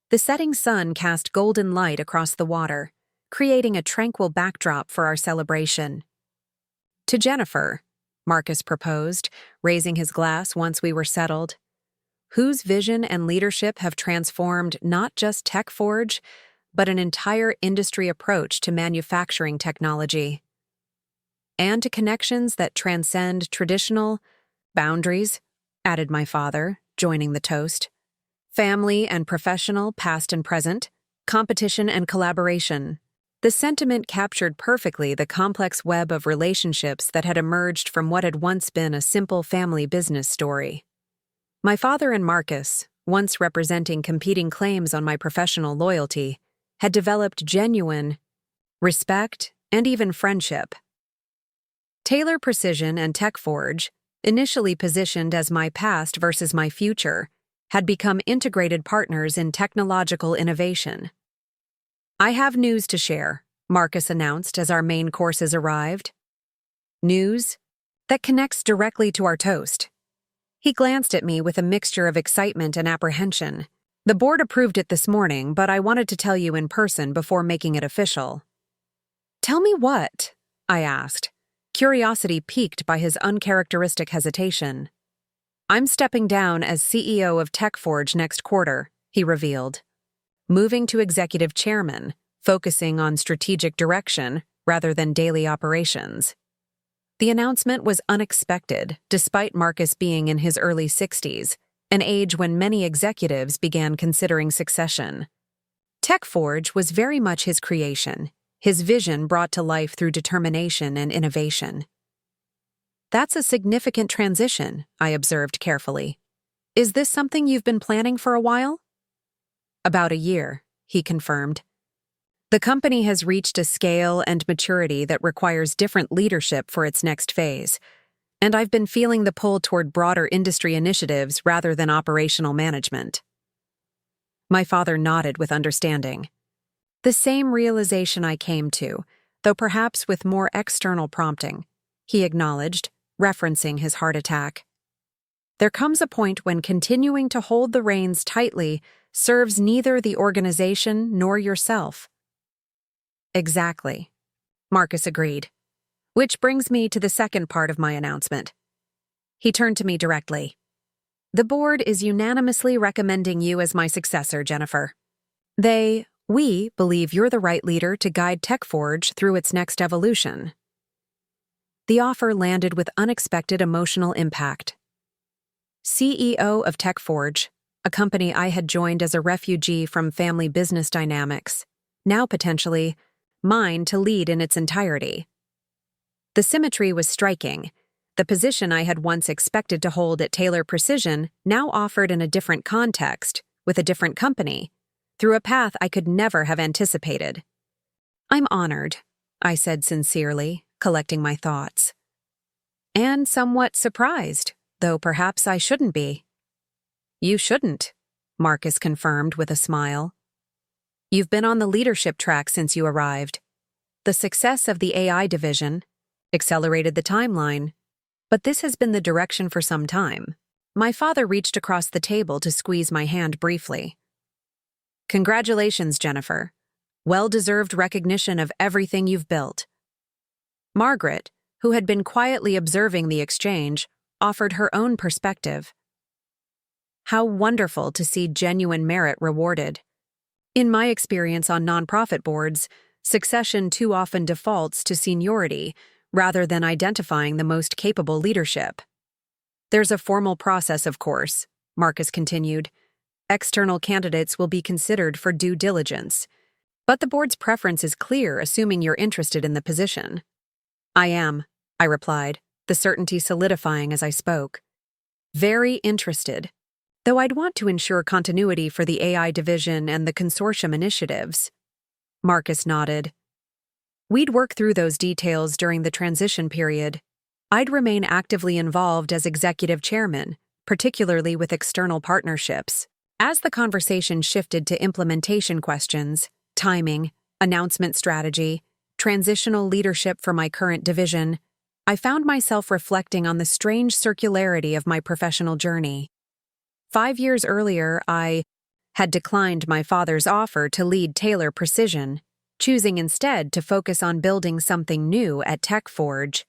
The setting sun cast golden light across the water, creating a tranquil backdrop for our celebration. To Jennifer, Marcus proposed, raising his glass once we were settled, whose vision and leadership have transformed not just TechForge, but an entire industry approach to manufacturing technology. And to connections that transcend traditional boundaries, added my father, joining the toast. Family and professional, past and present, competition and collaboration. The sentiment captured perfectly the complex web of relationships that had emerged from what had once been a simple family business story. My father and Marcus, once representing competing claims on my professional loyalty, had developed genuine respect and even friendship. Taylor Precision and TechForge, initially positioned as my past versus my future, had become integrated partners in technological innovation. I have news to share, Marcus announced as our main courses arrived. News that connects directly to our toast. He glanced at me with a mixture of excitement and apprehension. The board approved it this morning, but I wanted to tell you in person before making it official. Tell me what? I asked, curiosity piqued by his uncharacteristic hesitation. I'm stepping down as CEO of TechForge next quarter, he revealed. Moving to executive chairman, focusing on strategic direction rather than daily operations. The announcement was unexpected, despite Marcus being in his early 60s, an age when many executives began considering succession. TechForge was very much his creation, his vision brought to life through determination and innovation. That's a significant transition, I observed carefully. Is this something you've been planning for a while? About a year, he confirmed. The company has reached a scale and maturity that requires different leadership for its next phase, and I've been feeling the pull toward broader industry initiatives rather than operational management. My father nodded with understanding. The same realization I came to, though perhaps with more external prompting, he acknowledged, referencing his heart attack. There comes a point when continuing to hold the reins tightly serves neither the organization nor yourself. Exactly, Marcus agreed. Which brings me to the second part of my announcement. He turned to me directly. The board is unanimously recommending you as my successor, Jennifer. We believe you're the right leader to guide TechForge through its next evolution. The offer landed with unexpected emotional impact. CEO of TechForge, a company I had joined as a refugee from family business dynamics, now potentially mine to lead in its entirety. The symmetry was striking. The position I had once expected to hold at Taylor Precision now offered in a different context, with a different company, through a path I could never have anticipated. I'm honored, I said sincerely, collecting my thoughts. And somewhat surprised, though perhaps I shouldn't be. You shouldn't, Marcus confirmed with a smile. You've been on the leadership track since you arrived. The success of the AI division accelerated the timeline, but this has been the direction for some time. My father reached across the table to squeeze my hand briefly. Congratulations, Jennifer. Well-deserved recognition of everything you've built. Margaret, who had been quietly observing the exchange, offered her own perspective. How wonderful to see genuine merit rewarded. In my experience on nonprofit boards, succession too often defaults to seniority rather than identifying the most capable leadership. There's a formal process, of course, Marcus continued. External candidates will be considered for due diligence, but the board's preference is clear, assuming you're interested in the position. I am, I replied, the certainty solidifying as I spoke. Very interested, though I'd want to ensure continuity for the AI division and the consortium initiatives. Marcus nodded. We'd work through those details during the transition period. I'd remain actively involved as executive chairman, particularly with external partnerships. As the conversation shifted to implementation questions, timing, announcement strategy, transitional leadership for my current division, I found myself reflecting on the strange circularity of my professional journey. 5 years earlier, I had declined my father's offer to lead Taylor Precision, choosing instead to focus on building something new at TechForge.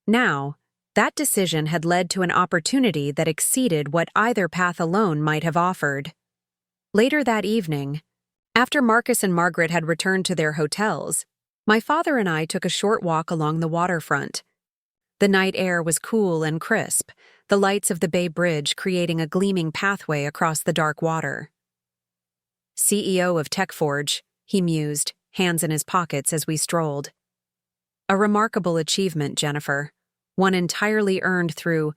Now, that decision had led to an opportunity that exceeded what either path alone might have offered. Later that evening, after Marcus and Margaret had returned to their hotels, my father and I took a short walk along the waterfront. The night air was cool and crisp, the lights of the Bay Bridge creating a gleaming pathway across the dark water. CEO of TechForge, he mused, hands in his pockets as we strolled. A remarkable achievement, Jennifer. One entirely earned through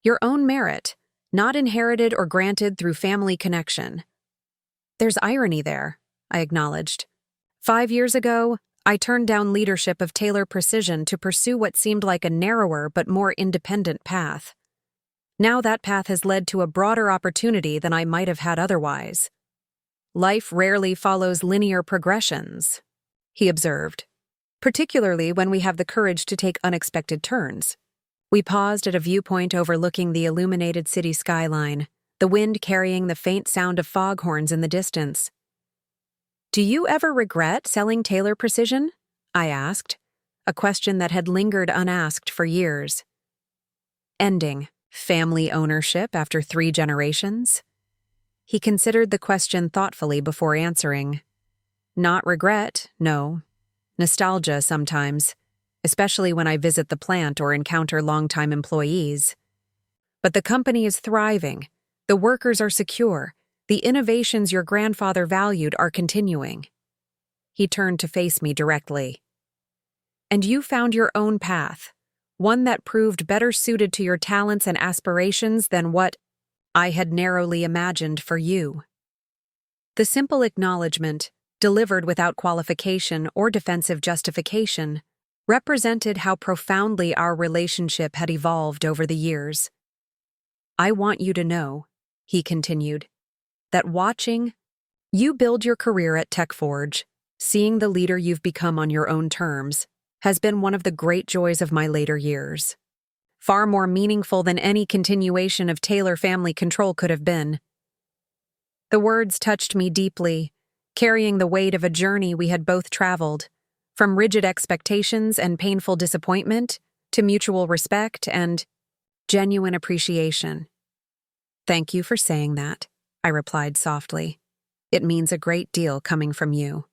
your own merit, not inherited or granted through family connection. There's irony there, I acknowledged. 5 years ago, I turned down leadership of Taylor Precision to pursue what seemed like a narrower but more independent path. Now that path has led to a broader opportunity than I might have had otherwise. Life rarely follows linear progressions, he observed, particularly when we have the courage to take unexpected turns. We paused at a viewpoint overlooking the illuminated city skyline, the wind carrying the faint sound of foghorns in the distance. Do you ever regret selling Taylor Precision? I asked, a question that had lingered unasked for years. Ending family ownership after 3 generations? He considered the question thoughtfully before answering. Not regret, no. Nostalgia sometimes, especially when I visit the plant or encounter longtime employees. But the company is thriving, the workers are secure, the innovations your grandfather valued are continuing. He turned to face me directly. And you found your own path, one that proved better suited to your talents and aspirations than what I had narrowly imagined for you. The simple acknowledgement, delivered without qualification or defensive justification, represented how profoundly our relationship had evolved over the years. I want you to know, he continued, that watching you build your career at TechForge, seeing the leader you've become on your own terms, has been one of the great joys of my later years. Far more meaningful than any continuation of Taylor family control could have been. The words touched me deeply, carrying the weight of a journey we had both traveled, from rigid expectations and painful disappointment to mutual respect and genuine appreciation. Thank you for saying that, I replied softly. It means a great deal coming from you.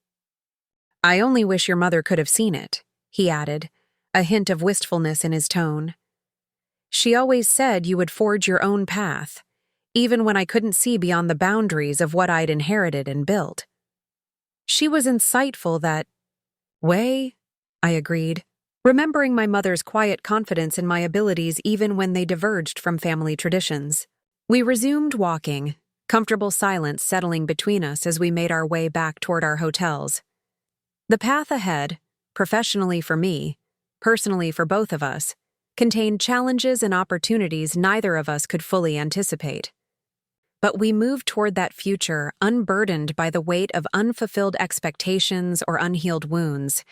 I only wish your mother could have seen it, he added, a hint of wistfulness in his tone. She always said you would forge your own path, even when I couldn't see beyond the boundaries of what I'd inherited and built. She was insightful that way, I agreed, remembering my mother's quiet confidence in my abilities even when they diverged from family traditions. We resumed walking, comfortable silence settling between us as we made our way back toward our hotels. The path ahead, professionally for me, personally for both of us, contained challenges and opportunities neither of us could fully anticipate. But we moved toward that future unburdened by the weight of unfulfilled expectations or unhealed wounds,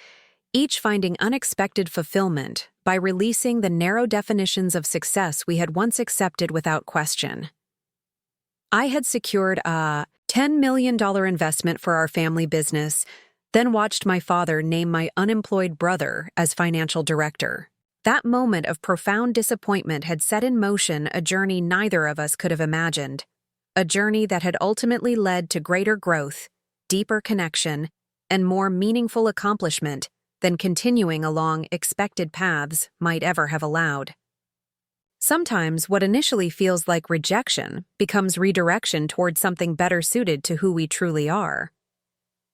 each finding unexpected fulfillment by releasing the narrow definitions of success we had once accepted without question. I had secured a $10 million investment for our family business, then watched my father name my unemployed brother as financial director. That moment of profound disappointment had set in motion a journey neither of us could have imagined, a journey that had ultimately led to greater growth, deeper connection, and more meaningful accomplishment than continuing along expected paths might ever have allowed. Sometimes what initially feels like rejection becomes redirection towards something better suited to who we truly are.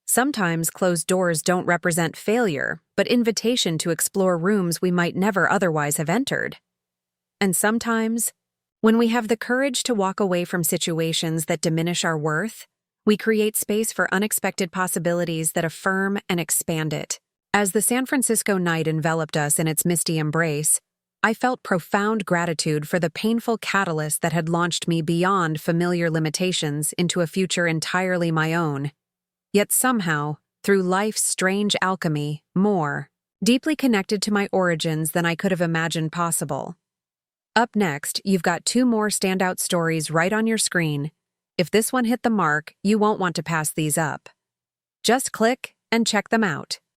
Sometimes closed doors don't represent failure, but invitation to explore rooms we might never otherwise have entered. And sometimes, when we have the courage to walk away from situations that diminish our worth, we create space for unexpected possibilities that affirm and expand it. As the San Francisco night enveloped us in its misty embrace, I felt profound gratitude for the painful catalyst that had launched me beyond familiar limitations into a future entirely my own. Yet somehow, through life's strange alchemy, more deeply connected to my origins than I could have imagined possible. Up next, you've got 2 more standout stories right on your screen. If this one hit the mark, you won't want to pass these up. Just click and check them out.